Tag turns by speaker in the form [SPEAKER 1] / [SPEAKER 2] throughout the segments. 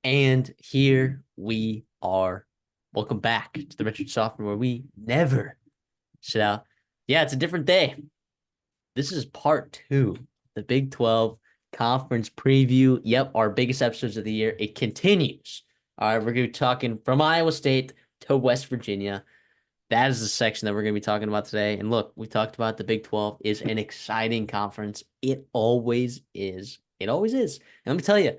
[SPEAKER 1] And here we are. Welcome back to the Redshirt Sophomore, where we never sit out. Yeah, it's a different day. This is part two, the Big 12 conference preview. Yep, our biggest episodes of the year. It continues. All right, we're going to be talking from Iowa State to West Virginia. That is the section that we're going to be talking about today. And look, we talked about the Big 12 is an exciting conference. It always is. It always is. And let me tell you,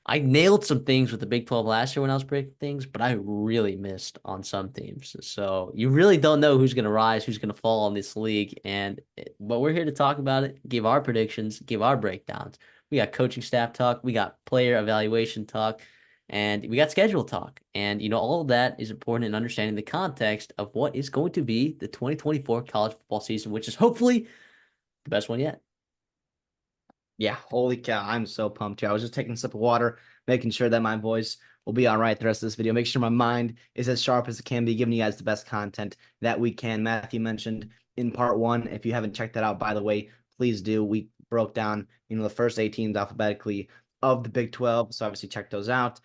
[SPEAKER 1] I nailed some things with the Big 12 last year when I was predicting things, but I really missed on some teams. So you really don't know who's going to rise, who's going to fall in this league. But we're here to talk about it, give our predictions, give our breakdowns. We got coaching staff talk, we got player evaluation talk, and we got schedule talk. And, all of that is important in understanding the context of what is going to be the 2024 college football season, which is hopefully the best one yet.
[SPEAKER 2] Yeah, holy cow. I'm so pumped here. I was just taking a sip of water, making sure that my voice will be all right the rest of this video. Make sure my mind is as sharp as it can be, giving you guys the best content that we can. Matthew mentioned in part one. If you haven't checked that out, by the way, please do. We broke down, the first 8 teams alphabetically of the Big 12. So obviously check those out.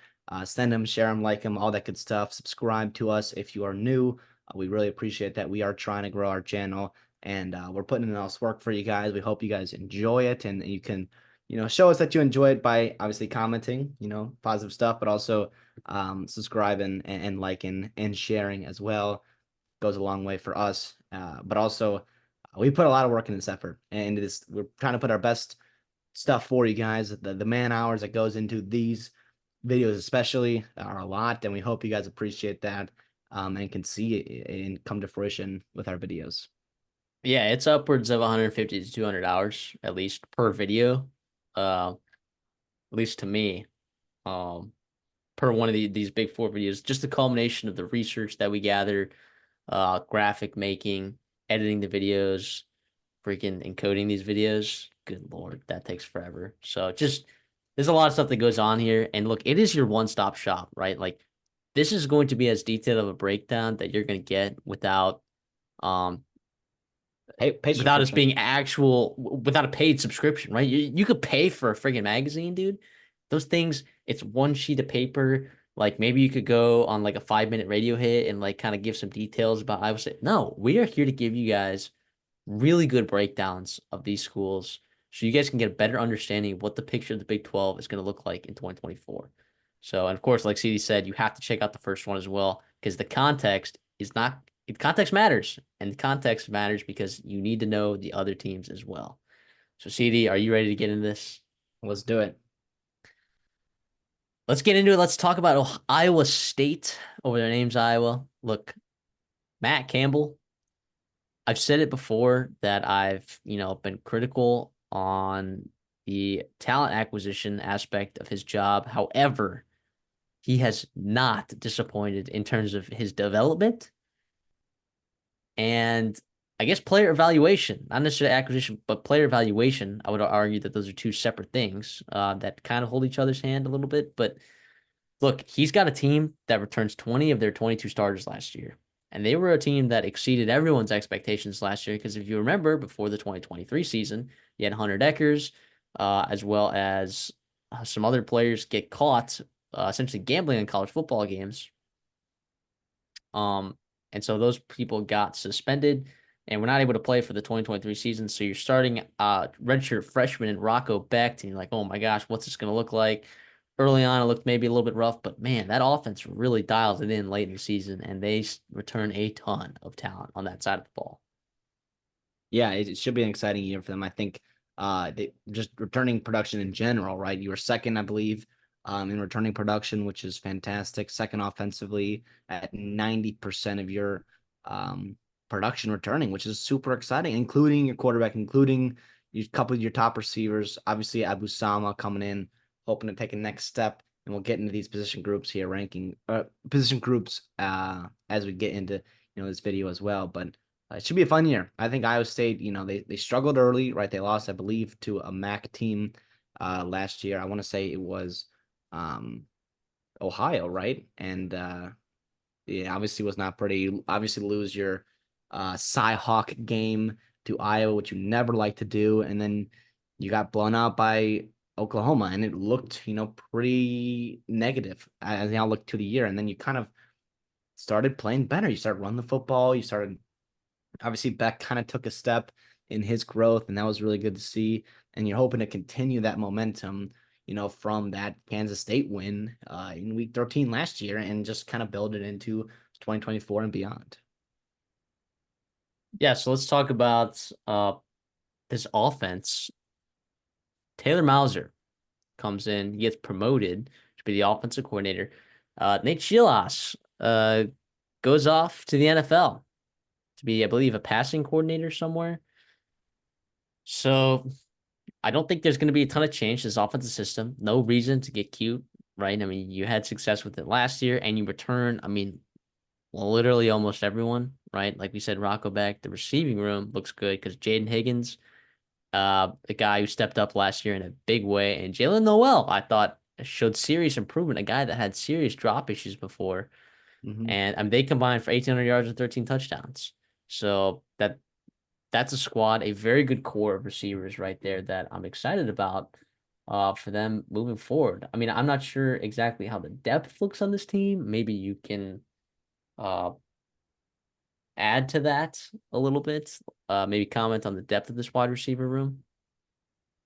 [SPEAKER 2] Send them, share them, like them, all that good stuff. Subscribe to us if you are new. We really appreciate that. We are trying to grow our channel, and we're putting in all this work for you guys. We hope you guys enjoy it, and you can, show us that you enjoy it by obviously commenting, positive stuff, but also subscribing and liking and sharing as well. Goes a long way for us. But also, we put a lot of work in this effort, and we're trying to put our best stuff for you guys. The man hours that goes into these videos especially are a lot, and we hope you guys appreciate that, and can see it and come to fruition with our videos.
[SPEAKER 1] Yeah, it's upwards of 150 to 200 hours at least per video. At least to me. Um, per one of these big four videos, just the culmination of the research that we gather, graphic making, editing the videos, freaking encoding these videos. Good Lord, that takes forever. So just there's a lot of stuff that goes on here. And look, it is your one-stop shop, right? Like this is going to be as detailed of a breakdown that you're going to get um
[SPEAKER 2] Pay
[SPEAKER 1] without us
[SPEAKER 2] subscription.
[SPEAKER 1] being without a paid subscription, right? You could pay for a friggin' magazine, dude. Those things, it's one sheet of paper. Like maybe you could go on like a 5-minute radio hit and like kind of give some details about Iowa State. No, we are here to give you guys really good breakdowns of these schools so you guys can get a better understanding of what the picture of the Big 12 is going to look like in 2024. So, and of course, like CD said, you have to check out the first one as well because the context is not context matters, and the context matters because you need to know the other teams as well. So, CD, are you ready to get into this?
[SPEAKER 2] Let's do it.
[SPEAKER 1] Let's get into it. Let's talk about Iowa State. Over their name's Iowa. Look, Matt Campbell. I've said it before that I've, been critical on the talent acquisition aspect of his job. However, he has not disappointed in terms of his development and I guess player evaluation, not necessarily acquisition, but player evaluation. I would argue that those are two separate things that kind of hold each other's hand a little bit. But look, he's got a team that returns 20 of their 22 starters last year. And they were a team that exceeded everyone's expectations last year. Because if you remember, before the 2023 season, you had Hunter Deckers, as well as some other players get caught essentially gambling in college football games. Um, and so those people got suspended and were not able to play for the 2023 season. So you're starting redshirt freshman in Rocco Becht, and you're like, oh my gosh, what's this going to look like? Early on, it looked maybe a little bit rough, but man, that offense really dials it in late in the season, and they return a ton of talent on that side of the ball.
[SPEAKER 2] Yeah, it should be an exciting year for them. I think they just returning production in general, right? You were second, I believe, in returning production, which is fantastic. Second offensively at 90% of your production returning, which is super exciting, including your quarterback, including a couple of your top receivers. Obviously, Abu Sama coming in, hoping to take a next step. And we'll get into these position groups here, ranking position groups as we get into this video as well. But it should be a fun year. I think Iowa State, they struggled early, right? They lost, I believe, to a MAC team last year. I want to say it was Ohio, right? And yeah, obviously was not pretty. You obviously lose your Cy-Hawk game to Iowa, which you never like to do, and then you got blown out by Oklahoma, and it looked, pretty negative as they all looked to the year. And then you kind of started playing better. You started running the football. You started obviously Beck kind of took a step in his growth, and that was really good to see. And you're hoping to continue that momentum, from that Kansas State win in Week 13 last year, and just kind of build it into 2024 and beyond.
[SPEAKER 1] Yeah, so let's talk about this offense. Taylor Mauser comes in, he gets promoted to be the offensive coordinator. Nate Chilas goes off to the NFL to be, I believe, a passing coordinator somewhere. So I don't think there's going to be a ton of change to this offensive system. No reason to get cute, right? I mean, you had success with it last year, and you return, I mean, literally almost everyone, right? Like we said, Rocco back. The receiving room looks good because Jaden Higgins, the guy who stepped up last year in a big way, and Jalen Noel, I thought showed serious improvement. A guy that had serious drop issues before,
[SPEAKER 2] Mm-hmm.
[SPEAKER 1] and they combined for 1,800 yards and 13 touchdowns. So that's a squad, a very good core of receivers right there that I'm excited about for them moving forward. I mean, I'm not sure exactly how the depth looks on this team. Maybe you can uh, add to that a little bit. Maybe comment on the depth of this wide receiver room.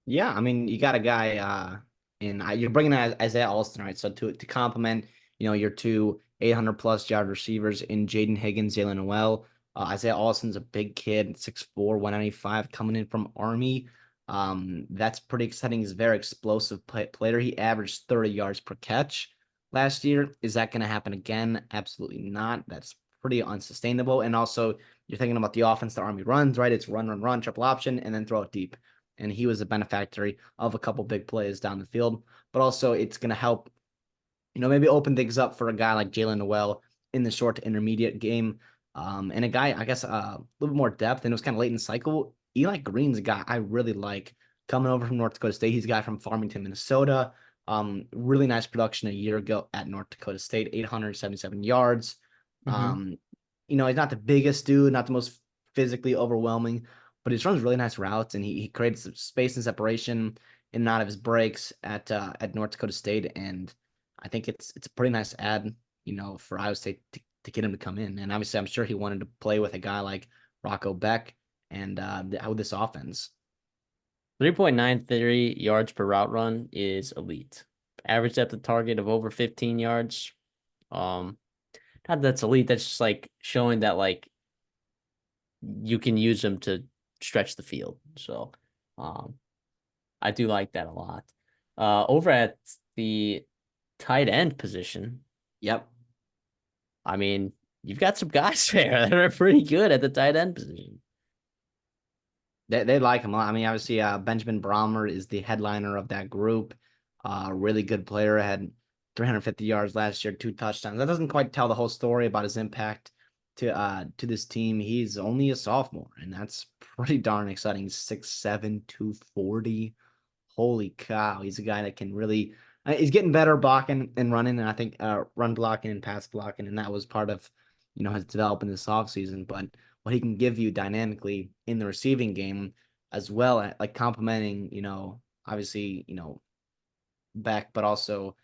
[SPEAKER 2] Yeah, I mean, you got a guy, you're bringing in Isaiah Alston, right? So to complement, your two 800 plus yard receivers in Jaden Higgins, Jalen Noel. Isaiah Alston's a big kid, 6'4", 195, coming in from Army. That's pretty exciting. He's a very explosive player. He averaged 30 yards per catch last year. Is that going to happen again? Absolutely not. That's pretty unsustainable. And also, you're thinking about the offense the Army runs, right? It's run, run, run, triple option, and then throw it deep, and he was a benefactor of a couple big plays down the field. But also, it's going to help, maybe open things up for a guy like Jalen Noel in the short to intermediate game. And a guy, I guess, a little bit more depth, and it was kind of late in the cycle. Eli Green's a guy I really like coming over from North Dakota State. He's a guy from Farmington, Minnesota. Really nice production a year ago at North Dakota State, 877 yards.
[SPEAKER 1] Mm-hmm.
[SPEAKER 2] Um, he's not the biggest dude, not the most physically overwhelming, but he runs really nice routes, and he creates some space and separation in and out of his breaks at North Dakota State. And I think it's a pretty nice ad, for Iowa State to get him to come in. And obviously, I'm sure he wanted to play with a guy like Rocco Beck and how this offense.
[SPEAKER 1] 3.93 yards per route run is elite. Average depth of target of over 15 yards. Um, Not that that's elite. That's just like showing that like you can use them to stretch the field. So, um, I do like that a lot. Over at the tight end position,
[SPEAKER 2] Yep.
[SPEAKER 1] I mean, you've got some guys there that are pretty good at the tight end position.
[SPEAKER 2] They like him a lot. I mean, obviously, Benjamin Brahmer is the headliner of that group. Really good player. Had 350 yards last year, 2 touchdowns. That doesn't quite tell the whole story about his impact to this team. He's only a sophomore, and that's pretty darn exciting. 6'7", 240. Holy cow! He's a guy that can really. He's getting better blocking and running, and I think run blocking and pass blocking, and that was part of his development this offseason. But what he can give you dynamically in the receiving game as well, like complementing, obviously, Beck, but also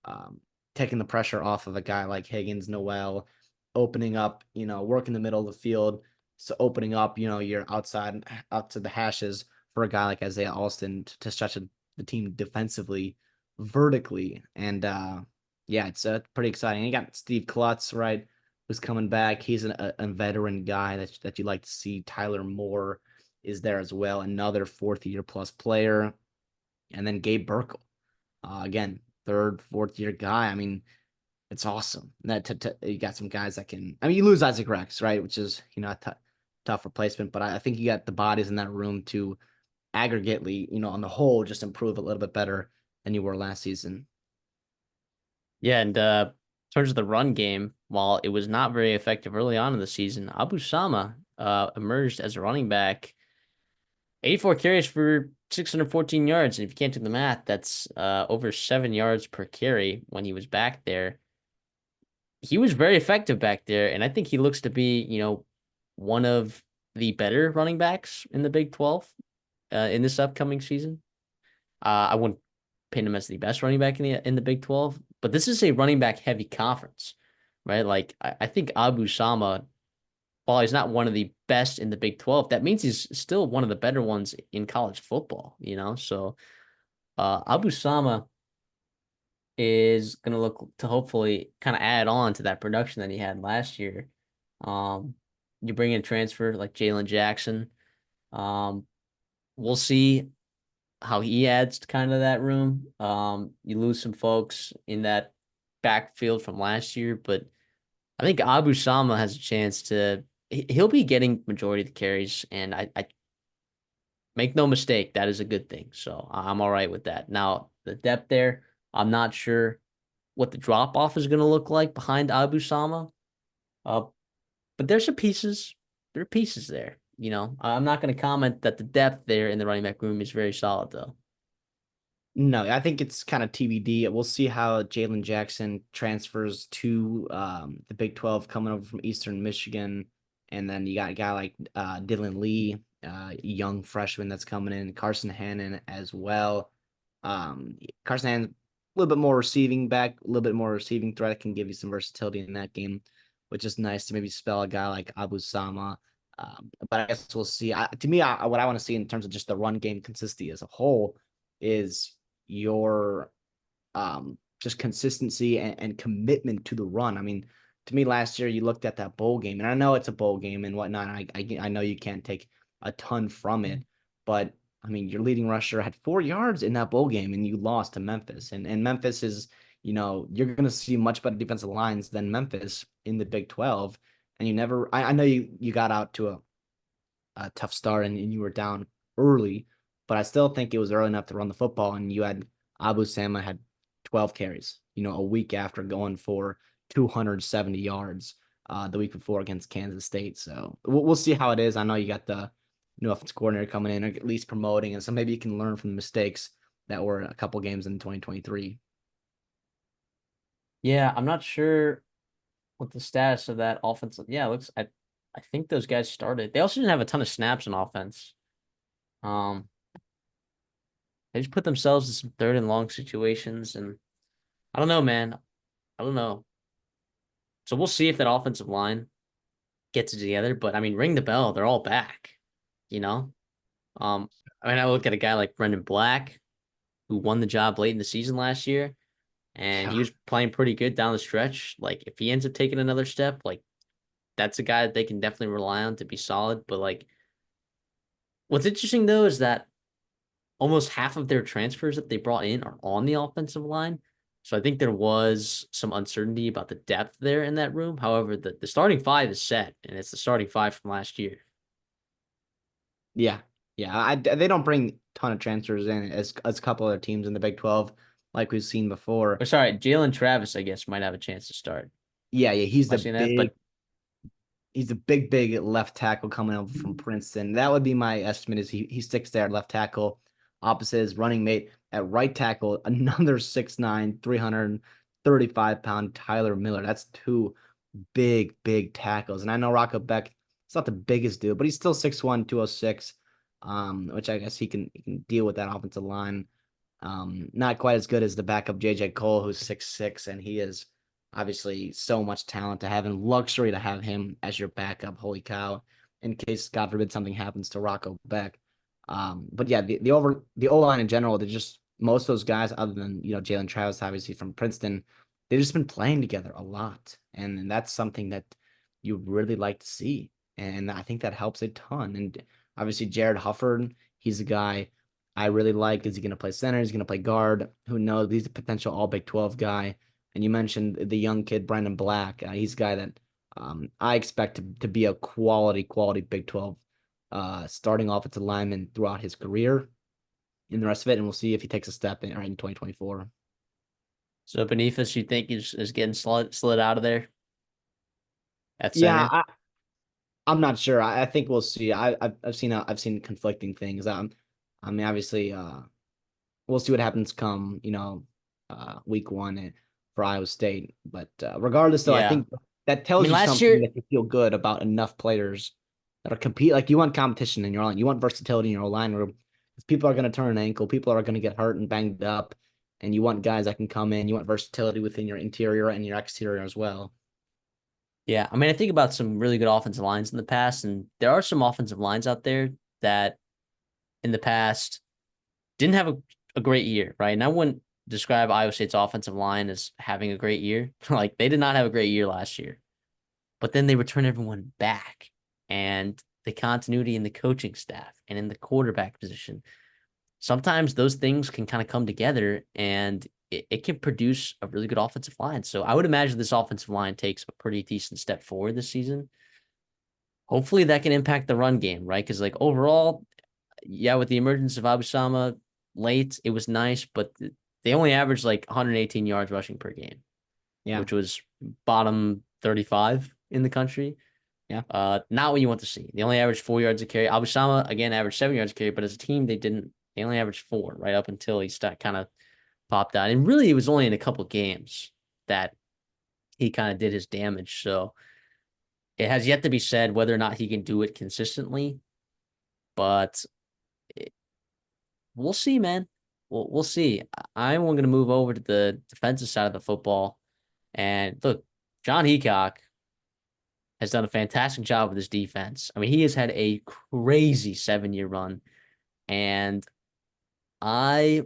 [SPEAKER 2] um, taking the pressure off of a guy like Higgins, Noel, opening up, working the middle of the field. So opening up, your outside out to the hashes for a guy like Isaiah Alston to stretch the team defensively, vertically. And yeah, it's pretty exciting. You got Steve Klutz, right, who's coming back. He's a veteran guy that you like to see. Tyler Moore is there as well, another fourth year plus player. And then Gabe Burkle, again, third, fourth year guy. I mean, it's awesome that you got some guys that can. I mean, you lose Isaac Rex, right, which is a tough replacement, but I think you got the bodies in that room to aggregately, on the whole, just improve a little bit better than you were last season.
[SPEAKER 1] Yeah, and in terms of the run game, while it was not very effective early on in the season, Abu Sama emerged as a running back, 84 carries for 614 yards. And if you can't do the math, that's over 7 yards per carry when he was back there. He was very effective back there, and I think he looks to be, one of the better running backs in the Big 12 in this upcoming season. I wouldn't paint him as the best running back in the Big 12, but this is a running back heavy conference, right? Like I think Abu Sama, while he's not one of the best in the Big 12, that means he's still one of the better ones in college football, you know? So Abu Sama is going to look to hopefully kind of add on to that production that he had last year. Um, you bring in a transfer like Jalen Jackson. Um, we'll see how he adds to kind of that room. You lose some folks in that backfield from last year, but I think Abu Sama has a chance to. He'll be getting majority of the carries, and I make no mistake, that is a good thing. So I'm all right with that. Now the depth there, I'm not sure what the drop off is going to look like behind Abu Sama. Uh, but there's some pieces. There are pieces there. You know, I'm not going to comment that the depth there in the running back room is very solid, though.
[SPEAKER 2] No, I think it's kind of TBD. We'll see how Jalen Jackson transfers to the Big 12 coming over from Eastern Michigan. And then you got a guy like Dylan Lee, young freshman that's coming in, Carson Hannon as well. Carson Hannon, a little bit more receiving back, a little bit more receiving threat, can give you some versatility in that game, which is nice to maybe spell a guy like Abu Sama. But I guess we'll see. To me, what I want to see in terms of just the run game consistency as a whole is your just consistency and commitment to the run. I mean, to me, last year you looked at that bowl game, and I know it's a bowl game and whatnot. I know you can't take a ton from it, but I mean, your leading rusher had 4 yards in that bowl game, and you lost to Memphis. And Memphis is, you're going to see much better defensive lines than Memphis in the Big 12. And you never, I know you got out to a tough start and you were down early, but I still think it was early enough to run the football. And you had Abu Sama had 12 carries, a week after going for 270 yards the week before against Kansas State. So we'll see how it is. I know you got the new offensive coordinator coming in, or at least promoting, and so maybe you can learn from the mistakes that were a couple games in 2023.
[SPEAKER 1] Yeah, I'm not sure what the status of that offense. Yeah, it looks. I think those guys started. They also didn't have a ton of snaps on offense. Um, they just put themselves in some third and long situations, and I don't know, man. I don't know. So we'll see if that offensive line gets it together. But I mean, ring the bell. They're all back. You know. I mean, I look at a guy like Brendan Black, who won the job late in the season last year, and he
[SPEAKER 2] Yeah.
[SPEAKER 1] was playing pretty good down the stretch. Like, if he ends up taking another step, like that's a guy that they can definitely rely on to be solid. But like, what's interesting though is that almost half of their transfers that they brought in are on the offensive line. So I think there was some uncertainty about the depth there in that room. However, the starting five is set, and it's the starting five from last year.
[SPEAKER 2] Yeah. Yeah. They don't bring a ton of transfers in as a couple other teams in the Big 12 like we've seen before.
[SPEAKER 1] Or sorry, Jalen Travis, I guess, might have a chance to start.
[SPEAKER 2] Yeah, yeah,
[SPEAKER 1] Am I seeing that? But
[SPEAKER 2] he's a big left tackle coming over from Princeton. That would be my estimate is he sticks there at left tackle opposite his running mate at right tackle, another 6'9", 335-pound Tyler Miller. That's two big tackles. And I know Rocco Beck, it's not the biggest dude, but he's still 6'1", 206, which I guess he can deal with that offensive line. Not quite as good as the backup JJ Cole, who's 6'6", and he is obviously so much talent to have and luxury to have him as your backup. Holy cow! In case God forbid something happens to Rocco Beck. But yeah, the O line in general, they're just most of those guys, other than Jalen Travis, obviously from Princeton, they've just been playing together a lot, and that's something that you really like to see, and I think that helps a ton. And obviously Jared Hufford, he's a guy I really like. Is he going to play center? He's going to play guard. Who knows? He's a potential All Big 12 guy. And you mentioned the young kid, Brandon Black. He's a guy that I expect to be a quality Big 12 starting offensive lineman throughout his career in the rest of it. And we'll see if he takes a step in 2024.
[SPEAKER 1] so Boniface, you think is getting slid out of there at
[SPEAKER 2] Yeah,
[SPEAKER 1] center?
[SPEAKER 2] I'm not sure. I think we'll see. I've seen conflicting things. I mean, obviously, we'll see what happens come week one for Iowa State. But regardless, though, I
[SPEAKER 1] Yeah.
[SPEAKER 2] think that
[SPEAKER 1] I
[SPEAKER 2] tells
[SPEAKER 1] mean,
[SPEAKER 2] you
[SPEAKER 1] last
[SPEAKER 2] something
[SPEAKER 1] year,
[SPEAKER 2] that you feel good about enough players that are compete. Like you want competition in your line, you want versatility in your line room. Because people are going to turn an ankle, people are going to get hurt and banged up. and you want guys that can come in. You want versatility within your interior and your exterior as well.
[SPEAKER 1] Yeah, I mean, I think about some really good offensive lines in the past, and there are some offensive lines out there that in the past didn't have a great year, right? And I wouldn't describe Iowa State's offensive line as having a great year. Like they did not have a great year last year, but then they return everyone back, and the continuity in the coaching staff and in the quarterback position. Sometimes those things can kind of come together and it can produce a really good offensive line. So I would imagine this offensive line takes a pretty decent step forward this season. Hopefully that can impact the run game, right? Because like overall, yeah, with the emergence of Abusama late, it was nice, but they only averaged like 118 yards rushing per game,
[SPEAKER 2] Yeah,
[SPEAKER 1] which was bottom 35 in the country.
[SPEAKER 2] yeah,
[SPEAKER 1] Not what you want to see. They only averaged 4 yards a carry. Abusama again averaged 7 yards a carry, but as a team, they didn't. They only averaged four right up until he kind of popped out. And really, it was only in a couple games that he kind of did his damage. So it has yet to be said whether or not he can do it consistently, but we'll see, man. We'll see. I'm going to move over to the defensive side of the football. And look, John Heacock has done a fantastic job with his defense. I mean, he has had a crazy 7 year run. And I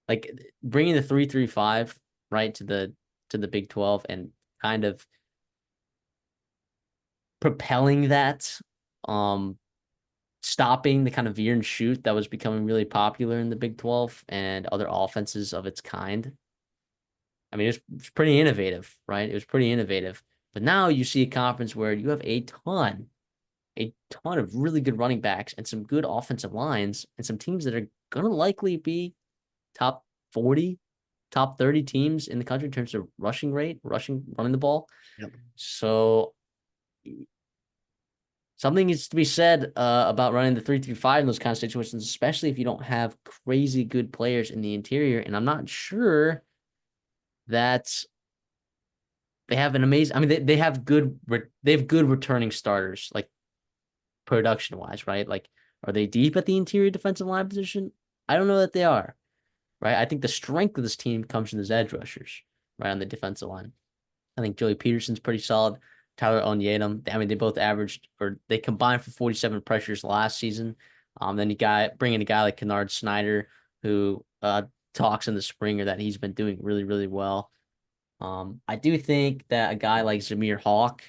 [SPEAKER 1] like bringing the 3-3-5 right to the Big 12 and kind of propelling that, um, stopping the kind of veer and shoot that was becoming really popular in the Big 12 and other offenses of its kind. I mean, it was pretty innovative, right? It was pretty innovative. But now you see a conference where you have a ton of really good running backs and some good offensive lines and some teams that are going to likely be top 40, top 30 teams in the country in terms of rushing rate, running the ball.
[SPEAKER 2] yep.
[SPEAKER 1] So something needs to be said about running the 3-3-5 in those kind of situations, especially if you don't have crazy good players in the interior. And I'm not sure that they have an amazing. I mean, they have good returning starters, like production wise, right? Like, are they deep at the interior defensive line position? I don't know that they are, right? I think the strength of this team comes from the edge rushers, right, on the defensive line. I think Joey Peterson's pretty solid. Tyler Onyedem. I mean, they both averaged or they combined for 47 pressures last season. Then you got bringing a guy like Kennard Snyder, who talks in the spring or that he's been doing really, really well. I do think that a guy like Zamir Hawk,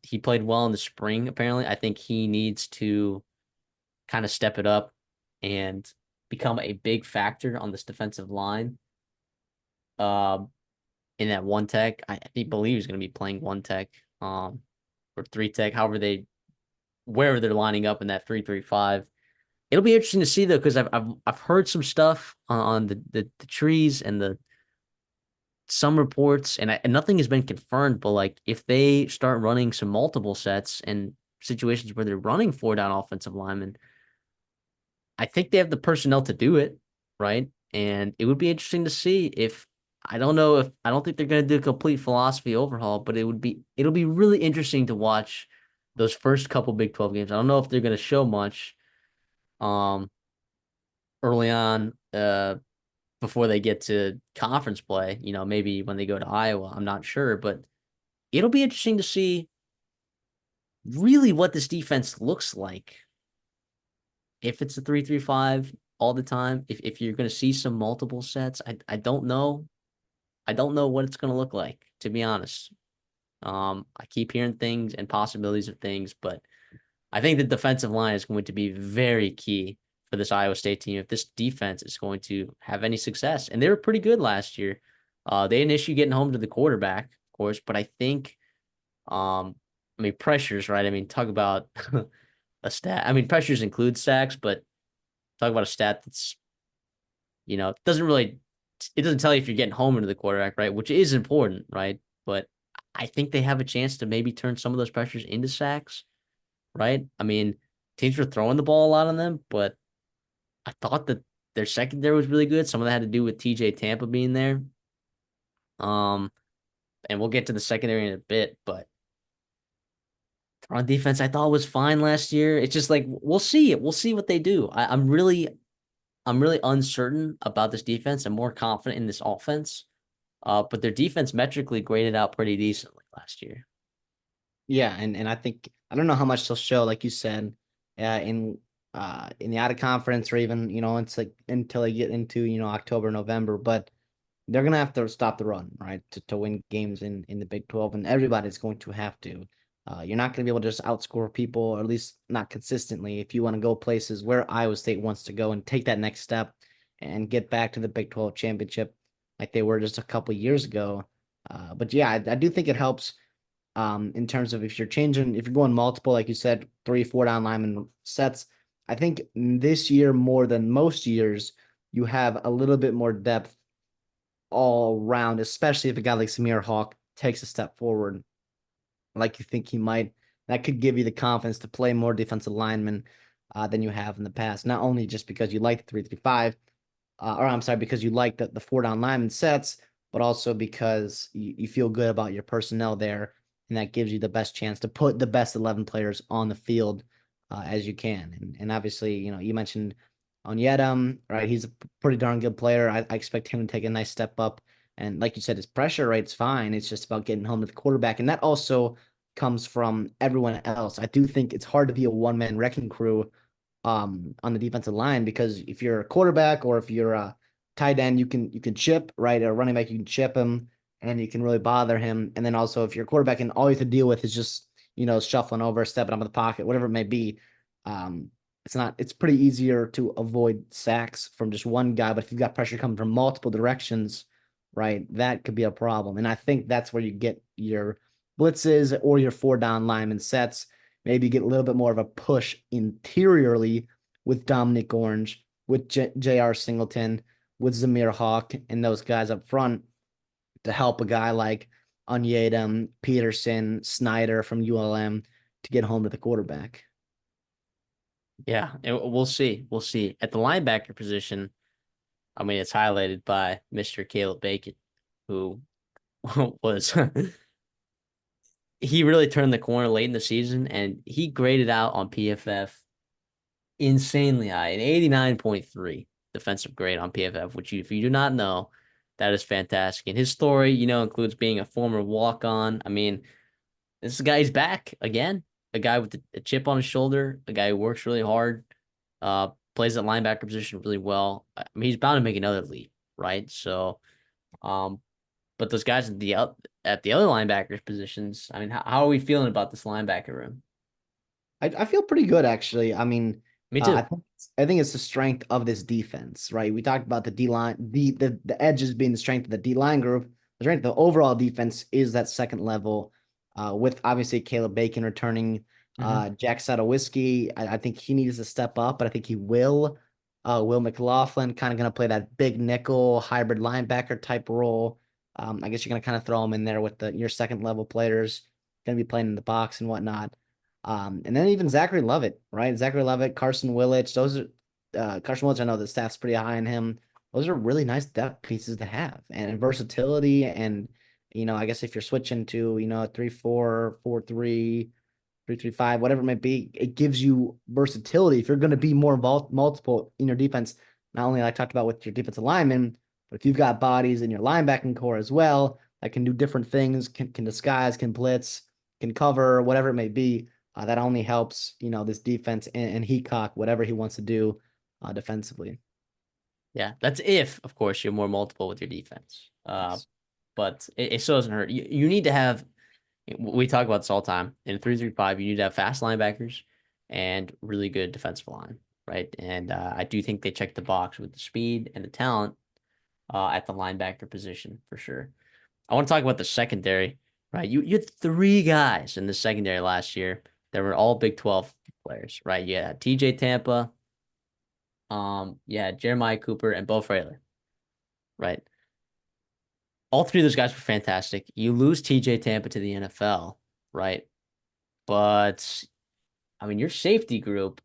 [SPEAKER 1] he played well in the spring, apparently. I think he needs to kind of step it up and become a big factor on this defensive line. Um, in that one tech. I believe he's going to be playing one tech, or three tech, wherever they're lining up in that 3-3-5. It'll be interesting to see though, because I've heard some stuff on the trees and the some reports, and nothing has been confirmed. But like if they start running some multiple sets and situations where they're running four down offensive linemen, I think they have the personnel to do it, right? And it would be interesting to see if I don't think they're going to do a complete philosophy overhaul, but it'll be really interesting to watch those first couple Big 12 games. I don't know if they're going to show much um early on before they get to conference play, maybe when they go to Iowa, I'm not sure, but it'll be interesting to see really what this defense looks like if it's a 3-3-5 all the time, if you're going to see some multiple sets. I don't know. I don't know what it's going to look like, to be honest. I keep hearing things and possibilities of things, but I think the defensive line is going to be very key for this Iowa State team if this defense is going to have any success. And they were pretty good last year. They had an issue getting home to the quarterback, of course, but I think, I mean, pressures, right? I mean, talk about a stat. I mean, pressures include sacks, but talk about a stat that's, it doesn't tell you if you're getting home into the quarterback, right? Which is important, right? But I think they have a chance to maybe turn some of those pressures into sacks, right? I mean, teams were throwing the ball a lot on them, but I thought that their secondary was really good. Some of that had to do with TJ Tampa being there. Um, and we'll get to the secondary in a bit, but on defense, I thought was fine last year. It's just like we'll see it. We'll see what they do. I'm really I'm really uncertain about this defense. I'm more confident in this offense. But their defense metrically graded out pretty decently last year.
[SPEAKER 2] Yeah, and I think I don't know how much they'll show, like you said, in the out of conference or even it's like until they get into October, November, but they're gonna have to stop the run, right, to win games in the Big 12, and everybody's going to have to. You're not gonna be able to just outscore people, or at least not consistently, if you want to go places where Iowa State wants to go and take that next step and get back to the Big 12 championship like they were just a couple years ago. But yeah, I do think it helps in terms of if you're going multiple, like you said, 3, 4 down lineman sets. I think this year more than most years, you have a little bit more depth all around, especially if a guy like Samir Hawk takes a step forward, like you think he might. That could give you the confidence to play more defensive linemen than you have in the past. Not only just because you like the 3-3-5, or I'm sorry, because you like the 4 down lineman sets, but also because you feel good about your personnel there, and that gives you the best chance to put the best 11 players on the field as you can. And obviously, you mentioned Onyedem, right? He's a pretty darn good player. I expect him to take a nice step up. And like you said, his pressure rate's fine. It's just about getting home to the quarterback. And that also comes from everyone else. I do think it's hard to be a one-man wrecking crew on the defensive line, because if you're a quarterback or if you're a tight end, you can chip, right? A running back, you can chip him and you can really bother him. And then also if you're a quarterback and all you have to deal with is just, shuffling over, stepping up in the pocket, whatever it may be, um, it's pretty easier to avoid sacks from just one guy. But if you've got pressure coming from multiple directions, right, that could be a problem. And I think that's where you get your blitzes or your 4 down lineman sets. Maybe get a little bit more of a push interiorly with Dominic Orange, with J.R. Singleton, with Zamir Hawk, and those guys up front to help a guy like Onyedem, Peterson, Snyder from ULM to get home to the quarterback.
[SPEAKER 1] Yeah, and we'll see. We'll see. At the linebacker position, I mean, it's highlighted by Mr. Caleb Bacon, who was he really turned the corner late in the season, and he graded out on PFF insanely high, an 89.3 defensive grade on PFF, which if you do not know, that is fantastic. And his story, includes being a former walk-on. I mean, this guy's back again, a guy with a chip on his shoulder, a guy who works really hard, plays that linebacker position really well. I mean, he's bound to make another leap, right? So, um, but those guys at the other linebackers positions, I mean, how are we feeling about this linebacker room?
[SPEAKER 2] I feel pretty good actually. I mean,
[SPEAKER 1] Me
[SPEAKER 2] I
[SPEAKER 1] too.
[SPEAKER 2] think it's the strength of this defense, right? We talked about the D line, the edges being the strength of the D line group. The strength of the overall defense is that second level, with obviously Caleb Bacon returning,
[SPEAKER 1] Hmm.
[SPEAKER 2] Jack Sadowski. I think he needs to step up, but I think he will. Will McLaughlin kind of going to play that big nickel hybrid linebacker type role. I guess you're going to kind of throw him in there with your second level players, going to be playing in the box and whatnot. And then even Zachary Lovett, right? Zachary Lovett, Carson Willich, those are Carson Willich. I know the staff's pretty high on him. Those are really nice depth pieces to have, and versatility. And I guess if you're switching to 3-4, 4-3, 3-3-5, whatever it might be, it gives you versatility. If you're going to be more multiple in your defense, not only like I talked about with your defensive linemen, but if you've got bodies in your linebacking core as well that can do different things, can disguise, can blitz, can cover, whatever it may be, that only helps, this defense and Heacock, whatever he wants to do defensively.
[SPEAKER 1] Yeah, that's if, of course, you're more multiple with your defense.
[SPEAKER 2] Yes.
[SPEAKER 1] But it still doesn't hurt. You need to have. We talk about this all the time. In 3-3-5, you need to have fast linebackers and really good defensive line, right? And I do think they check the box with the speed and the talent at the linebacker position for sure. I want to talk about the secondary, right? You had three guys in the secondary last year that were all Big 12 players, right? Yeah, TJ Tampa, yeah, Jeremiah Cooper and Bo Freyler, right? All three of those guys were fantastic. You lose TJ Tampa to the NFL, right? But I mean, your safety group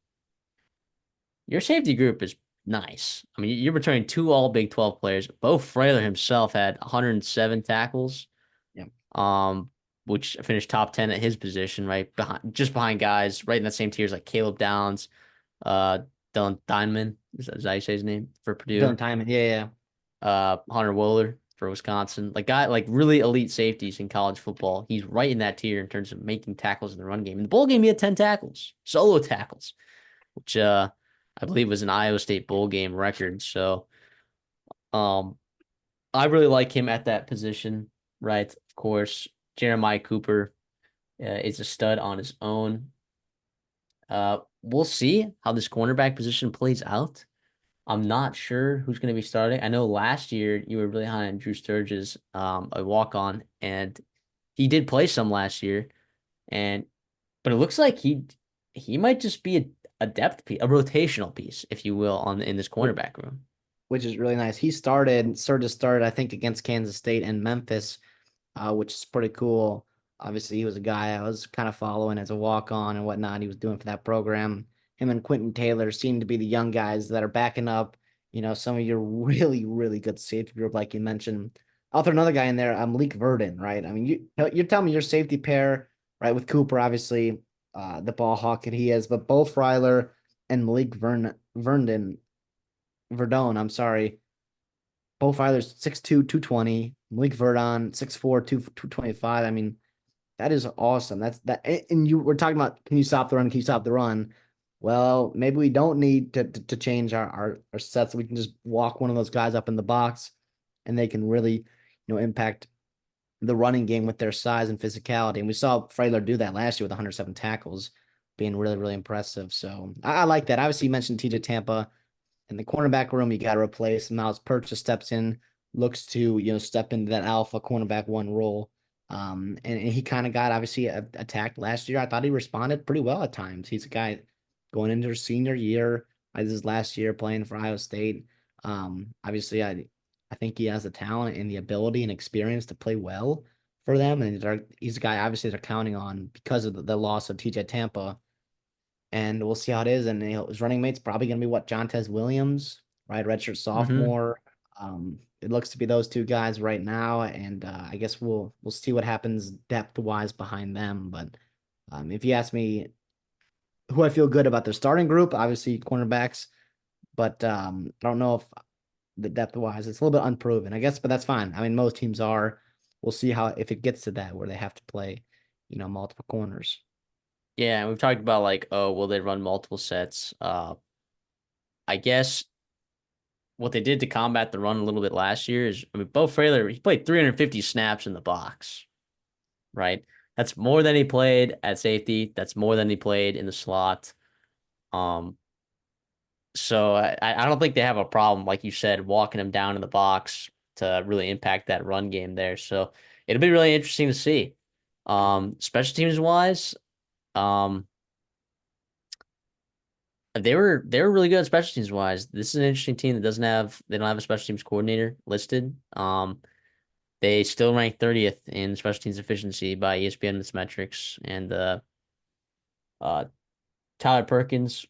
[SPEAKER 1] is nice. I mean, you're returning two all Big 12 players. Bo Freyler himself had 107 tackles,
[SPEAKER 2] Yeah.
[SPEAKER 1] um, which finished top 10 at his position, right? Behind guys right in the same tiers like Caleb Downs, uh, Dylan Dineman. Is that how you say his name for Purdue?
[SPEAKER 2] Dylan Timon. Yeah, yeah.
[SPEAKER 1] Hunter Wohler for Wisconsin. Like really elite safeties in college football. He's right in that tier in terms of making tackles in the run game. In the bowl game, he had 10 tackles, solo tackles, which I believe was an Iowa State bowl game record. So um I really like him at that position, right? Of course, Jeremiah Cooper is a stud on his own. We'll see how this cornerback position plays out. I'm not sure who's going to be starting. I know last year you were really high on Drew Sturgis, a walk on, and he did play some last year. And but it looks like he might just be a depth piece, a rotational piece, if you will, on in this
[SPEAKER 2] Which,
[SPEAKER 1] cornerback room.
[SPEAKER 2] which is really nice. Sturgis started, I think, against Kansas State and Memphis, which is pretty cool. Obviously, he was a guy I was kind of following as a walk on and whatnot. He was doing for that program. Him and Quentin Taylor seem to be the young guys that are backing up, some of your really, really good safety group, like you mentioned. I'll throw another guy in there. Malik Verdon, right? I mean, you're telling me your safety pair, right, with Cooper, obviously, the ball hawk that he is, but Bo Freiler and Verdon, I'm sorry. Bo Freiler's 6'2", 220. Malik Verdon, 6'4", 225. I mean, that is awesome. That's that. And you were talking about, can you stop the run? Can you stop the run? Well, maybe we don't need to change our sets. We can just walk one of those guys up in the box and they can really, impact the running game with their size and physicality. And we saw Freyler do that last year with 107 tackles, being really, really impressive. So I like that. Obviously, you mentioned TJ Tampa. In the cornerback room, you got to replace Miles Purchase steps in, looks to, step into that alpha cornerback one role. And he kind of got obviously attacked last year. I thought he responded pretty well at times. He's a guy going into his senior year. This is last year playing for Iowa State. Obviously, I think he has the talent and the ability and experience to play well for them. And he's a guy obviously they're counting on because of the loss of TJ Tampa, and we'll see how it is. And his running mate's probably going to be what, Jontez Williams, right? Redshirt
[SPEAKER 1] Mm-hmm.
[SPEAKER 2] sophomore. It looks to be those two guys right now, and I guess we'll see what happens depth wise behind them. But if you ask me who I feel good about their starting group, obviously cornerbacks, but I don't know if the depth wise it's a little bit unproven, I guess, but that's fine. I mean, most teams are. We'll see how if it gets to that where they have to play, multiple corners.
[SPEAKER 1] Yeah, and we've talked about like, oh, will they run multiple sets? I guess what they did to combat the run a little bit last year is, I mean, Bo Freyler, he played 350 snaps in the box, right? That's more than he played at safety. That's more than he played in the slot. Um, so I don't think they have a problem, like you said, walking him down in the box to really impact that run game there. So it'll be really interesting to see. Special teams wise, um, they were really good at special teams wise. This is an interesting team that they don't have a special teams coordinator listed. They still rank 30th in special teams efficiency by ESPN and its metrics, and uh Tyler Perkins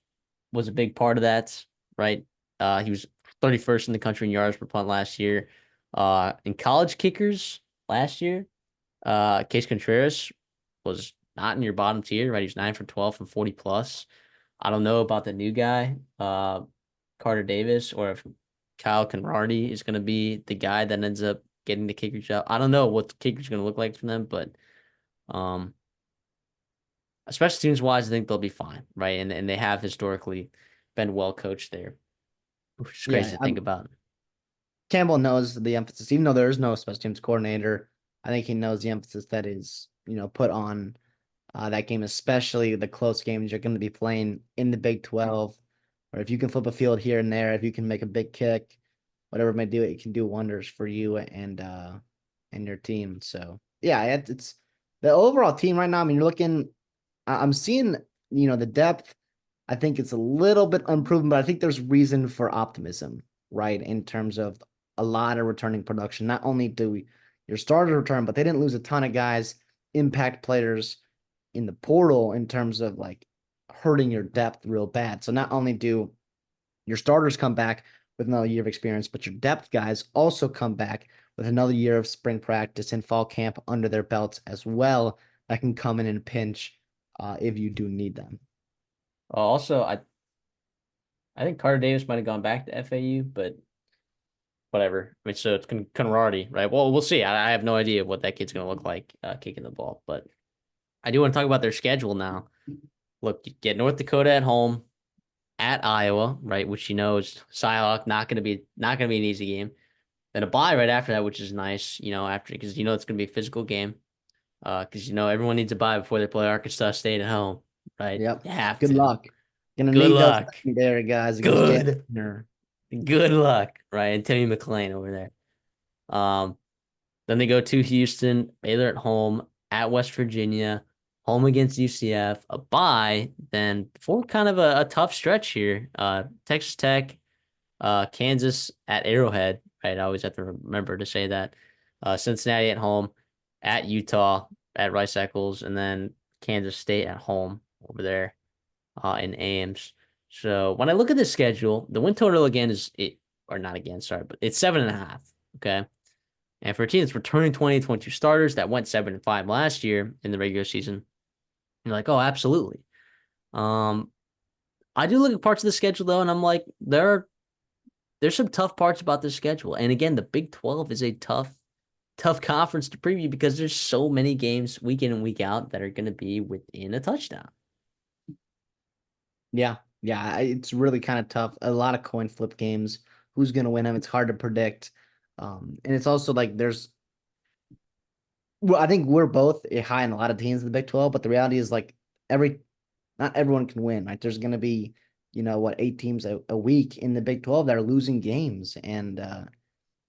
[SPEAKER 1] was a big part of that, right? He was 31st in the country in yards per punt last year. In college kickers last year, Case Contreras was not in your bottom tier, right? He's 9 for 12 from 40 plus. I don't know about the new guy, Carter Davis, or if Kyle Conradi is going to be the guy that ends up getting the kicker job. I don't know what the kicker's going to look like for them, but um, especially teams wise, I think they'll be fine, right? And they have historically been well coached there, which is crazy
[SPEAKER 2] Yeah,
[SPEAKER 1] to think about.
[SPEAKER 2] Campbell knows the emphasis, even though there is no special teams coordinator. I think he knows the emphasis that is, put on that game, especially the close games you're going to be playing in the Big 12. Or if you can flip a field here and there, if you can make a big kick, whatever it may do, it can do wonders for you and your team. So yeah, it's the overall team right now. I mean, you're looking. I'm seeing, the depth. I think it's a little bit unproven, but I think there's reason for optimism, right? In terms of a lot of returning production. Not only do your starters return, but they didn't lose a ton of guys, impact players in the portal in terms of like hurting your depth real bad. So not only do your starters come back with another year of experience, but your depth guys also come back with another year of spring practice and fall camp under their belts as well that can come in and pinch if you do need them.
[SPEAKER 1] Also, I think Carter Davis might have gone back to FAU, but whatever. I mean, so it's Conradi, right? Well, we'll see. I have no idea what that kid's going to look like kicking the ball, but I do want to talk about their schedule now. Look, you get North Dakota at home, at Iowa, right? Which is Cyhawk, not gonna be an easy game. Then a bye right after that, which is nice, after because it's gonna be a physical game. Because everyone needs a bye before they play Arkansas State at home, right?
[SPEAKER 2] Yep.
[SPEAKER 1] You have
[SPEAKER 2] Good
[SPEAKER 1] to.
[SPEAKER 2] luck. Gonna
[SPEAKER 1] Good
[SPEAKER 2] need those
[SPEAKER 1] luck.
[SPEAKER 2] secondary guys against Jalen.
[SPEAKER 1] Good. Good luck, right? And Timmy McClain over there. Um, then they go to Houston, Baylor at home, at West Virginia, home against UCF, a bye, then for kind of a tough stretch here. Texas Tech, Kansas at Arrowhead, right? I always have to remember to say that. Cincinnati at home, at Utah, at Rice Eccles, and then Kansas State at home over there in Ames. So when I look at the schedule, the win total again or not again, sorry, but it's 7.5. Okay. And for a team that's returning 2022 starters that went 7-5 last year in the regular season, you're like, oh, absolutely. I do look at parts of the schedule though, and I'm like, there's some tough parts about this schedule. And again, the Big 12 is a tough conference to preview because there's so many games week in and week out that are going to be within a touchdown.
[SPEAKER 2] Yeah, yeah, it's really kind of tough. A lot of coin flip games. Who's gonna win them? It's hard to predict. And it's also like well, I think we're both high in a lot of teams in the Big 12, but the reality is like every not everyone can win, right? There's gonna be, 8 teams a week in the Big 12 that are losing games. And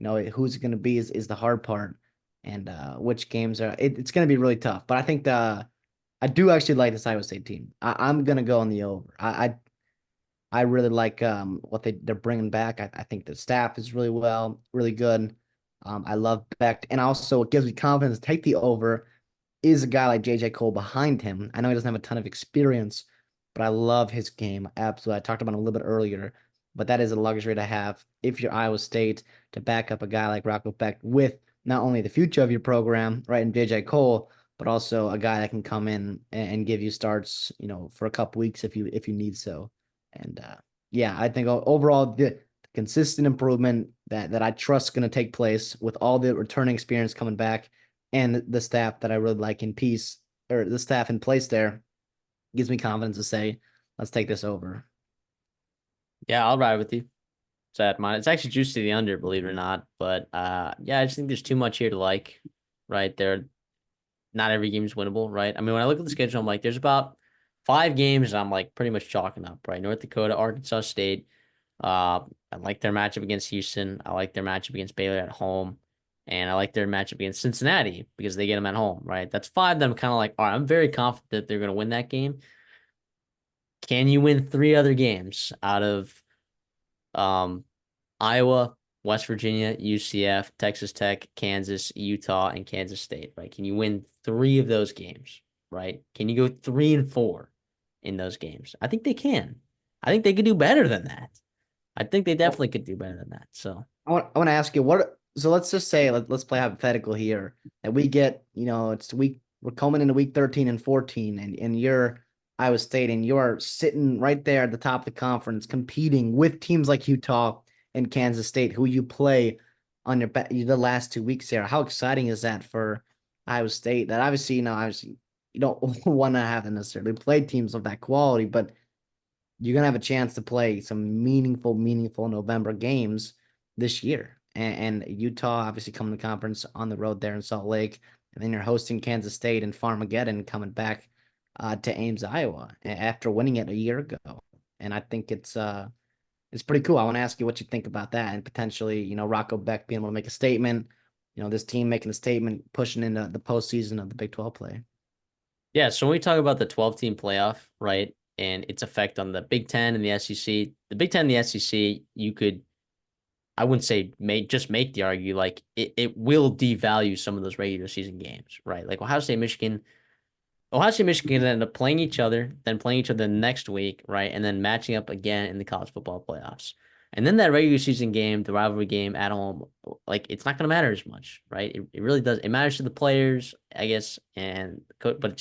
[SPEAKER 2] who's it gonna be is the hard part. And which games it's gonna be really tough. But I think I do actually like this Iowa State team. I'm gonna go on the over. I really like what they're bringing back. I think the staff is really good. I love Beck, and also it gives me confidence to take the over. Is a guy like JJ Cole behind him? I know he doesn't have a ton of experience, but I love his game. Absolutely, I talked about him a little bit earlier, but that is a luxury to have if you're Iowa State to back up a guy like Rocco Beck with not only the future of your program, right, and JJ Cole, but also a guy that can come in and give you starts, for a couple weeks if you need so. And yeah, I think overall the consistent improvement that I trust is going to take place with all the returning experience coming back and the staff that I really like in peace or the staff in place there gives me confidence to say, let's take this over.
[SPEAKER 1] Yeah, I'll ride with you. It's at mine. It's actually juicy to the under, believe it or not. But yeah, I just think there's too much here to like. Right there, not every game is winnable. Right. I mean, when I look at the schedule, I'm like, there's about 5 games I'm like pretty much chalking up. Right. North Dakota, Arkansas State. I like their matchup against Houston. I like their matchup against Baylor at home. And I like their matchup against Cincinnati because they get them at home, right? That's 5 that I'm kind of like, all right, I'm very confident that they're going to win that game. Can you win 3 other games out of um, Iowa, West Virginia, UCF, Texas Tech, Kansas, Utah, and Kansas State, right? Can you win 3 of those games, right? Can you go 3-4 in those games? I think they can. I think they could do better than that. I think they
[SPEAKER 2] Well,
[SPEAKER 1] definitely could do better than that. So
[SPEAKER 2] I want to ask you so let's just say let's play hypothetical here that we get, we're coming into week 13 and 14 and you're Iowa State and you're sitting right there at the top of the conference competing with teams like Utah and Kansas State who you play on the last 2 weeks here. How exciting is that for Iowa State? That obviously, obviously you don't want to have to necessarily play teams of that quality, but you're gonna have a chance to play some meaningful November games this year. And Utah obviously coming to conference on the road there in Salt Lake, and then you're hosting Kansas State and Farmageddon coming back to Ames, Iowa, after winning it a year ago. And I think it's pretty cool. I want to ask you what you think about that, and potentially, Rocco Beck being able to make a statement. This team making a statement, pushing into the postseason of the Big 12 play.
[SPEAKER 1] yeah, so when we talk about the 12-team playoff, right, and its effect on the Big Ten and the SEC, the Big Ten and the SEC, you could, I wouldn't say just make the argue, like it will devalue some of those regular season games, right? Like Ohio State, Michigan end up playing each other, then playing each other the next week, right? And then matching up again in the college football playoffs. And then that regular season game, the rivalry game at home, like it's not going to matter as much, right? It really does. It matters to the players, I guess, but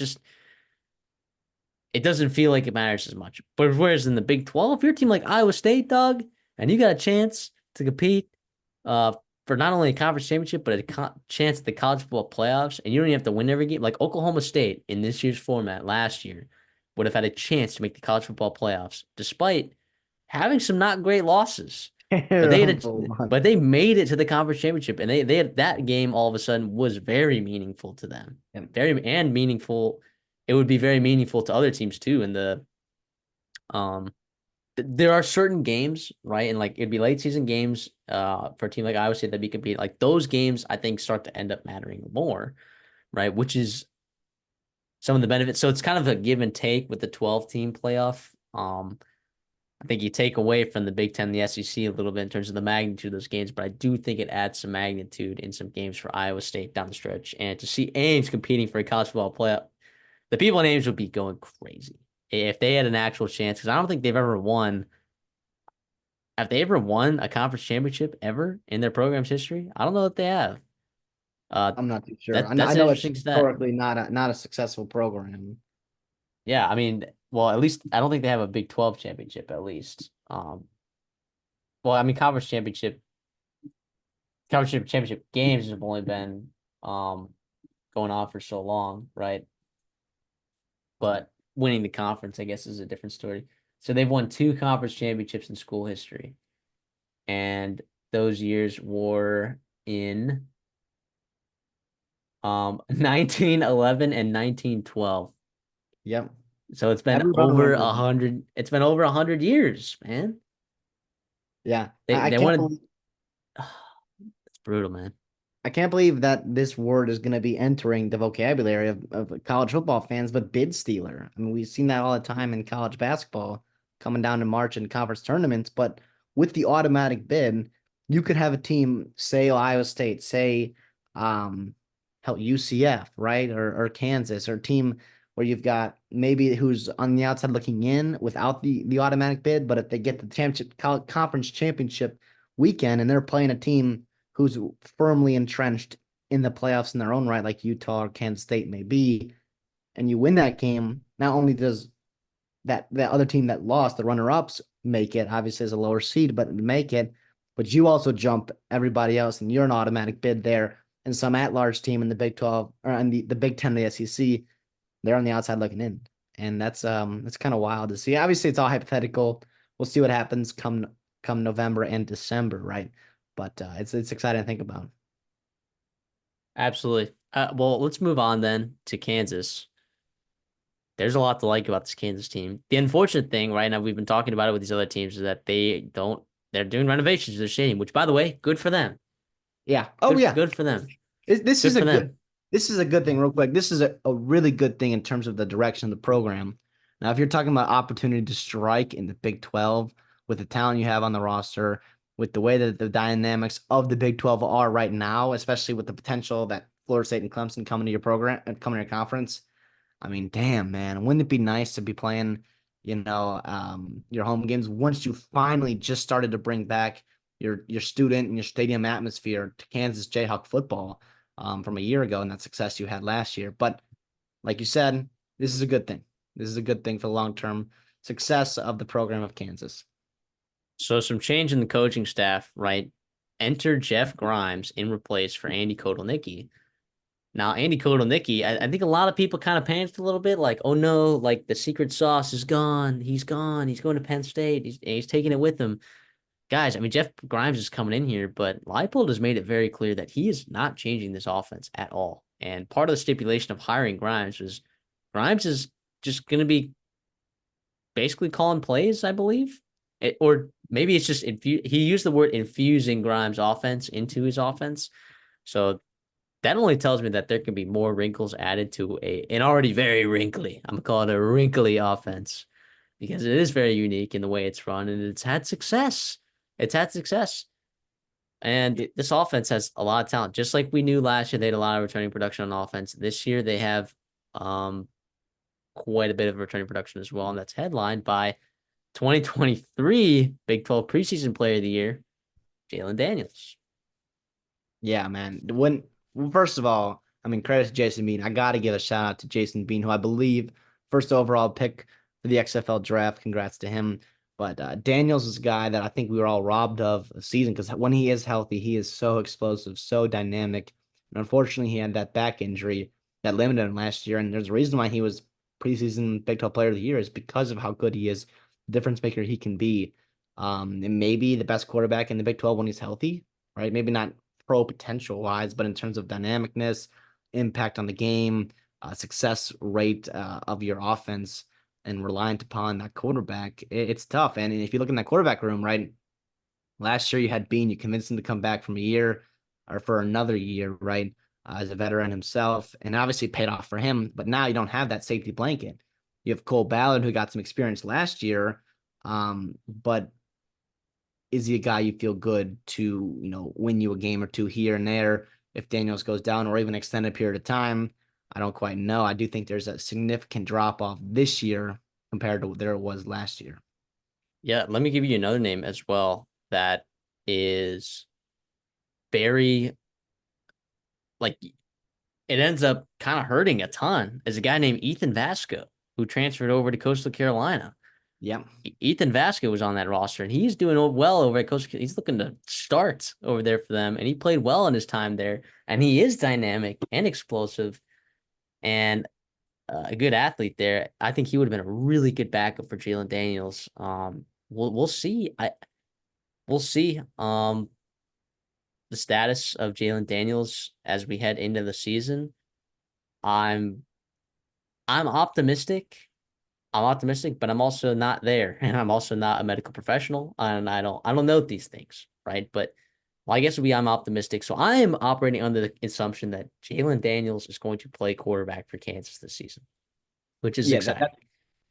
[SPEAKER 1] it doesn't feel like it matters as much. But whereas in the Big 12, if you're a team like Iowa State, dog, and you got a chance to compete uh, for not only a conference championship, but a chance at the college football playoffs, and you don't even have to win every game, like Oklahoma State in this year's format last year would have had a chance to make the college football playoffs, despite having some not great losses. But
[SPEAKER 2] Terrible one.
[SPEAKER 1] they made it to the conference championship, and they had that game all of a sudden was very meaningful to them.
[SPEAKER 2] Yep.
[SPEAKER 1] Very and meaningful. It would be very meaningful to other teams too. In the um, there are certain games, right? And like it'd be late season games for a team like Iowa State that be compete. Like those games, I think start to end up mattering more, right? Which is some of the benefits. So it's kind of a give and take with the 12 team playoff. I think you take away from the Big Ten, the SEC a little bit in terms of the magnitude of those games, but I do think it adds some magnitude in some games for Iowa State down the stretch. And to see Ames competing for a college football playoff, the people in Ames would be going crazy if they had an actual chance. Because I don't think they've ever won. Have they ever won a conference championship ever in their program's history? I don't know if they have. Uh,
[SPEAKER 2] I'm not too sure.
[SPEAKER 1] that's
[SPEAKER 2] I
[SPEAKER 1] an
[SPEAKER 2] know it's
[SPEAKER 1] interesting stat.
[SPEAKER 2] historically not a successful program.
[SPEAKER 1] Yeah, I mean, well, at least I don't think they have a Big 12 championship. At least, well, I mean, conference championship games have only been going on for so long, right? But winning the conference, I guess, is a different story. So they've won two conference championships in school history, and those years were in 1911 and 1912.
[SPEAKER 2] Yep.
[SPEAKER 1] So it's been
[SPEAKER 2] Everyone
[SPEAKER 1] over
[SPEAKER 2] remembers
[SPEAKER 1] a
[SPEAKER 2] them.
[SPEAKER 1] hundred. It's been over 100 years, man.
[SPEAKER 2] Yeah.
[SPEAKER 1] They
[SPEAKER 2] I
[SPEAKER 1] they
[SPEAKER 2] can't
[SPEAKER 1] wanted.
[SPEAKER 2] believe
[SPEAKER 1] It's brutal, man.
[SPEAKER 2] I can't believe that this word is going to be entering the vocabulary of college football fans, but bid stealer. I mean, we've seen that all the time in college basketball coming down to March in conference tournaments, but with the automatic bid, you could have a team, say Ohio State, say hell, UCF, right? Or Kansas, or a team where you've got maybe who's on the outside looking in without the automatic bid, but if they get the championship conference championship weekend and they're playing a team who's firmly entrenched in the playoffs in their own right, like Utah or Kansas State may be, and you win that game, not only does that other team that lost, the runner-ups, make it, obviously as a lower seed, but make it, but you also jump everybody else, and you're an automatic bid there. And some at-large team in the Big 12 or in the Big 10, the SEC, they're on the outside looking in. And that's kind of wild to see. Obviously, it's all hypothetical. We'll see what happens come November and December, right? But it's exciting to think about.
[SPEAKER 1] Absolutely. Well, let's move on then to Kansas. There's a lot to like about this Kansas team. The unfortunate thing, right now, we've been talking about it with these other teams, is that they're doing renovations to their stadium, which, by the way, good for them.
[SPEAKER 2] Yeah. Oh yeah.
[SPEAKER 1] Good for them.
[SPEAKER 2] This
[SPEAKER 1] Good
[SPEAKER 2] is a
[SPEAKER 1] for them.
[SPEAKER 2] good thing, real quick. This is a really good thing in terms of the direction of the program. Now, if you're talking about opportunity to strike in the Big 12 with the talent you have on the roster, with the way that the dynamics of the Big 12 are right now, especially with the potential that Florida State and Clemson coming to your program and coming to your conference, I mean, damn, man, wouldn't it be nice to be playing, your home games once you finally just started to bring back your student and your stadium atmosphere to Kansas Jayhawk football from a year ago and that success you had last year. But like you said, this is a good thing. This is a good thing for the long-term success of the program of Kansas.
[SPEAKER 1] So some change in the coaching staff, right? Enter Jeff Grimes in replace for Andy Kotelnicki. Now, Andy Kotelnicki, I think a lot of people kind of panicked a little bit, like, oh no, like the secret sauce is gone. He's gone. He's going to Penn State. He's taking it with him. Guys, I mean, Jeff Grimes is coming in here, but Leipold has made it very clear that he is not changing this offense at all. And part of the stipulation of hiring Grimes was Grimes is just going to be basically calling plays, I believe. Or maybe it's just he used the word infusing Grimes' offense into his offense. So that only tells me that there can be more wrinkles added to an already very wrinkly, I'm gonna call it a wrinkly offense because it is very unique in the way it's run and it's had success. It's had success. And
[SPEAKER 2] It,
[SPEAKER 1] this offense has a lot of talent. Just like we knew last year, they had a lot of returning production on offense. This year they have quite a bit of returning production as well. And that's headlined by 2023 Big 12 preseason player of the year, Jalen Daniels.
[SPEAKER 2] yeah, man. First of all, I mean, credit to Jason Bean. I got to give a shout out to Jason Bean, who I believe first overall pick for the XFL draft. Congrats to him. But Daniels is a guy that I think we were all robbed of a season because when he is healthy, he is so explosive, so dynamic. And unfortunately, he had that back injury that limited him last year. And there's a reason why he was preseason Big 12 Player of the Year is because of how good he is, difference maker he can be. And maybe the best quarterback in the Big 12 when he's healthy, right? Maybe not pro potential wise, but in terms of dynamicness, impact on the game, success rate of your offense and reliant upon that quarterback, it's tough. And if you look in that quarterback room, right? Last year you had Bean, you convinced him to come back from a year or for another year, right? As a veteran himself, and obviously paid off for him. But now you don't have that safety blanket. You have Cole Ballard, who got some experience last year, but is he a guy you feel good to, win you a game or two here and there if Daniels goes down or even extended period of time? I don't quite know. I do think there's a significant drop off this year compared to what there was last year.
[SPEAKER 1] Yeah, let me give you another name as well that is very like it ends up kind of hurting a ton. Is a guy named Ethan Vasco who transferred over to Coastal Carolina.
[SPEAKER 2] Yeah.
[SPEAKER 1] Ethan Vasco was on that roster, and he's doing well over at Coastal. He's looking to start over there for them, and he played well in his time there. And he is dynamic and explosive, and a good athlete there. I think he would have been a really good backup for Jalen Daniels. We'll see. We'll see. The status of Jalen Daniels as we head into the season. I'm I'm optimistic. I'm optimistic, but I'm also not there, and I'm also not a medical professional, and I don't know these things, right? But well, I guess I'm optimistic. So I am operating under the assumption that Jalen Daniels is going to play quarterback for Kansas this season, which is
[SPEAKER 2] Yeah,
[SPEAKER 1] exciting.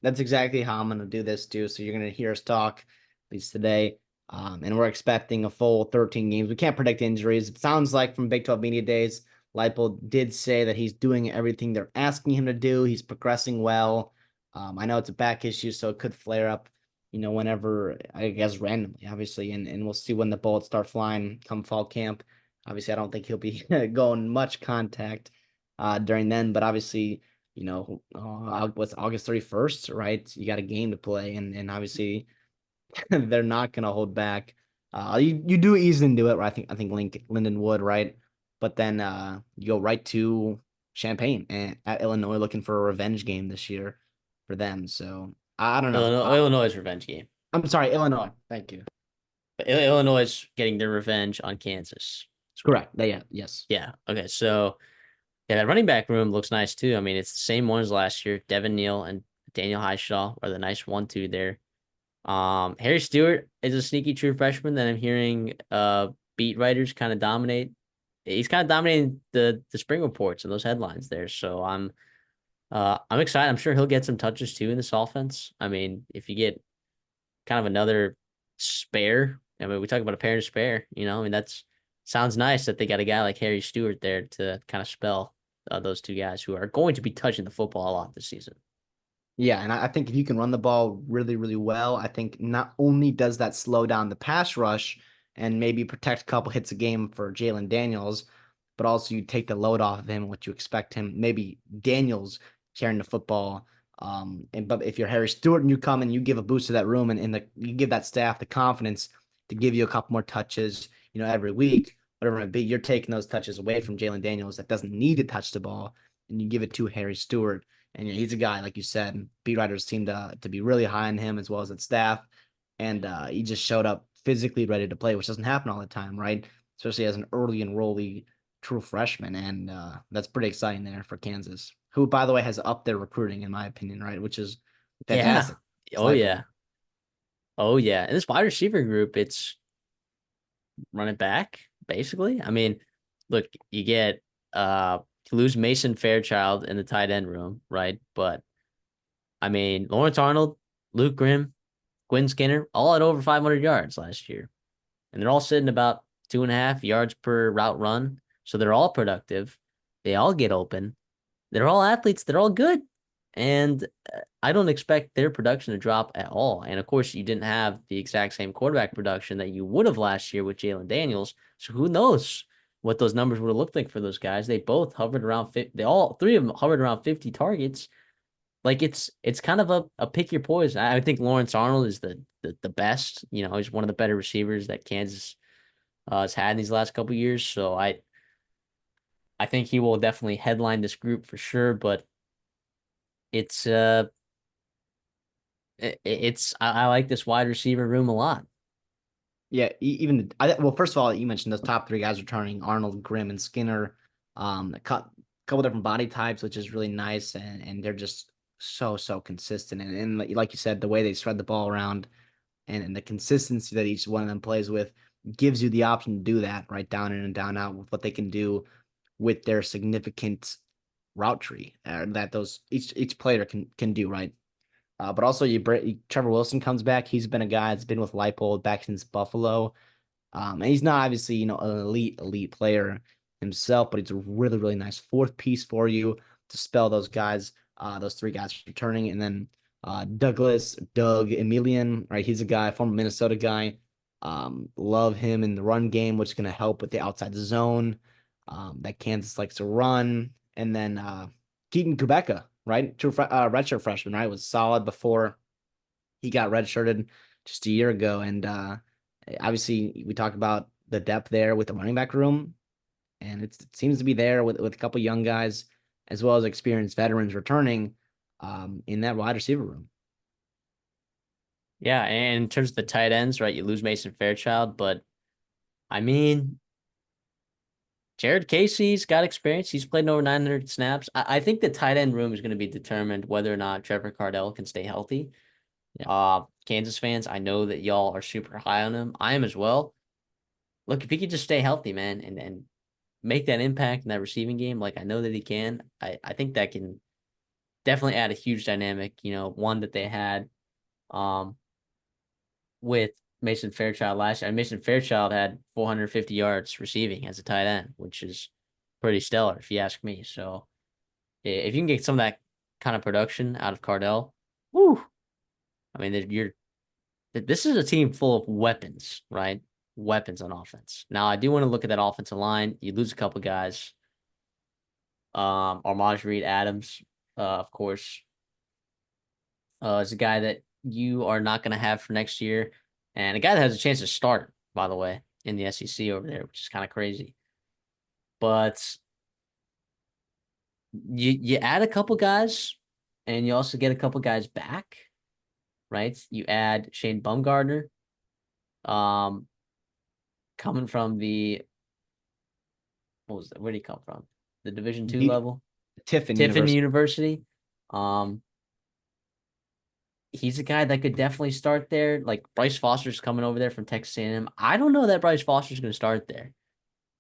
[SPEAKER 2] that's exactly how I'm going to do this too. So you're going to hear us talk at least today. And we're expecting a full 13 games. We can't predict injuries. It sounds like from Big 12 Media Days, Leipold did say that he's doing everything they're asking him to do. He's progressing well. I know it's a back issue, so it could flare up, whenever, I guess, randomly, obviously. And we'll see when the bullets start flying come fall camp. Obviously, I don't think he'll be going much contact during then, but obviously, what's August 31st, right? You got a game to play, and obviously they're not gonna hold back. You do ease into it, right? I think Linden would, right? But then you go right to Champaign and at Illinois looking for a revenge game this year for them. So I don't know.
[SPEAKER 1] Illinois' revenge game.
[SPEAKER 2] I'm sorry, Illinois. Thank you.
[SPEAKER 1] But Illinois is getting their revenge on Kansas.
[SPEAKER 2] Correct. Yeah. Yes.
[SPEAKER 1] Yeah. Okay. So yeah, that running back room looks nice too. I mean, it's the same one as last year. Devin Neal and Daniel Highshaw are the nice 1-2 there. Harry Stewart is a sneaky true freshman that I'm hearing beat writers kind of dominate. He's kind of dominating the spring reports and those headlines there. So I'm excited. I'm sure he'll get some touches too in this offense. I mean, if you get kind of another spare, I mean, we talk about a pair and spare, I mean, that's sounds nice that they got a guy like Harry Stewart there to kind of spell those two guys who are going to be touching the football a lot this season.
[SPEAKER 2] Yeah, and I think if you can run the ball really, really well, I think not only does that slow down the pass rush and maybe protect a couple hits a game for Jalen Daniels, but also you take the load off of him, what you expect him, maybe Daniels carrying the football. But if you're Harry Stewart and you come and you give a boost to that room and you give that staff the confidence to give you a couple more touches, every week, whatever it might be, you're taking those touches away from Jalen Daniels that doesn't need to touch the ball, and you give it to Harry Stewart. And he's a guy, like you said, beat writers seem to be really high on him as well as its staff. And he just showed up physically ready to play, which doesn't happen all the time, right? Especially as an early enrollee true freshman. And that's pretty exciting there for Kansas, who, by the way, has upped their recruiting, in my opinion, right? Which is
[SPEAKER 1] Yeah.
[SPEAKER 2] fantastic.
[SPEAKER 1] Oh yeah. Oh yeah. And this wide receiver group, it's running back, basically. I mean, look, you lose Mason Fairchild in the tight end room, right? But I mean, Lawrence Arnold, Luke Grimm, Quinn Skinner, all at over 500 yards last year. And they're all sitting about 2.5 yards per route run. So they're all productive. They all get open. They're all athletes. They're all good. And I don't expect their production to drop at all. And of course, you didn't have the exact same quarterback production that you would have last year with Jalen Daniels. So who knows what those numbers would have looked like for those guys? They both hovered around 50. They all three of them hovered around 50 targets. like it's kind of a pick your poison. I think Lawrence Arnold is the best. You know, he's one of the better receivers that Kansas has had in these last couple years. So I think he will definitely headline this group for sure. But it's I like this wide receiver room a lot.
[SPEAKER 2] Yeah, well, first of all, you mentioned those top three guys returning: Arnold, Grimm, and Skinner. A couple different body types, which is really nice, and they're just so consistent. And like you said, the way they spread the ball around and the consistency that each one of them plays with gives you the option to do that right down in and down out with what they can do with their significant route tree that those each player can do right. But also, Trevor Wilson comes back. He's been a guy that's been with Leipold back since Buffalo. And he's not obviously, an elite player himself, but he's a really nice fourth piece for you to spell those guys, those three guys returning. And then Doug Emilian, right? He's a guy, former Minnesota guy. Love him in the run game, which is going to help with the outside zone that Kansas likes to run. And then Keaton Kubeka, right? True redshirt freshman, right? Was solid before he got redshirted just a year ago. And obviously, we talked about the depth there with the running back room, and it seems to be there with a couple young guys as well as experienced veterans returning in that wide receiver room.
[SPEAKER 1] Yeah, and in terms of the tight ends, right? You lose Mason Fairchild, but I mean, Jared Casey's got experience. He's played over 900 snaps. I think the tight end room is going to be determined whether or not Trevor Cardell can stay healthy.
[SPEAKER 2] Yeah.
[SPEAKER 1] Kansas fans, I know that y'all are super high on him. I am as well. Look, if he could just stay healthy, man, and make that impact in that receiving game, like I know that he can, I think that can definitely add a huge dynamic, one that they had um with Mason Fairchild last year. And Mason Fairchild had 450 yards receiving as a tight end, which is pretty stellar if you ask me. So if you can get some of that kind of production out of Cardell, whoo, I mean, this is a team full of weapons, right? Weapons on offense. Now, I do want to look at that offensive line. You lose a couple guys. Armaj Reed Adams, of course, is a guy that you are not going to have for next year, and a guy that has a chance to start, by the way, in the SEC over there, which is kind of crazy. But you add a couple guys, and you also get a couple guys back, right? You add Shane Bumgardner, um, coming from the what was that? Where did he come from? The Division II
[SPEAKER 2] The
[SPEAKER 1] level,
[SPEAKER 2] Tiffin
[SPEAKER 1] Tiffin
[SPEAKER 2] University.
[SPEAKER 1] University. Um, he's a guy that could definitely start there. Like Bryce Foster's coming over there from Texas A&M. I don't know that Bryce Foster's going to start there.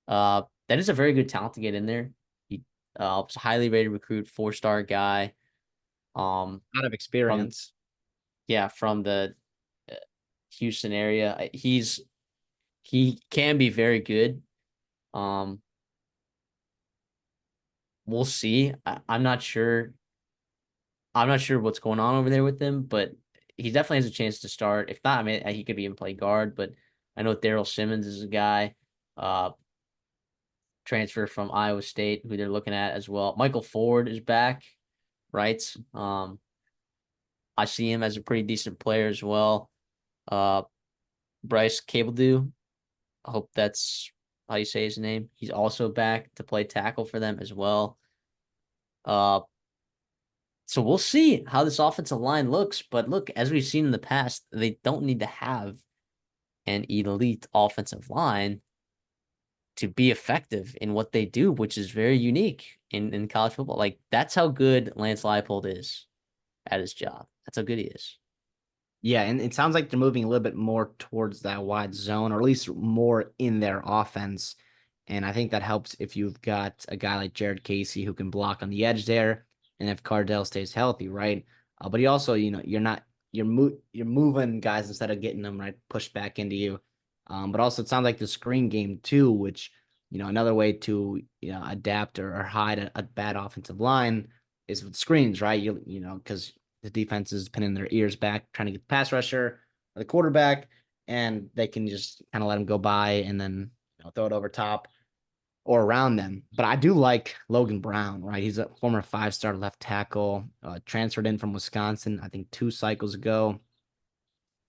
[SPEAKER 1] That is a very good talent to get in there. He was a highly rated recruit, 4-star guy.
[SPEAKER 2] Out of
[SPEAKER 1] From
[SPEAKER 2] experience.
[SPEAKER 1] from the uh, Houston area. He can be very good. Um, we'll see. I'm not sure. I'm not sure what's going on over there with him, but he definitely has a chance to start. If not, I mean, he could even play guard. But I know Daryl Simmons is a guy, uh, transfer from Iowa State, who they're looking at as well. Michael Ford is back, right? I see him as a pretty decent player as well. Uh, Bryce Cabledew, I hope that's how you say his name. He's also back to play tackle for them as well. Uh, so we'll see how this offensive line looks. But look, as we've seen in the past, they don't need to have an elite offensive line to be effective in what they do, which is very unique in college football. Like that's how good Lance Leipold is at his job. That's how good he is.
[SPEAKER 2] Yeah, and it sounds like they're moving a little bit more towards that wide zone, or at least more in their offense. And I think that helps if you've got a guy like Jared Casey who can block on the edge there, and if Cardell stays healthy, right? But he also, you're moving guys instead of getting them right pushed back into you. But also it sounds like the screen game too, which another way to adapt or hide a bad offensive line is with screens, right? Because the defense is pinning their ears back, trying to get the pass rusher or the quarterback, and they can just kind of let them go by and then throw it over top. or around them. But I do like Logan Brown, right? He's a former 5-star left tackle, transferred in from Wisconsin, I think 2 cycles ago,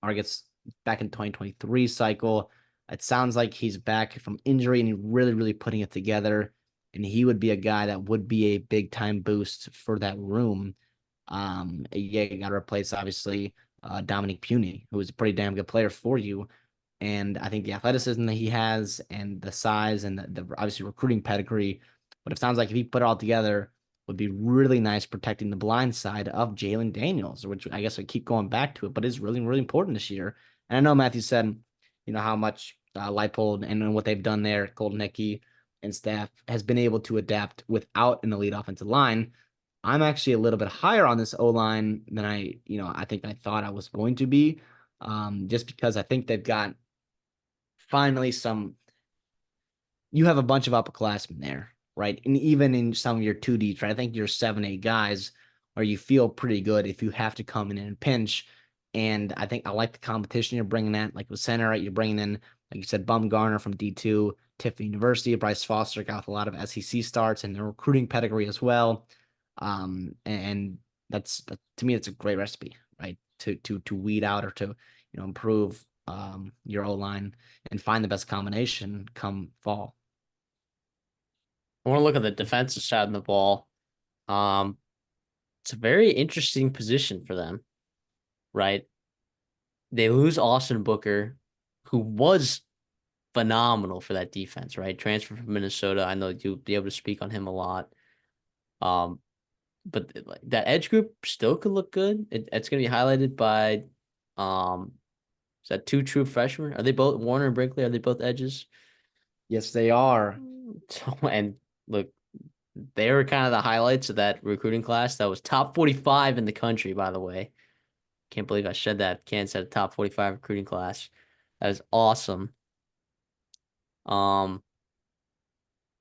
[SPEAKER 2] or I guess back in 2023 cycle. It sounds like he's back from injury and he's really, really putting it together. And he would be a guy that would be a big time boost for that room. Yeah, you got to replace obviously Dominic Puny, who is a pretty damn good player for you. And I think the athleticism that he has and the size and the obviously recruiting pedigree, but it sounds like if he put it all together, would be really nice protecting the blind side of Jalen Daniels, which I guess I keep going back to it, but is really, really important this year. And I know Matthew said, how much Leipold and what they've done there, Golden Hickey and staff has been able to adapt without an elite offensive line. I'm actually a little bit higher on this O line than I think I thought I was going to be, just because I think they've got finally you have a bunch of upperclassmen there, right? And even in some of your 2D, right? I think your 7-8 guys where you feel pretty good if you have to come in and pinch. And I think I like the competition you're bringing in, like with center, right? You're bringing in, like you said, Bumgarner from D2, Tiffany University, Bryce Foster got with a lot of SEC starts and their recruiting pedigree as well. And that's to me, it's a great recipe, right? To weed out or to improve your O line and find the best combination come fall.
[SPEAKER 1] I want to look at the defensive side of the ball. Um, it's a very interesting position for them, right? They lose Austin Booker, who was phenomenal for that defense, right? Transfer from Minnesota. I know you'll be able to speak on him a lot. Um, but like that edge group still could look good. It's going to be highlighted by, is that 2 true freshmen? Are they both Warner and Brinkley? Are they both edges?
[SPEAKER 2] Yes, they are.
[SPEAKER 1] So, and look, they were kind of the highlights of that recruiting class. That was top 45 in the country, by the way. Can't believe I said that. Kansas had a top 45 recruiting class. That is awesome. Um,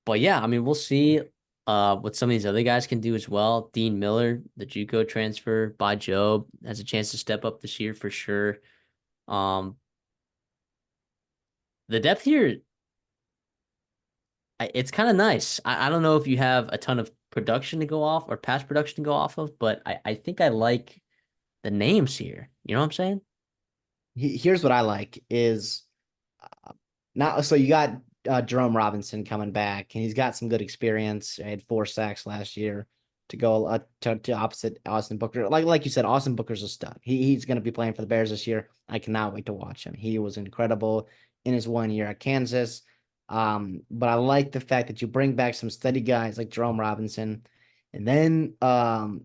[SPEAKER 1] but yeah, I mean, we'll see what some of these other guys can do as well. Dean Miller, the JUCO transfer by Job, has a chance to step up this year for sure. Um, the depth here, it's kind of nice. I don't know if you have a ton of production to go off or past production to go off of, but I think I like the names here. You know what I'm saying?
[SPEAKER 2] Here's what I like is now. So you got Jerome Robinson coming back, and he's got some good experience. I had 4 sacks last year to go to opposite Austin Booker. Like you said, Austin Booker's a stud. He's going to be playing for the Bears this year. I cannot wait to watch him. He was incredible in his 1 year at Kansas. But I like the fact that you bring back some steady guys like Jerome Robinson, and then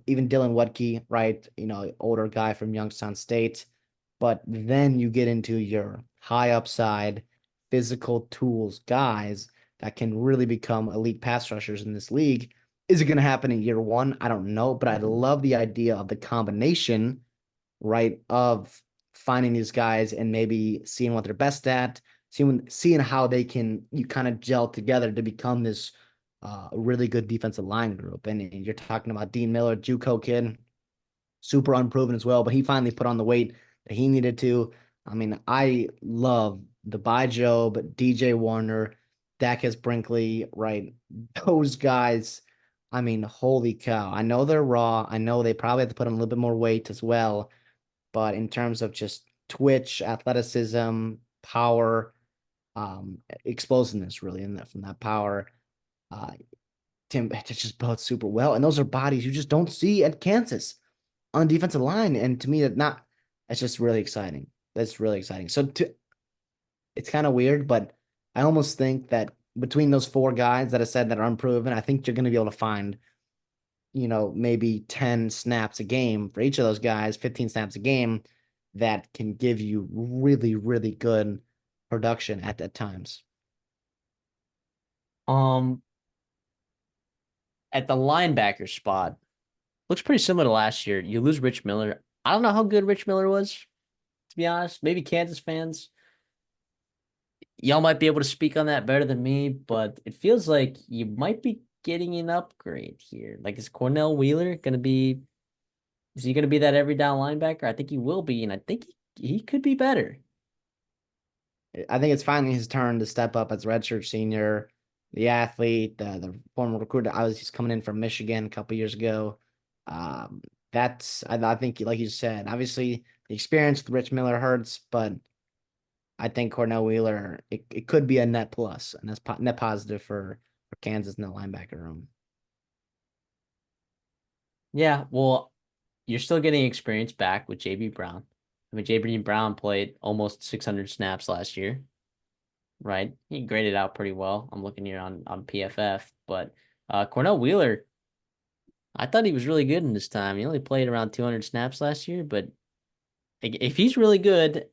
[SPEAKER 2] even Dylan Wudke, right? Older guy from Youngstown State. But then you get into your high upside physical tools guys that can really become elite pass rushers in this league. Is it going to happen in year one? I don't know, but I love the idea of the combination, right, of finding these guys and maybe seeing what they're best at, seeing how they can you kind of gel together to become this really good defensive line group. And you're talking about Dean Miller, JUCO kid, super unproven as well, but he finally put on the weight that he needed to. I mean, I love the By Job, DJ Warner, Dacus Brinkley, right? Those guys, I mean, holy cow. I know they're raw. I know they probably have to put on a little bit more weight as well. But in terms of just twitch, athleticism, power, explosiveness, really, from that power, uh, Tim, it just both super well. And those are bodies you just don't see at Kansas on the defensive line. And to me, that's just really exciting. That's really exciting. It's kind of weird, but I almost think that between those 4 guys that I said that are unproven, I think you're going to be able to find, maybe 10 snaps a game for each of those guys, 15 snaps a game that can give you really, really good production at times.
[SPEAKER 1] Um, at the linebacker spot, looks pretty similar to last year. You lose Rich Miller. I don't know how good Rich Miller was, to be honest. Maybe Kansas fans, y'all might be able to speak on that better than me, but it feels like you might be getting an upgrade here. Like, is Cornell Wheeler gonna be? Is he gonna be that every down linebacker? I think he will be, and I think he could be better.
[SPEAKER 2] I think it's finally his turn to step up as redshirt senior. the athlete, the former recruiter. I was just coming in from Michigan a couple years ago. Um, I think, like you said, obviously the experience with Rich Miller hurts, but I think Cornell Wheeler, it could be a net plus, and that's net positive for Kansas in the linebacker room.
[SPEAKER 1] Yeah, well, you're still getting experience back with JB Brown. I mean, JB Brown played almost 600 snaps last year, right? He graded out pretty well. I'm looking here on PFF, but Cornell Wheeler, I thought he was really good in this time. He only played around 200 snaps last year, but if he's really good,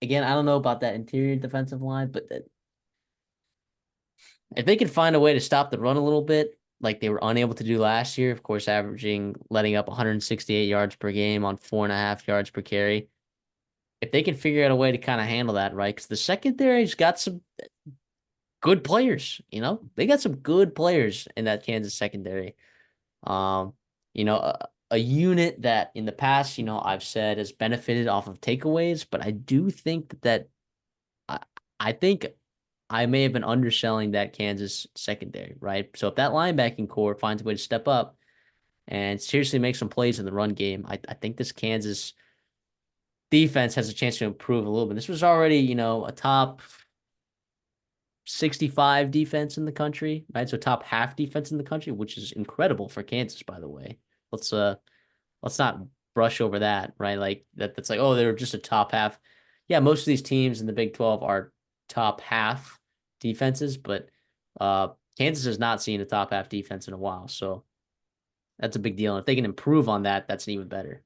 [SPEAKER 1] again, I don't know about that interior defensive line, but if they can find a way to stop the run a little bit, like they were unable to do last year, of course, letting up 168 yards per game on 4.5 yards per carry. If they can figure out a way to kind of handle that, right? Because the secondary's got some good players, they got some good players in that Kansas secondary. Um, a unit that in the past, I've said has benefited off of takeaways, but I do think I, I think I may have been underselling that Kansas secondary, right? So if that linebacking core finds a way to step up and seriously make some plays in the run game, I think this Kansas defense has a chance to improve a little bit. This was already, a top 65 defense in the country, right? So top half defense in the country, which is incredible for Kansas, by the way. Let's uh let's not brush over that, right? Like that's like, oh, they're just a top half. Yeah, most of these teams in the Big 12 are top half defenses, but Kansas has not seen a top half defense in a while. So that's a big deal. And if they can improve on that, that's even better.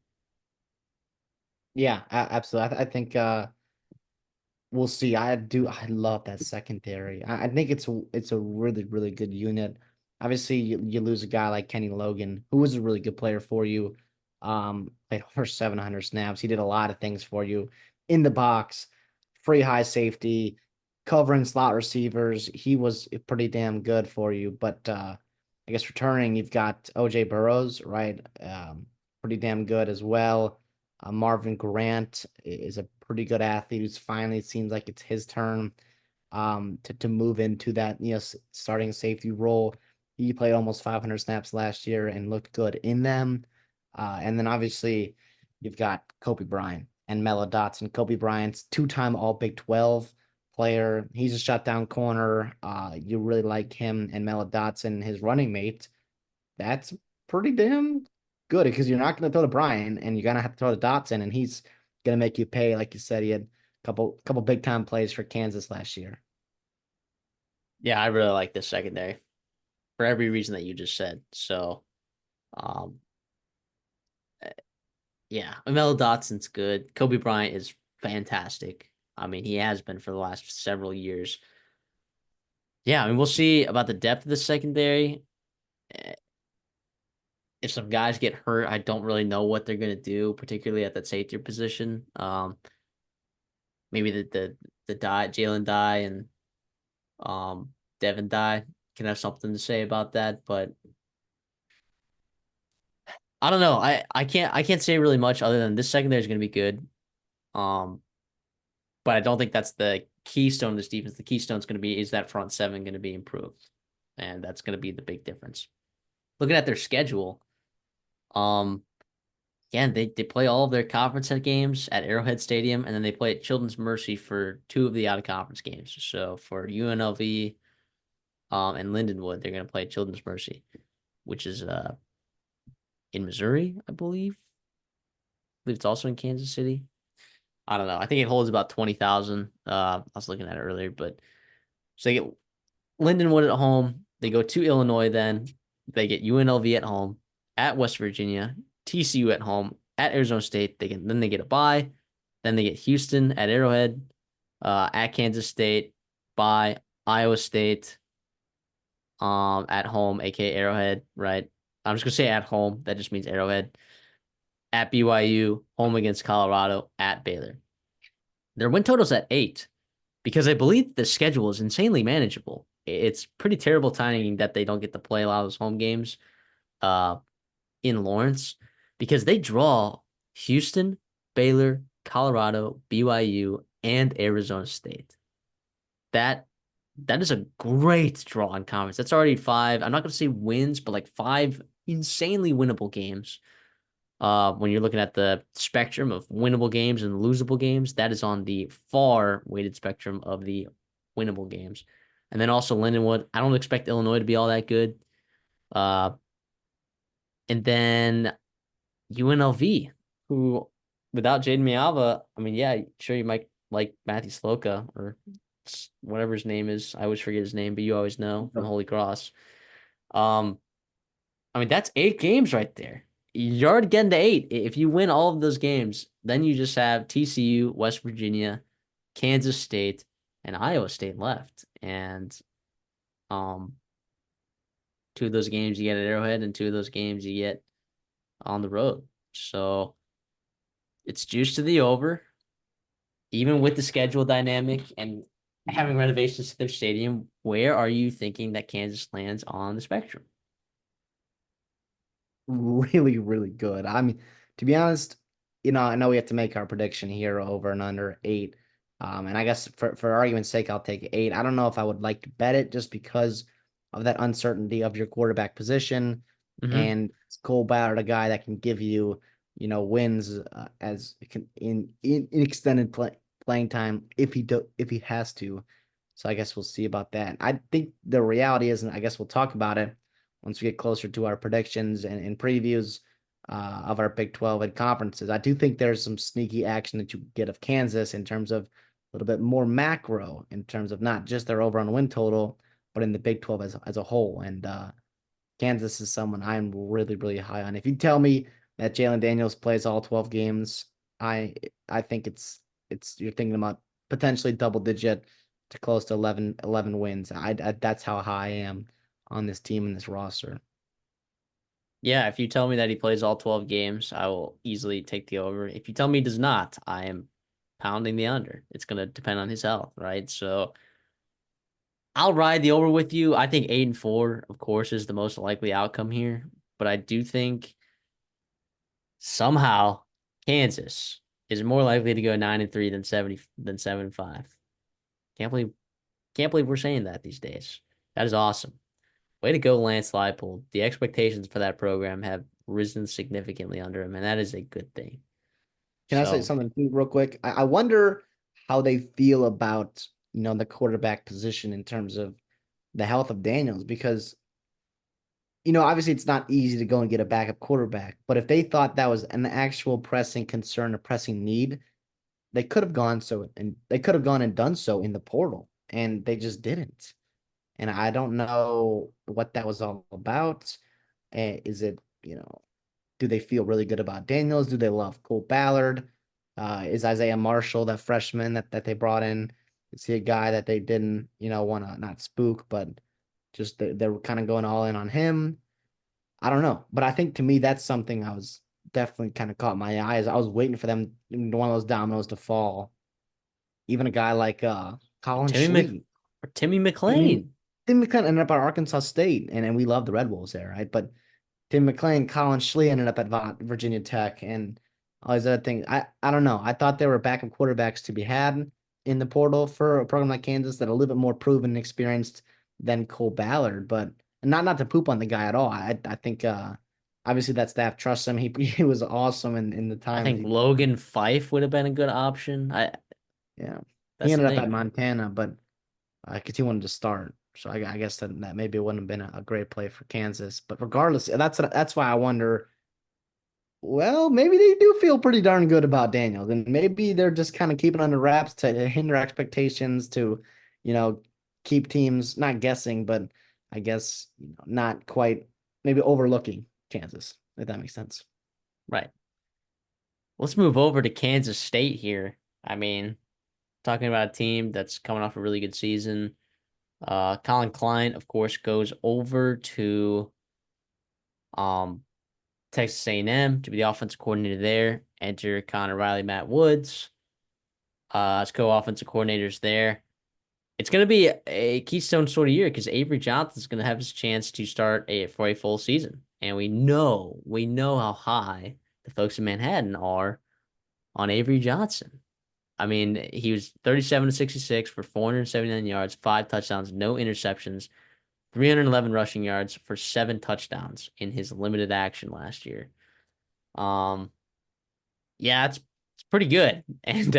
[SPEAKER 2] Yeah, absolutely. I think we'll see. I love that secondary. I think it's a really, really good unit. Obviously, you lose a guy like Kenny Logan, who was a really good player for you. Played over 700 snaps. He did a lot of things for you in the box, free high safety, covering slot receivers. He was pretty damn good for you. But I guess returning, you've got OJ Burrows, right? Pretty damn good as well. Marvin Grant is a pretty good athlete who's finally seems like it's his turn to move into that starting safety role. He played almost 500 snaps last year and looked good in them. And then obviously you've got Kobe Bryant and Melo Dotson. Kobe Bryant's two-time All Big 12 player. He's a shutdown corner. You really like him and Melo Dotson, his running mate. That's pretty damn good because you're not going to throw to Brian and you're going to have to throw to Dotson, and he's going to make you pay. Like you said, he had a couple big time plays for Kansas last year.
[SPEAKER 1] Yeah, I really like this secondary for every reason that you just said. So, um, yeah, Melo Dotson's good. Kobe Bryant is fantastic. I mean, he has been for the last several years. Yeah, I mean, we'll see about the depth of the secondary. Eh, If some guys get hurt, I don't really know what they're gonna do, particularly at that safety position. Maybe the Jalen Dye and Devin Dye can have something to say about that, but I don't know. I can't say really much other than this secondary is gonna be good. Um, but I don't think that's the keystone of this defense. The keystone is going to be is that front seven going to be improved, and that's going to be the big difference. Looking at their schedule, um, again they play all of their conference games at Arrowhead Stadium, and then they play at Children's Mercy for two of the out of conference games. So for UNLV, and Lindenwood, they're going to play at Children's Mercy, which is in Missouri, I believe. I believe it's also in Kansas City. I don't know. I think it holds about 20,000. I was looking at it earlier, but so they get Lindenwood at home. They go to Illinois then. They get UNLV at home, at West Virginia, TCU at home, at Arizona State. They get a bye. Then they get Houston at Arrowhead, at Kansas State, bye, Iowa State, at home, aka Arrowhead, right? I'm just gonna say at home. That just means Arrowhead. At BYU, home against Colorado, at Baylor. Their win total's at 8 because I believe the schedule is insanely manageable. It's pretty terrible timing that they don't get to play a lot of those home games uh, in Lawrence because they draw Houston, Baylor, Colorado, BYU, and Arizona State. That That is a great draw in conference. That's already five. I'm not going to say wins, but like five insanely winnable games. When you're looking at the spectrum of winnable games and losable games, that is on the far weighted spectrum of the winnable games. And then also Lindenwood. I don't expect Illinois to be all that good. Uh, and then UNLV, who without Jaden Miava, I mean, yeah, sure you might like Matthew Sloka or whatever his name is. I always forget his name, but you always know from Holy Cross. Um, I mean, that's 8 games right there. You're already getting to 8. If you win all of those games, then you just have TCU, West Virginia, Kansas State, and Iowa State left. And um, 2 of those games you get at Arrowhead, and 2 of those games you get on the road. So it's juice to the over, even with the schedule dynamic and having renovations to their stadium. Where are you thinking that Kansas lands on the spectrum?
[SPEAKER 2] Really, really good. I mean, to be honest, I know we have to make our prediction here over and under 8. And I guess for argument's sake, I'll take 8. I don't know if I would like to bet it just because of that uncertainty of your quarterback position.
[SPEAKER 1] Mm-hmm.
[SPEAKER 2] And it's Cole Ballard, a guy that can give you, wins as in extended playing time if he has to. So I guess we'll see about that. I think the reality is, and I guess we'll talk about it once we get closer to our predictions and previews of our Big 12 and conferences. I do think there's some sneaky action that you get of Kansas in terms of a little bit more macro, in terms of not just their over on win total, but in the Big 12 as a whole. And Kansas is someone I'm really, really high on. If you tell me that Jalen Daniels plays all 12 games, I I think it's you're thinking about potentially double digit to close to 11 wins. That's how high I am on this team and this roster.
[SPEAKER 1] Yeah, if you tell me that he plays all 12 games, I will easily take the over. If you tell me he does not, I am pounding the under. It's going to depend on his health, right? So I'll ride the over with you. I think 8-4, of course, is the most likely outcome here. But I do think somehow Kansas is more likely to go 9-3 than 7-5. Can't believe can't believe we're saying that these days. That is awesome. Way to go, Lance Leipold. The expectations for that program have risen significantly under him, and that is a good thing.
[SPEAKER 2] Can I say
[SPEAKER 1] So,
[SPEAKER 2] something real quick? I wonder how they feel about, the quarterback position in terms of the health of Daniels, because, obviously it's not easy to go and get a backup quarterback, but if they thought that was an actual pressing concern, a pressing need, they could have gone and done so in the portal, and they just didn't. And I don't know what that was all about. Is it, do they feel really good about Daniels? Do they love Cole Ballard? Is Isaiah Marshall, that freshman that they brought in? Is he a guy that they didn't, want to not spook, but just they were kind of going all in on him? I don't know. But I think to me, that's something I was definitely kind of caught my eyes. I was waiting for them, one of those dominoes to fall. Even a guy like Colin
[SPEAKER 1] Timmy Mc
[SPEAKER 2] Schlee.
[SPEAKER 1] or Timmy
[SPEAKER 2] I mean,
[SPEAKER 1] McLean.
[SPEAKER 2] Tim McClain ended up at Arkansas State, and we love the Red Wolves there, right? But Tim McLean, Colin Schlee ended up at Virginia Tech, and all these other things. I don't know. I thought there were backup quarterbacks to be had in the portal for a program like Kansas that are a little bit more proven and experienced than Cole Ballard, but not to poop on the guy at all. I think obviously that staff trusts him. He was awesome in the
[SPEAKER 1] I
[SPEAKER 2] time that
[SPEAKER 1] think
[SPEAKER 2] he
[SPEAKER 1] Logan Fife would have been a good option.
[SPEAKER 2] yeah. He
[SPEAKER 1] That's the
[SPEAKER 2] ended up at
[SPEAKER 1] thing.
[SPEAKER 2] Montana, but because he wanted to start. So I guess that maybe it wouldn't have been a great play for Kansas. But regardless, that's why I wonder. Well, maybe they do feel pretty darn good about Daniels, and maybe they're just kind of keeping under wraps to hinder expectations to, you know, keep teams not guessing, but I guess not quite maybe overlooking Kansas, if that makes sense.
[SPEAKER 1] Right. Let's move over to Kansas State here. I mean, talking about a team that's coming off a really good season. Colin Klein, of course, goes over to um Texas A&M to be the offensive coordinator there. Enter Connor Riley, Matt Woods as co-offensive coordinators there. It's going to be a keystone sort of year because Avery Johnson's going to have his chance to start for a full season, and we know how high the folks in Manhattan are on Avery Johnson. I mean, he was 37 to 66 for 479 yards, 5 touchdowns, no interceptions, 311 rushing yards for 7 touchdowns in his limited action last year. Um, yeah, it's pretty good. And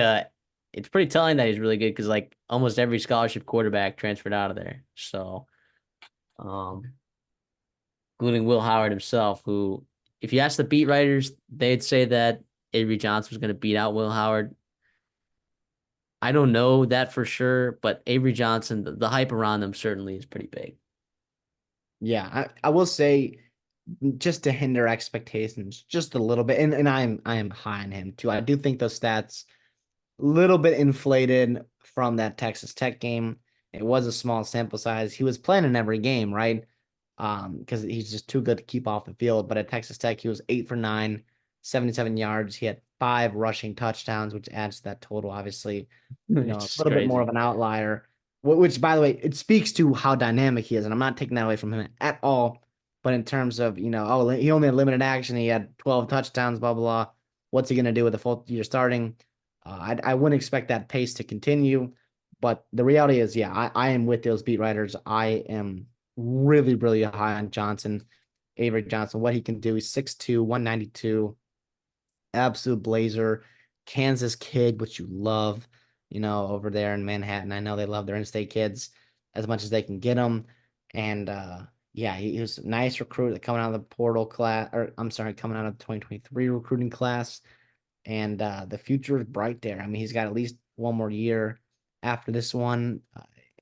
[SPEAKER 1] it's pretty telling that he's really good because like almost every scholarship quarterback transferred out of there. So, um, including Will Howard himself, who, if you ask the beat writers, they'd say that Avery Johnson was going to beat out Will Howard. I don't know that for sure, but Avery Johnson, the hype around him certainly is pretty big.
[SPEAKER 2] Yeah, I will say just to hinder expectations just a little bit, and I am high on him too. I do think those stats a little bit inflated from that Texas Tech game. It was a small sample size. He was playing in every game, right? Because he's just too good to keep off the field. But at Texas Tech, he was 8 for 9, 77 yards. He had 5 rushing touchdowns, which adds to that total, obviously, a
[SPEAKER 1] It's just
[SPEAKER 2] little bit more of
[SPEAKER 1] crazy.
[SPEAKER 2] an outlier, which, by the way, it speaks to how dynamic he is. And I'm not taking that away from him at all. But in terms of, oh, he only had limited action. He had 12 touchdowns, blah, blah, blah. What's he going to do with the full year starting? I wouldn't expect that pace to continue. But the reality is, yeah, I am with those beat writers. I am really, really high on Johnson, Avery Johnson, what he can do. He's 6'2", 192, absolute blazer, Kansas kid, which you love, over there in Manhattan. I know they love their in-state kids as much as they can get them. And yeah, he was a nice recruit coming out of the portal class, or I'm sorry, coming out of the 2023 recruiting class. And the future is bright there. I mean, he's got at least one more year after this one.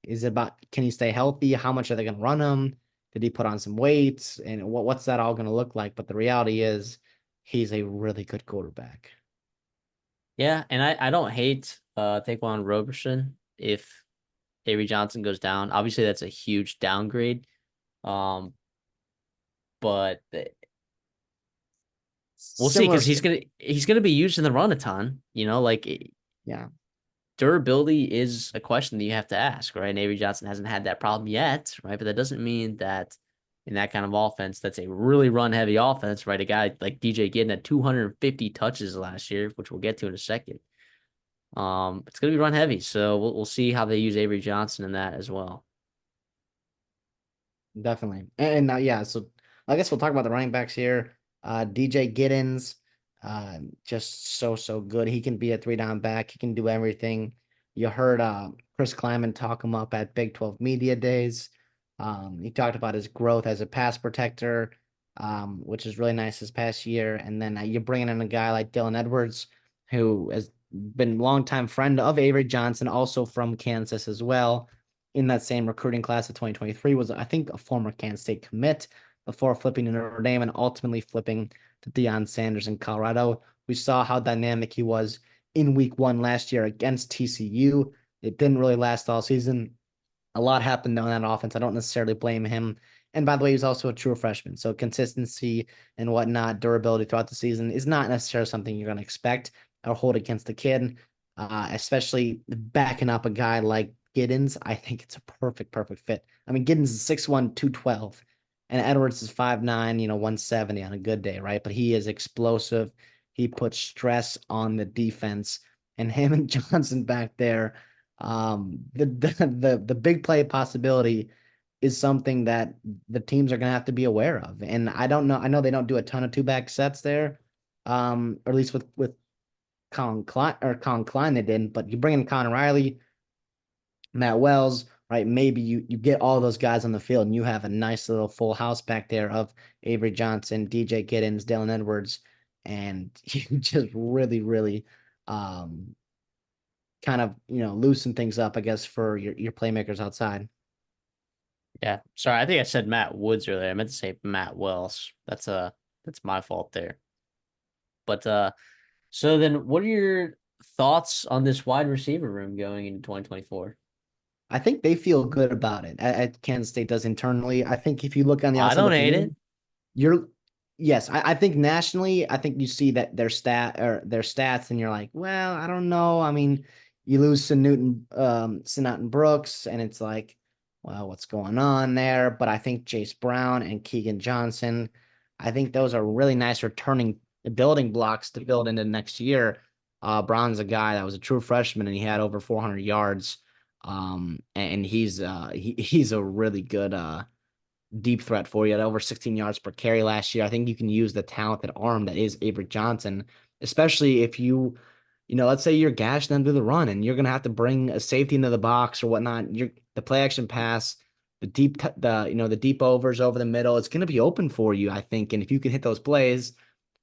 [SPEAKER 2] Is it about, can he stay healthy? How much are they going to run him? Did he put on some weights? And what's that all going to look like? But the reality is, he's a really good quarterback.
[SPEAKER 1] Yeah, and I don't hate Taquan Roberson if Avery Johnson goes down. Obviously, that's a huge downgrade. Um, but we'll see
[SPEAKER 2] Similar,
[SPEAKER 1] because he's gonna be used in the run a ton.
[SPEAKER 2] yeah,
[SPEAKER 1] Durability is a question that you have to ask, right? And Avery Johnson hasn't had that problem yet, right? But that doesn't mean that in that kind of offense, that's a really run heavy offense, right? A guy like DJ Ginn had 250 touches last year, which we'll get to in a second. It's gonna be run heavy, so we'll see how they use Avery Johnson in that as well.
[SPEAKER 2] definitely. And yeah, so I guess we'll talk about the running backs here. DJ Giddens, just so good. He can be a 3 down back. He can do everything. You heard Chris Kleiman talk him up at Big 12 Media Days. He talked about his growth as a pass protector, which is really nice this past year. And then you're bringing in a guy like Dylan Edwards, who has been a longtime friend of Avery Johnson, also from Kansas as well. In that same recruiting class of 2023, was, I think, a former Kansas State commit before flipping to Notre Dame and ultimately flipping to Deion Sanders in Colorado. We saw how dynamic he was in week 1 last year against TCU. It didn't really last all season. A lot happened on that offense. I don't necessarily blame him. And by the way, he's also a true freshman. So consistency and whatnot, durability throughout the season is not necessarily something you're going to expect or hold against the kid, especially backing up a guy like Giddens. I think it's a perfect fit. I mean, Giddens is 6'1", 212, and Edwards is 5'9", 170 on a good day, right? But he is explosive. He puts stress on the defense, and him and Johnson back there, the big play possibility is something that the teams are going to have to be aware of. And I don't know. I know they don't do a ton of 2 back sets there, or at least with Colin Klein they didn't. But you bring in Connor Riley, Matt Wells, right? Maybe you get all those guys on the field and you have a nice little full house back there of Avery Johnson, DJ Giddens, Dylan Edwards, and you just really um kind of loosen things up, I guess, for your playmakers outside.
[SPEAKER 1] Yeah, sorry, I think I said Matt Woods earlier. I meant to say Matt Wells. That's my fault there. But so then, what are your thoughts on this wide receiver room going into 2024?
[SPEAKER 2] I think they feel good about it. At Kansas State does internally. I think if you look on the
[SPEAKER 1] I
[SPEAKER 2] outside
[SPEAKER 1] don't
[SPEAKER 2] looking
[SPEAKER 1] hate it.
[SPEAKER 2] in, you're yes, I think nationally, I think you see that their stats, and you're like, well, I don't know. I mean, you lose Newton Brooks, and it's like, well, what's going on there? But I think Jace Brown and Keegan Johnson, I think those are really nice returning building blocks to build into next year. Brown's a guy that was a true freshman and he had over 400 yards. And he's a really good deep threat for you at over 16 yards per carry last year. I think you can use the talented arm that is Avery Johnson, especially if let's say you're gashing them through the run and you're gonna have to bring a safety into the box or whatnot. The play action pass, the deep overs over the middle, it's gonna be open for you, I think. And if you can hit those plays,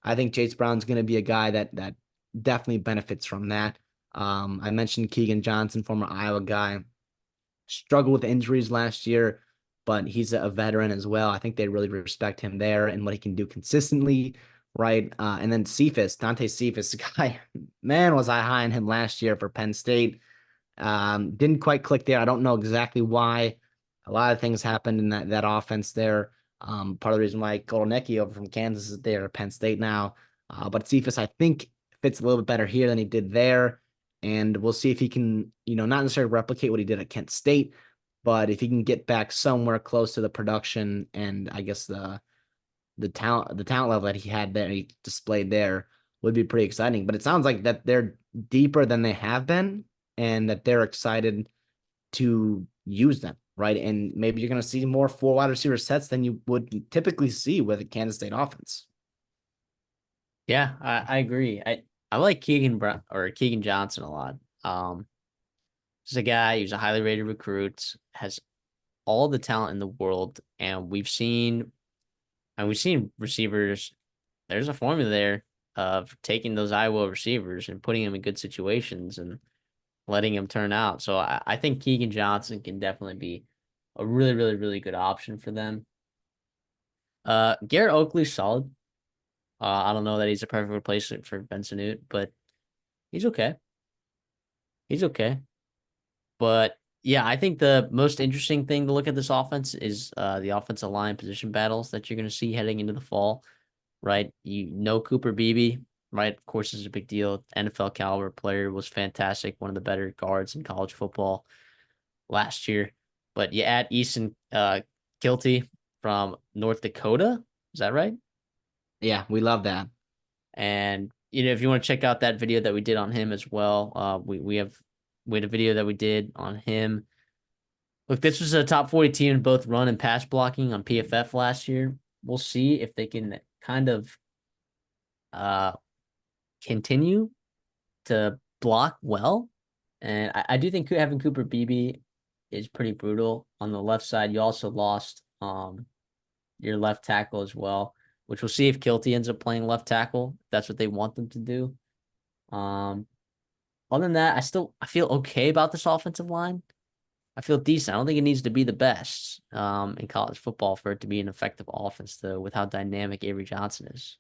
[SPEAKER 2] I think Chase Brown's gonna be a guy that definitely benefits from that. I mentioned Keegan Johnson, former Iowa guy, struggled with injuries last year, but he's a veteran as well. I think they really respect him there and what he can do consistently, right? And then Dante Cephas, guy, man, was I high on him last year for Penn State. Didn't quite click there. I don't know exactly why. A lot of things happened in that offense there. Part of the reason why Kolonecki over from Kansas is there at Penn State now. But Cephas, I think, fits a little bit better here than he did there. And we'll see if he can, not necessarily replicate what he did at Kent State, but if he can get back somewhere close to the production and I guess the talent level that he had there, he displayed there, would be pretty exciting. But it sounds like that they're deeper than they have been, and that they're excited to use them, right? And maybe you're going to see more four wide receiver sets than you would typically see with a Kansas State offense.
[SPEAKER 1] Yeah, I agree. I like Keegan Johnson a lot. He's a guy, he's a highly rated recruit, has all the talent in the world, and we've seen receivers. There's a formula there of taking those Iowa receivers and putting them in good situations and letting them turn out. So I think Keegan Johnson can definitely be a really, really, really good option for them. Garrett Oakley's solid. I don't know that he's a perfect replacement for Benson Newt, but he's okay. He's okay. But yeah, I think the most interesting thing to look at this offense is the offensive line position battles that you're going to see heading into the fall, right? You know Cooper Beebe, right? Of course, is a big deal. NFL caliber player, was fantastic, one of the better guards in college football last year. But you add Easton Kilty from North Dakota. Is that right?
[SPEAKER 2] Yeah, we love that.
[SPEAKER 1] And if you want to check out that video that we did on him as well, we had a video that we did on him. Look, this was a top 40 team in both run and pass blocking on PFF last year. We'll see if they can kind of uh continue to block well. And I do think having Cooper Beebe is pretty brutal. On the left side, you also lost your left tackle as well, which we'll see if Kilty ends up playing left tackle. If that's what they want them to do. Um, Other than that, I feel okay about this offensive line. I feel decent. I don't think it needs to be the best in college football for it to be an effective offense, though, with how dynamic Avery Johnson is.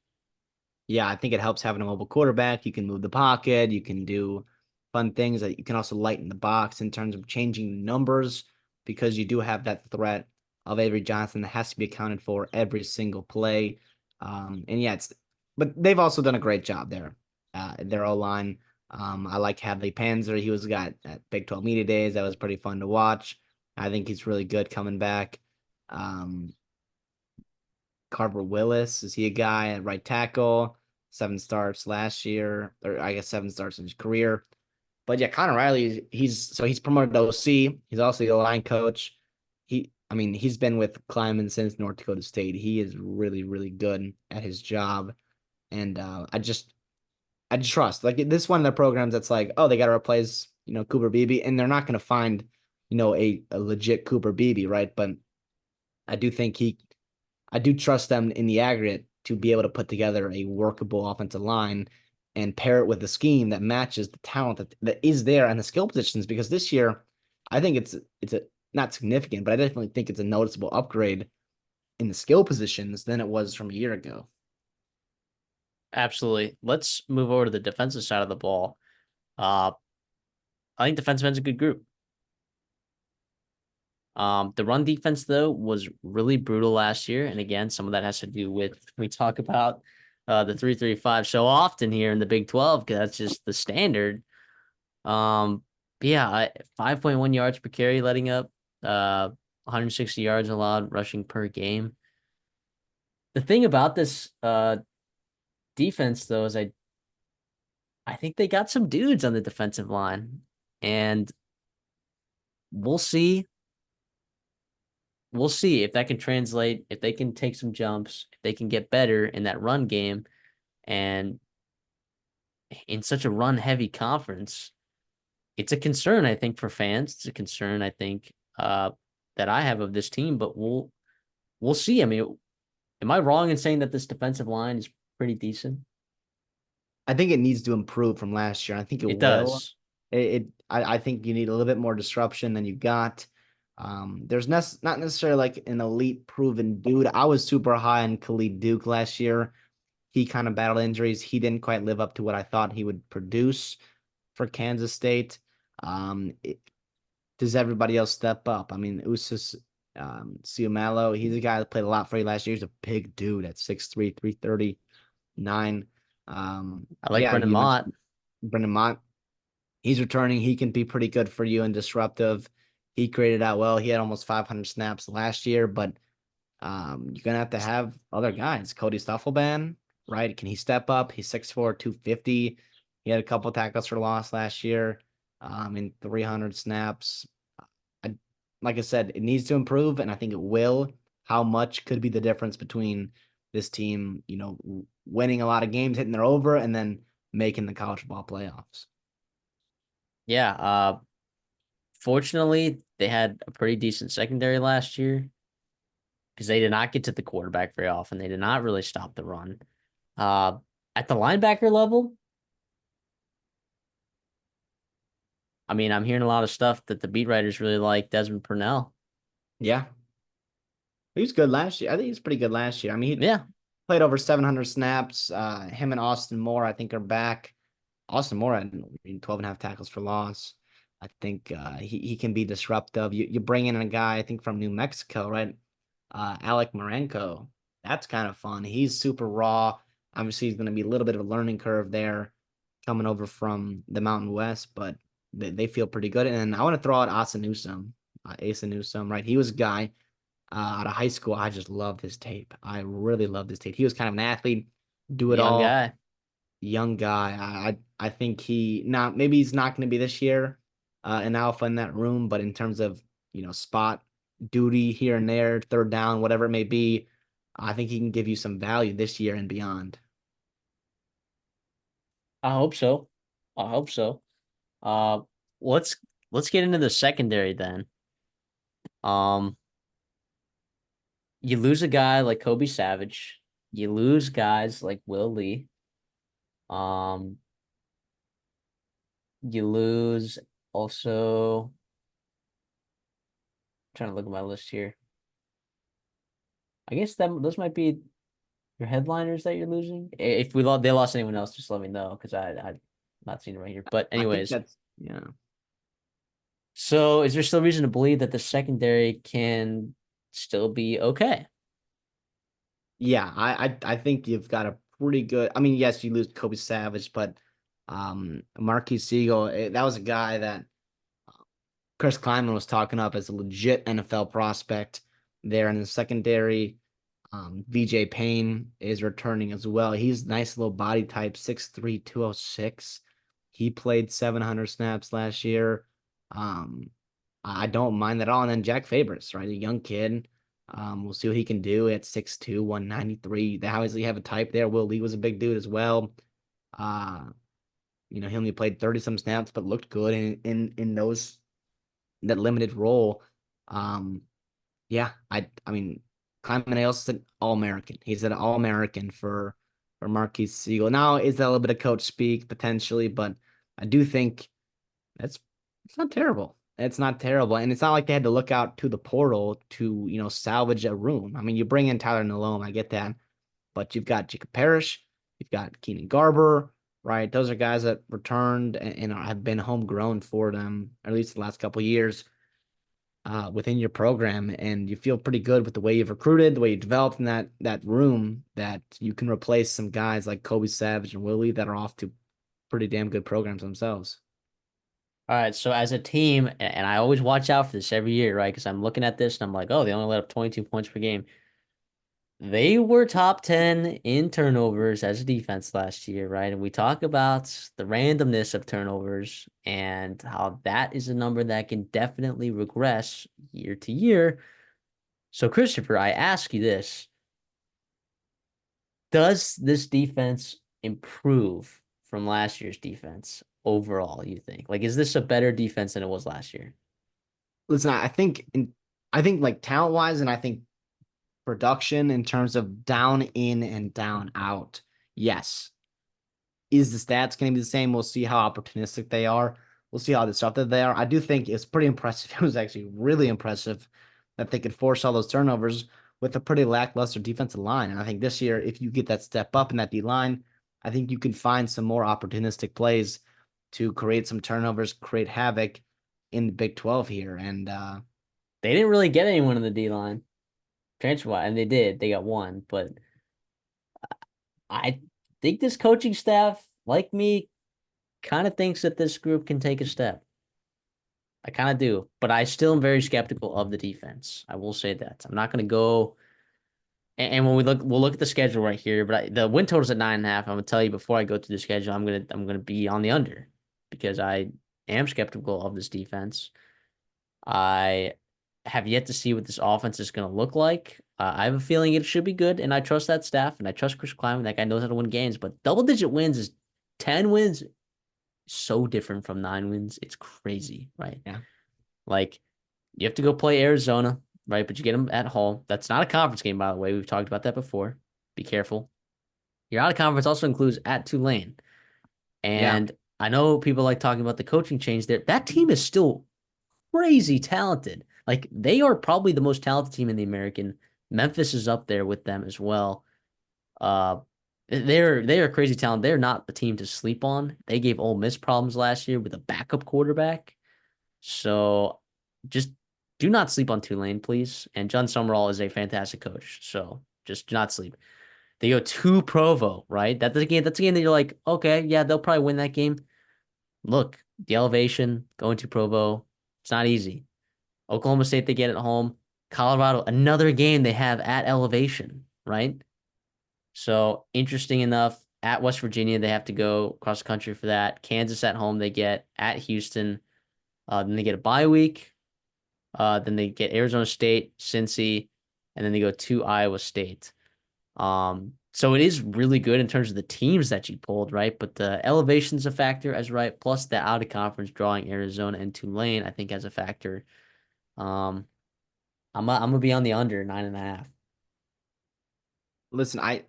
[SPEAKER 2] Yeah, I think it helps having a mobile quarterback. You can move the pocket. You can do fun things. That you can also lighten the box in terms of changing numbers because you do have that threat of Avery Johnson that has to be accounted for every single play. And yeah, but they've also done a great job there. Their O line. I like Hadley Panzer. He was a guy at Big 12 Media Days. That was pretty fun to watch. I think he's really good coming back. Um, Carver Willis, is he a guy at right tackle? 7 starts last year, or I guess 7 starts in his career. But yeah, Connor Riley, he's promoted to OC. He's also the line coach. He's been with Kleiman since North Dakota State. He is really, really good at his job, and I just trust. Like this is one of the programs that's like, oh, they got to replace Cooper Beebe, and they're not going to find a legit Cooper Beebe, right? But I do think I do trust them in the aggregate to be able to put together a workable offensive line and pair it with a scheme that matches the talent that is there and the skill positions. Because this year, I think it's a not significant, but I definitely think it's a noticeable upgrade in the skill positions than it was from a year ago.
[SPEAKER 1] Absolutely. Let's move over to the defensive side of the ball. Uh, I think defensive end's a good group. The run defense, though, was really brutal last year. And again, some of that has to do with we talk about the 3-3-5 so often here in the Big 12 because that's just the standard. Yeah, 5.1 yards per carry, letting up 160 yards allowed rushing per game. The thing about this defense, though, is I think they got some dudes on the defensive line, and we'll see. We'll see if that can translate, if they can take some jumps, if they can get better in that run game. And in such a run heavy conference, it's a concern, I think, for fans. It's a concern, I think, that I have of this team, but we'll see. I mean, am I wrong in saying that this defensive line is pretty decent?
[SPEAKER 2] I think it needs to improve from last year. I think it
[SPEAKER 1] It
[SPEAKER 2] will.
[SPEAKER 1] does.
[SPEAKER 2] I think you need a little bit more disruption than you got. There's not necessarily like an elite proven dude. I was super high on Khalid Duke last year. He kind of battled injuries. He didn't quite live up to what I thought he would produce for Kansas State. Um, it- does everybody else step up? I mean, Usus Siumalo, he's a guy that played a lot for you last year. He's a big dude at 6'3", 339.
[SPEAKER 1] I like
[SPEAKER 2] Yeah,
[SPEAKER 1] Brendan
[SPEAKER 2] you
[SPEAKER 1] Mott.
[SPEAKER 2] mentioned Brendan Mott. He's returning. He can be pretty good for you and disruptive. He created out well. He had almost 500 snaps last year, but you're gonna have other guys. Cody Stuffelban, right? Can he step up? He's 6'4", 250. He had a couple tackles for loss last year, in 300 snaps. I, like I said, it needs to improve, and I think it will. How much could be the difference between this team, winning a lot of games, hitting their over, and then making the college football playoffs?
[SPEAKER 1] Yeah. Fortunately, they had a pretty decent secondary last year because they did not get to the quarterback very often. They did not really stop the run. Uh, at the linebacker level, I mean, I'm hearing a lot of stuff that the beat writers really like Desmond Purnell.
[SPEAKER 2] Yeah, he was good last year. I think he was pretty good last year. I mean, he
[SPEAKER 1] Yeah,
[SPEAKER 2] played over 700 snaps. Him and Austin Moore, I think, are back. Austin Moore had 12 and a half tackles for loss. I think he can be disruptive. You bring in a guy, I think, from New Mexico, right? Alec Marenko. That's kind of fun. He's super raw. Obviously, he's going to be a little bit of a learning curve there coming over from the Mountain West, but they feel pretty good. And I want to throw out Asa Newsome, right? He was a guy out of high school. I just loved his tape. I really loved his tape. He was kind of an athlete, do it
[SPEAKER 1] young
[SPEAKER 2] all,
[SPEAKER 1] guy.
[SPEAKER 2] young guy. I think maybe he's not going to be this year, an alpha in that room, but in terms of spot duty here and there, third down, whatever it may be, I think he can give you some value this year and beyond.
[SPEAKER 1] I hope so. I hope so. Uh, let's let's get into the secondary then. Um, you lose a guy like Kobe Savage. You lose guys like Will Lee. Um, you lose also. Trying to look at my list here. I guess that those might be your headliners that you're losing. If they lost anyone else, just let me know because I'm not seeing it right here. But
[SPEAKER 2] I think
[SPEAKER 1] anyways,
[SPEAKER 2] that's yeah.
[SPEAKER 1] so is there still reason to believe that the secondary can still be okay?
[SPEAKER 2] Yeah, I think you've got a pretty good. I mean, yes, you lose Kobe Savage, but Marquis Siegel, that was a guy that Chris Kleiman was talking up as a legit NFL prospect there in the secondary. VJ Payne is returning as well. He's nice little body type, 6'3", 206. He played 700 snaps last year. Um, I don't mind that at all. And then Jack Fabris, right? A young kid. We'll see what he can do at 6'2", 193. They obviously have a type there. Will Lee was a big dude as well. Uh, he only played 30 some snaps, but looked good in that limited role. Um, yeah, I mean, Kleiman is an All-American. He's an All-American for Marquis Siegel. Now, is that a little bit of coach speak potentially? But I do think that's it's not terrible. It's not terrible, and it's not like they had to look out to the portal to salvage a room. I mean, you bring in Tyler Nalone, I get that, but you've got Jacob Parrish, you've got Keenan Garber, right? Those are guys that returned and have been homegrown for them, or at least the last couple of years within your program, and you feel pretty good with the way you've recruited, the way you developed in that room, that you can replace some guys like Kobe Savage and Willie that are off to pretty damn good programs themselves.
[SPEAKER 1] All right, so as a team, and I always watch out for this every year, right? Because I'm looking at this and I'm like, oh, they only let up 22 points per game. they were top 10 in turnovers as a defense last year, right? And we talk about the randomness of turnovers and how that is a number that can definitely regress year to year. So, Christopher, I ask you this. Does this defense improve from last year's defense overall, you think? Like, is this a better defense than it was last year?
[SPEAKER 2] Listen, I think like talent wise, and I think production in terms of down in and down out. Yes. Is the stats going to be the same? We'll see how opportunistic they are. We'll see how disruptive they are. I do think it's pretty impressive. It was actually really impressive that they could force all those turnovers with a pretty lackluster defensive line. And I think this year, if you get that step up in that D line, I think you can find some more opportunistic plays to create some turnovers, create havoc in the Big 12 here. And
[SPEAKER 1] They didn't really get anyone in the D line transfer wise, and they did. They got one, but I think this coaching staff, like me, kind of thinks that this group can take a step. I kind of do, but I still am very skeptical of the defense. I will say that. I'm not going to go. And when we'll look at the schedule right here. But the win total's at 9.5. I'm gonna tell you before I go through the schedule, I'm gonna be on the under because I am skeptical of this defense. I have yet to see what this offense is gonna look like. I have a feeling it should be good, and I trust that staff, and I trust Chris Kleiman. That guy knows how to win games. But double-digit wins is 10 wins, so different from 9 wins. It's crazy, right?
[SPEAKER 2] yeah,
[SPEAKER 1] Like you have to go play Arizona, right? But you get them at home. That's not a conference game, by the way. We've talked about that before. Be careful. Your out of conference also includes at Tulane.
[SPEAKER 2] yeah.
[SPEAKER 1] And I know people like talking about the coaching change there. That team is still crazy talented. Like they are probably the most talented team in the American. Memphis is up there with them as well. Uh, they are crazy talented. They're not the team to sleep on. They gave Ole Miss problems last year with a backup quarterback. So just do not sleep on Tulane, please. And John Summerall is a fantastic coach. So just do not sleep. They go to Provo, right? That's a game that you're like, okay, yeah, they'll probably win that game. Look, the elevation, going to Provo, it's not easy. Oklahoma State, they get at home. Colorado, another game they have at elevation, right? So interesting enough. At West Virginia, they have to go cross country for that. Kansas at home, they get at Houston. Then they get a bye week. Then they get Arizona State, Cincy, and then they go to Iowa State. So it is really good in terms of the teams that you pulled, right? But the elevation's a factor as right, plus the out of conference drawing Arizona and Tulane, I think as a factor. Um, I'm gonna be on the under 9.5.
[SPEAKER 2] Listen, I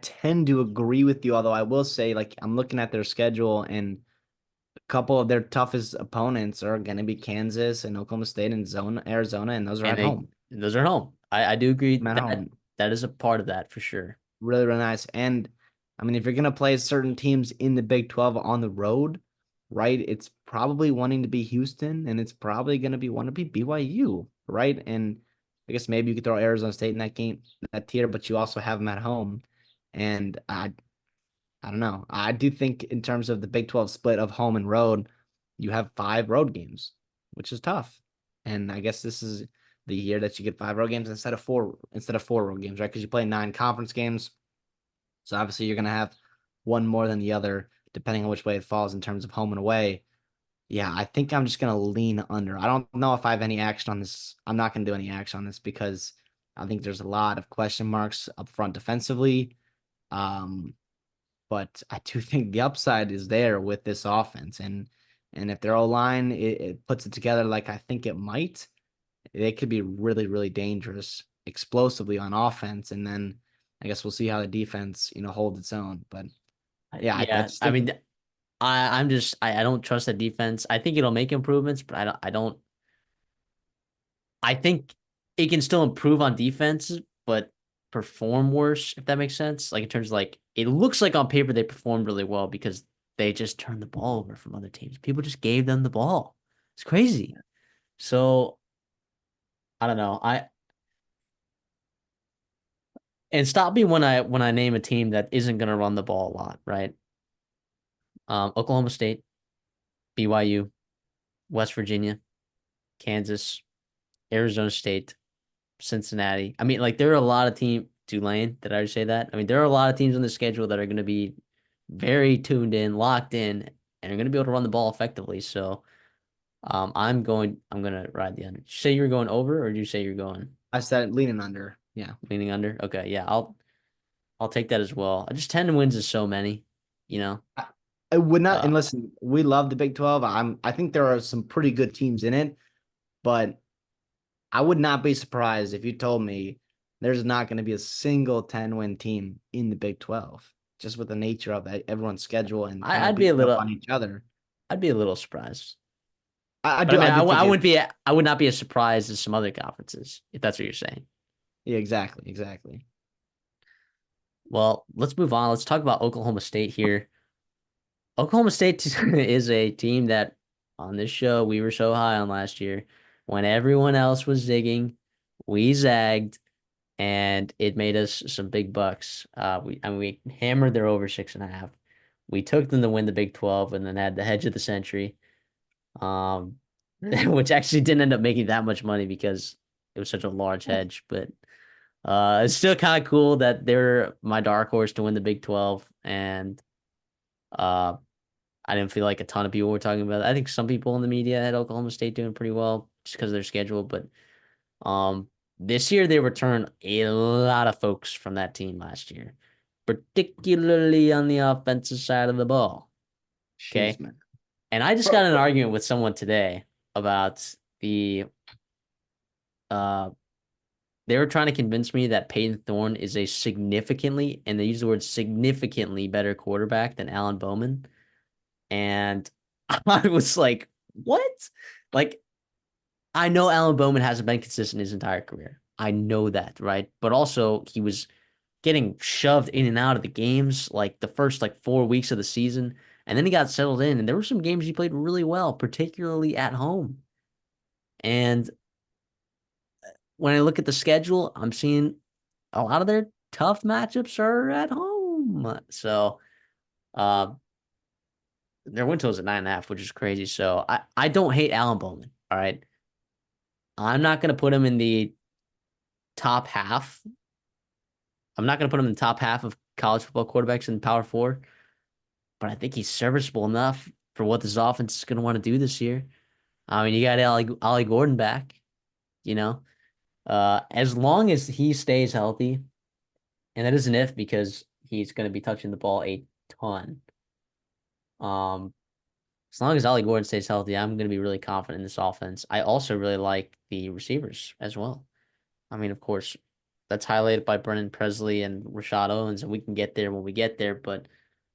[SPEAKER 2] tend to agree with you, although I will say, like, I'm looking at their schedule, and a couple of their toughest opponents are going to be Kansas and Oklahoma State and Arizona, and those are
[SPEAKER 1] And
[SPEAKER 2] at home.
[SPEAKER 1] those are home. I do agree
[SPEAKER 2] I'm at
[SPEAKER 1] that
[SPEAKER 2] home.
[SPEAKER 1] that is a part of that for sure.
[SPEAKER 2] Really, really nice. And I mean, if you're going to play certain teams in the Big 12 on the road, right, it's probably wanting to be Houston, and it's probably going to be want to be BYU, right? And I guess maybe you could throw Arizona State in that game, that tier, but you also have them at home. And I don't know. I do think in terms of the Big 12 split of home and road, you have 5 road games, which is tough. And I guess this is the year that you get 5 road games instead of 4 road games, right? Because you play 9 conference games. So obviously you're gonna have one more than the other, depending on which way it falls in terms of home and away. Yeah, I think I'm just gonna lean under. I don't know if I have any action on this. I'm not gonna do any action on this because I think there's a lot of question marks up front defensively. Um, but I do think the upside is there with this offense, and if their O line it puts it together like I think it might, they could be really really dangerous explosively on offense, and then I guess we'll see how the defense holds its own. But yeah, I
[SPEAKER 1] Yeah,
[SPEAKER 2] just
[SPEAKER 1] I
[SPEAKER 2] think
[SPEAKER 1] mean, I don't trust the defense. I think it'll make improvements, but I don't. I think it can still improve on defense, but perform worse, if that makes sense. Like in terms of like it looks like on paper they performed really well because they just turned the ball over from other teams. People just gave them the ball. It's crazy. So I don't know. I and stop me when I name a team that isn't gonna run the ball a lot, right? Oklahoma State, BYU, West Virginia, Kansas, Arizona State, Cincinnati. I mean, like there are a lot of Tulane. Did I already say that? I mean, there are a lot of teams on the schedule that are going to be very tuned in, locked in, and are going to be able to run the ball effectively. So, I'm gonna ride the under. Did you say you were going over, or did you say you're going
[SPEAKER 2] I said leaning under. Yeah.
[SPEAKER 1] leaning under? Okay, yeah, I'll take that as well. I just 10 wins is so many, you know.
[SPEAKER 2] I, I would not,
[SPEAKER 1] Uh,
[SPEAKER 2] and listen, we love the Big 12. I think there are some pretty good teams in it, but I would not be surprised if you told me there's not going to be a single 10-win team in the Big 12, just with the nature of everyone's schedule and
[SPEAKER 1] I,
[SPEAKER 2] kind of
[SPEAKER 1] I'd be a
[SPEAKER 2] beating up
[SPEAKER 1] little,
[SPEAKER 2] on each other.
[SPEAKER 1] I'd be a little surprised.
[SPEAKER 2] I
[SPEAKER 1] But I
[SPEAKER 2] do
[SPEAKER 1] mean,
[SPEAKER 2] I do think
[SPEAKER 1] I
[SPEAKER 2] it.
[SPEAKER 1] wouldn't be, I would not be as surprised as some other conferences, if that's what you're saying.
[SPEAKER 2] Yeah, exactly.
[SPEAKER 1] Well, let's move on. Let's talk about Oklahoma State here. Oklahoma State is a team that on this show we were so high on last year. When everyone else was zigging, we zagged, and it made us some big bucks. We hammered their over 6.5. We took them to win the Big 12 and then had the hedge of the century, um, which actually didn't end up making that much money because it was such a large hedge. But it's still kind of cool that they're my dark horse to win the Big 12, and uh, I didn't feel like a ton of people were talking about it. I think some people in the media had Oklahoma State doing pretty well just because of their schedule, but um, this year they returned a lot of folks from that team last year, particularly on the offensive side of the ball.
[SPEAKER 2] Jeez,
[SPEAKER 1] Okay.
[SPEAKER 2] man.
[SPEAKER 1] And I just got in an argument with someone today about the uh they were trying to convince me that Peyton Thorne is a significantly, and they use the word significantly better quarterback than Alan Bowman. And I was like, what? Like, I know Alan Bowman hasn't been consistent his entire career. I know that, right? But also he was getting shoved in and out of the games like the first like 4 weeks of the season. And then he got settled in, and there were some games he played really well, particularly at home. And when I look at the schedule, I'm seeing a lot of their tough matchups are at home. So uh their win total is at 9.5, which is crazy. So I don't hate Alan Bowman. All right. I'm not gonna put him in the top half. I'm not gonna put him in the top half of college football quarterbacks in Power Four, but I think he's serviceable enough for what this offense is gonna want to do this year. I mean, you got Ollie Gordon back, you know. As long as he stays healthy, and that is an if because he's gonna be touching the ball a ton. Um, as long as Ollie Gordon stays healthy, I'm gonna be really confident in this offense. I also really like the receivers as well. I mean, of course, that's highlighted by Brennan Presley and Rashad Owens, and we can get there when we get there. But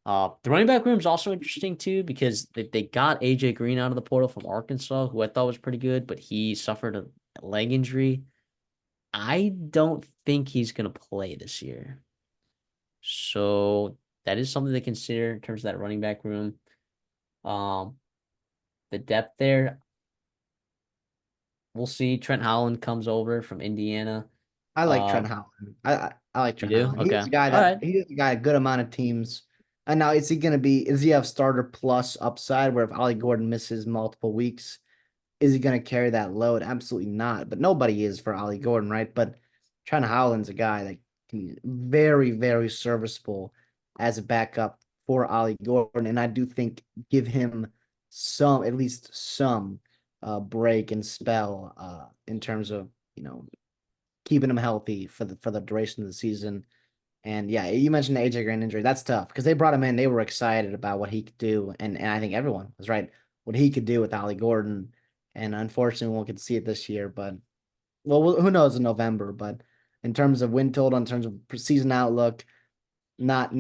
[SPEAKER 1] the running back room is also interesting too because they got AJ Green out of the portal from Arkansas, who I thought was pretty good, but he suffered a leg injury. I don't think he's gonna play this year, so that is something to consider in terms of that running back room. Um, the depth there, we'll see. Trent Holland comes over from Indiana.
[SPEAKER 2] I like
[SPEAKER 1] Uh,
[SPEAKER 2] Trent Howland. I like
[SPEAKER 1] you
[SPEAKER 2] Trent
[SPEAKER 1] do?
[SPEAKER 2] Howland.
[SPEAKER 1] Okay. All right.
[SPEAKER 2] He is a guy a good amount of teams. And now is he have starter plus upside where if Ollie Gordon misses multiple weeks, is he gonna carry that load? Absolutely not. But nobody is for Ollie Gordon, right? But Trent Howland's a guy that can be very serviceable as a backup for Ollie Gordon. And I do think give him at least some break and spell in terms of, keeping him healthy for the duration of the season. And yeah, you mentioned the AJ Green injury. That's tough because they brought him in. They were excited about what he could do, and I think everyone was right what he could do with Ollie Gordon. And unfortunately, we won't get to see it this year. But well, who knows in November? But in terms of win total, in terms of season outlook, not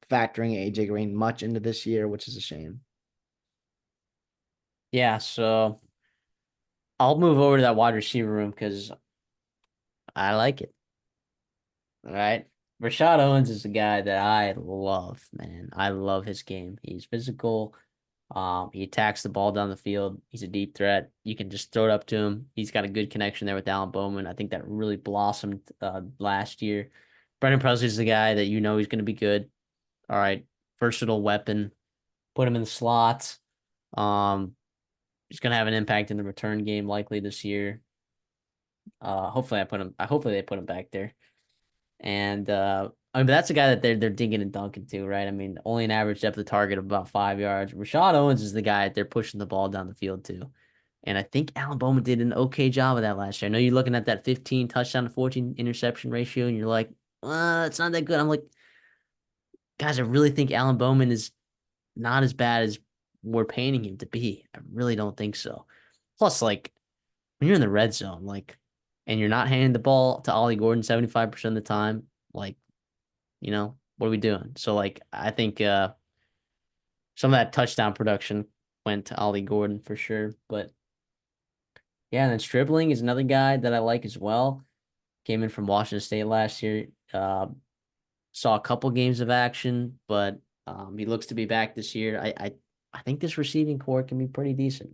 [SPEAKER 2] factoring AJ Green much into this year, which is a shame.
[SPEAKER 1] Yeah, so I'll move over to that wide receiver room because I like it. All right. Rashad Owens is a guy that I love, man. I love his game. He's physical. He attacks the ball down the field. He's a deep threat. You can just throw it up to him. He's got a good connection there with Alan Bowman. I think that really blossomed last year. Brendan Presley's the guy that you know he's going to be good. All right. Versatile weapon. Put him in the slot. Um, he's going to have an impact in the return game likely this year. Hopefully they put him back there. And I mean, that's a guy that they're dinking and dunking to, right? I mean, only an average depth of target of about 5 yards. Rashad Owens is the guy that they're pushing the ball down the field to. And I think Alan Bowman did an okay job of that last year. I know you're looking at that 15 touchdown to 14 interception ratio, and you're like, it's not that good. I'm like, guys, I really think Alan Bowman is not as bad as we're painting him to be. I really don't think so. Plus, like, when you're in the red zone, like, and you're not handing the ball to Ollie Gordon 75% of the time, like, what are we doing? So, like, I think some of that touchdown production went to Ollie Gordon for sure. But yeah, and then Stribling is another guy that I like as well. Came in from Washington State last year. Saw a couple games of action, but he looks to be back this year. I think this receiving core can be pretty decent.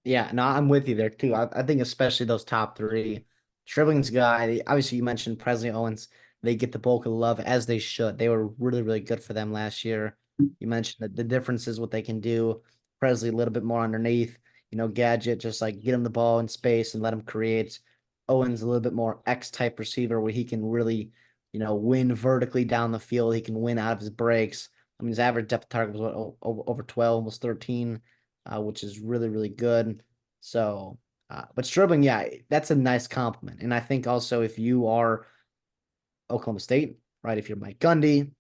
[SPEAKER 2] Yeah, no, I'm with you there too. I think especially those top three. Stribling's guy, obviously you mentioned Presley Owens. They get the bulk of the love as they should. They were really, really good for them last year. You mentioned that the difference is what they can do. Presley a little bit more underneath, Gadget, just like get him the ball in space and let him create. Owens a little bit more X type receiver where he can really, win vertically down the field. He can win out of his breaks. I mean, his average depth of target was over 12, almost 13, which is really, really good. So, but Strobing, yeah, that's a nice compliment. And I think also if you are Oklahoma State, right, if you're Mike Gundy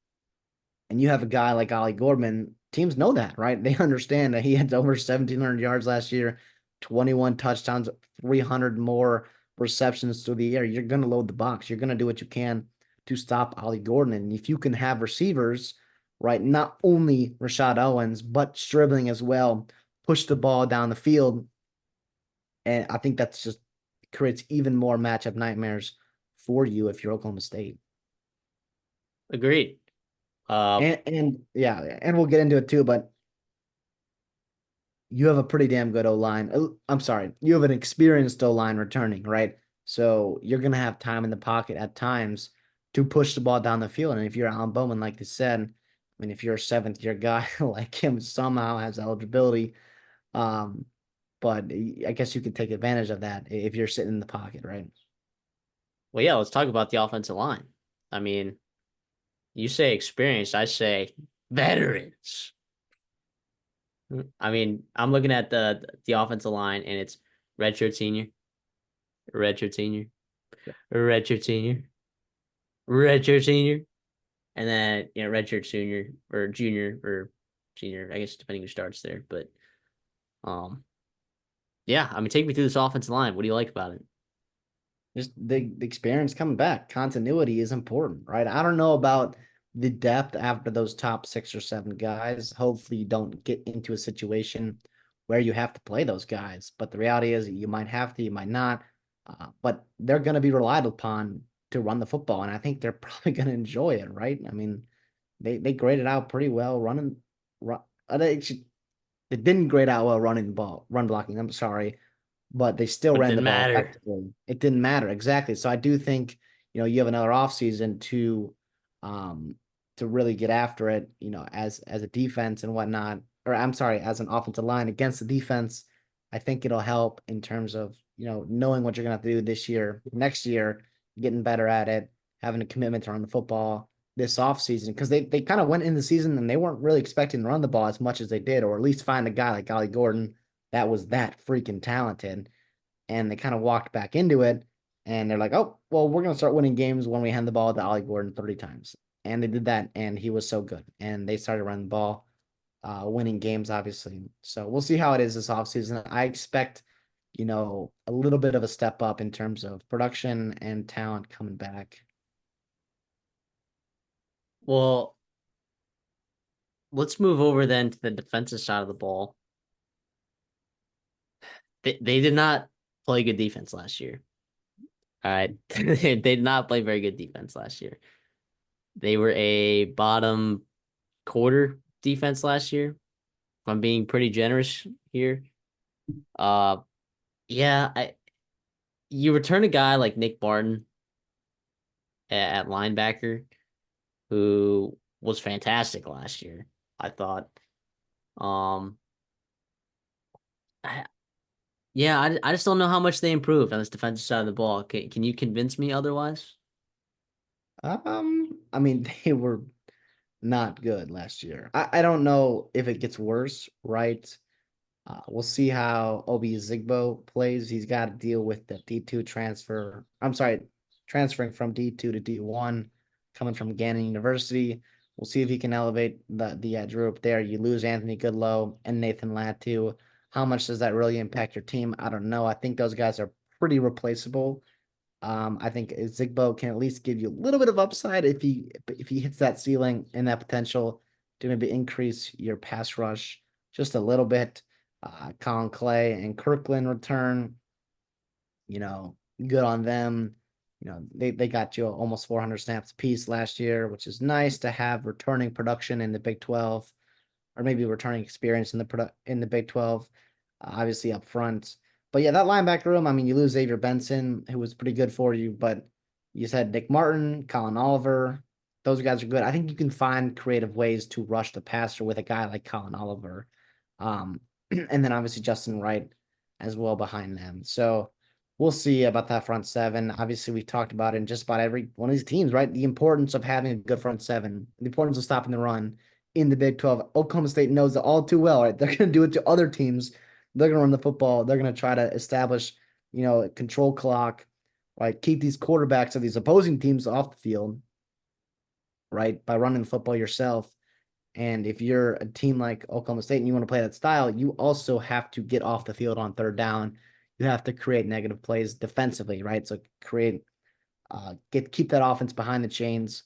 [SPEAKER 2] and you have a guy like Ollie Gordman, teams know that, right? They understand that he had over 1,700 yards last year, 21 touchdowns, 300 more receptions through the air. You're going to load the box. You're going to do what you can to stop Ollie Gordon. And if you can have receivers, right, not only Rashad Owens, but Stribling as well, push the ball down the field. And I think that's just creates even more matchup nightmares for you if you're Oklahoma State.
[SPEAKER 1] Agreed. Uh,
[SPEAKER 2] And yeah, and we'll get into it too, but you have a pretty damn good O line. I'm sorry, you have an experienced O line returning, right? So you're gonna have time in the pocket at times to push the ball down the field. And if you're Alan Bowman, like you said, I mean, if you're a seventh year guy like him, somehow has eligibility, um, but I guess you could take advantage of that if you're sitting in the pocket, right?
[SPEAKER 1] well, yeah, let's talk about the offensive line. I mean, you say experienced, I say veterans. I mean, I'm looking at the offensive line, and it's redshirt senior, redshirt senior, redshirt senior, redshirt senior, and then redshirt junior or senior, I guess depending who starts there. But um, yeah, I mean, take me through this offensive line. What do you like about it?
[SPEAKER 2] Just the experience coming back. Continuity is important, right? I don't know about the depth after those top 6 or 7 guys. Hopefully, you don't get into a situation where you have to play those guys. But the reality is, you might have to, you might not. But they're going to be relied upon to run the football, and I think they're probably going to enjoy it, right? I mean, they graded out pretty well running. Run, they didn't grade out well running the ball, run blocking. I'm sorry, but they still
[SPEAKER 1] But it
[SPEAKER 2] ran the
[SPEAKER 1] didn't
[SPEAKER 2] ball
[SPEAKER 1] matter.
[SPEAKER 2] effectively. It didn't matter exactly. So I do think you have another offseason um to really get after it, as a defense and whatnot, or I'm sorry, as an offensive line against the defense. I think it'll help in terms of knowing what you're gonna have to do this year, next year, getting better at it, having a commitment to run the football this offseason because they kind of went in the season and they weren't really expecting to run the ball as much as they did, or at least find a guy like Ollie Gordon that was that freaking talented. And they kind of walked back into it and they're like, oh, well, we're going to start winning games when we hand the ball to Ollie Gordon 30 times. And they did that and he was so good. And they started running the ball, winning games, obviously. So we'll see how it is this offseason. I expect, a little bit of a step up in terms of production and talent coming back.
[SPEAKER 1] Well, let's move over then to the defensive side of the ball. They did not play good defense last year. All right. They did not play very good defense last year. They were a bottom quarter defense last year. If I'm being pretty generous here. Uh yeah, you return a guy like Nick Barton at linebacker who was fantastic last year, I thought. Um I, yeah, I just don't know how much they improved on this defensive side of the ball. Can you convince me otherwise?
[SPEAKER 2] I mean, they were not good last year. I don't know if it gets worse, right? We'll see how Obi Zigbo plays. He's got to deal with the D2 transfer. I'm sorry, transferring from D2 to D1, coming from Gannon University. We'll see if he can elevate the group there. You lose Anthony Goodlow and Nathan Latu. How much does that really impact your team? I don't know. I think those guys are pretty replaceable. I think Zigbo can at least give you a little bit of upside if he hits that ceiling and that potential to maybe increase your pass rush just a little bit. Colin Clay and Kirkland return, good on them. They got you almost 400 snaps apiece last year, which is nice to have returning production in the Big 12, or maybe returning experience in the Big 12, obviously up front. But yeah, that linebacker room, I mean, you lose Xavier Benson, who was pretty good for you, but you said Nick Martin, Colin Oliver, those guys are good. I think you can find creative ways to rush the passer with a guy like Colin Oliver. And then obviously Justin Wright as well behind them. So we'll see about that front seven. Obviously, we've talked about it in just about every one of these teams, right? The importance of having a good front seven, the importance of stopping the run in the Big 12. Oklahoma State knows that all too well, right? They're going to do it to other teams. They're going to run the football. They're going to try to establish, a control clock, right? Keep these quarterbacks of these opposing teams off the field, right? By running the football yourself. And if you're a team like Oklahoma State and you want to play that style, you also have to get off the field on third down. You have to create negative plays defensively, right? So keep that offense behind the chains,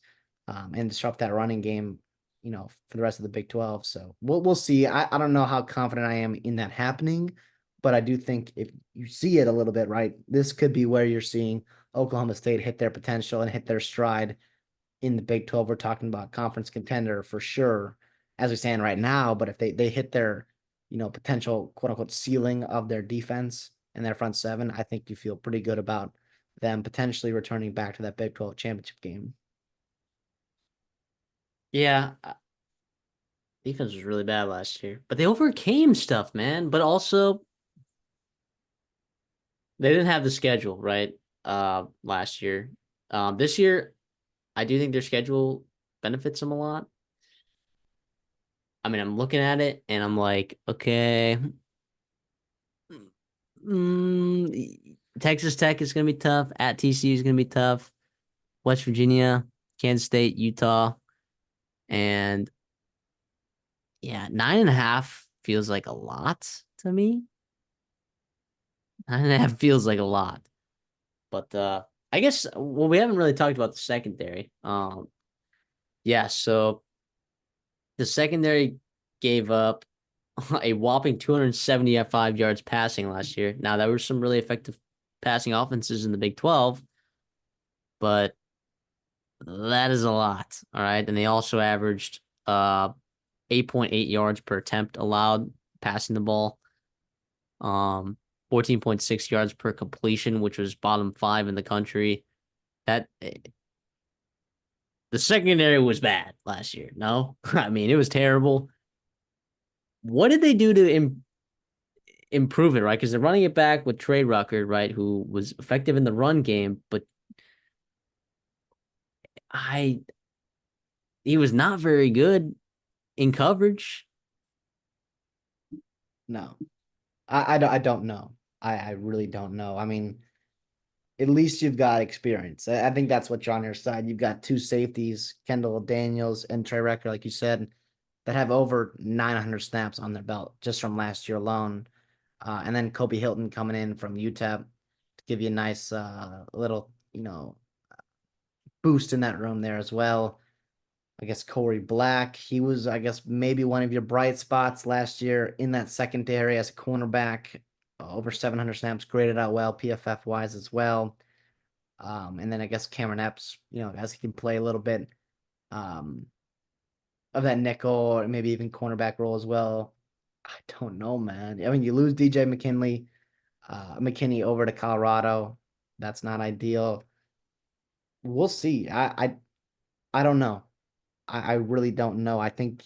[SPEAKER 2] and disrupt that running game, for the rest of the Big 12. So we'll see. I don't know how confident I am in that happening, but I do think if you see it a little bit, right, this could be where you're seeing Oklahoma State hit their potential and hit their stride in the Big 12. We're talking about conference contender for sure as we stand right now. But if they hit their, potential quote unquote ceiling of their defense and their front seven, I think you feel pretty good about them potentially returning back to that Big 12 championship game.
[SPEAKER 1] Yeah, defense was really bad last year, but they overcame stuff, man. But also, they didn't have the schedule, right? Last year. This year, I do think their schedule benefits them a lot. I mean, I'm looking at it and I'm like, okay, Texas Tech is going to be tough. At TCU is going to be tough. West Virginia, Kansas State, Utah, and yeah, 9.5 feels like a lot to me. 9.5 feels like a lot, but I guess we haven't really talked about the secondary. Yeah, so the secondary gave up a whopping 275 yards passing last year. Now, there were some really effective passing offenses in the Big 12, but that is a lot. All right. And they also averaged 8.8 yards per attempt allowed passing the ball. 14.6 yards per completion, which was bottom 5 in the country. That the secondary was bad last year. No, I mean, it was terrible. What did they do to improve it, right? Because they're running it back with Trey Rucker, right, who was effective in the run game, but I he was not very good in coverage.
[SPEAKER 2] No, I don't know. I really don't know. I mean, at least you've got experience. I think that's what you're on your side. You've got two safeties, Kendall Daniels and Trey Recker, like you said, that have over 900 snaps on their belt just from last year alone. And then Kobe Hilton coming in from UTEP to give you a nice little, boost in that room there as well. I guess Corey Black, he was, I guess, maybe one of your bright spots last year in that secondary as a cornerback, over 700 snaps, graded out well, PFF wise as well. And then I guess Cameron Epps, as he can play a little bit um, of that nickel or maybe even cornerback role as well. I don't know, man. I mean, you lose DJ McKinney over to Colorado. That's not ideal. We'll see. I don't know. I really don't know. I think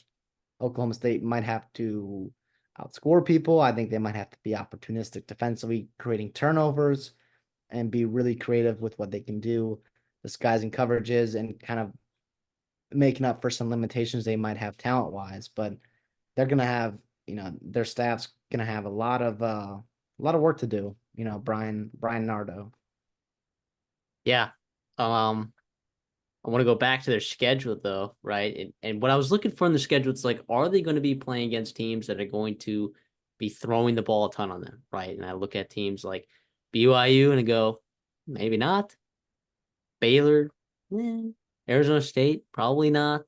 [SPEAKER 2] Oklahoma State might have to outscore people. I think they might have to be opportunistic defensively, creating turnovers and be really creative with what they can do. disguising coverages and kind of making up for some limitations they might have talent wise. But they're gonna have, their staff's gonna have a lot of work to do. Brian Nardo.
[SPEAKER 1] Yeah. Um, I want to go back to their schedule though, right? And what I was looking for in the schedule, it's like, are they going to be playing against teams that are going to be throwing the ball a ton on them, right? And I look at teams like BYU and I go, maybe not. Baylor, eh. Arizona State, probably not.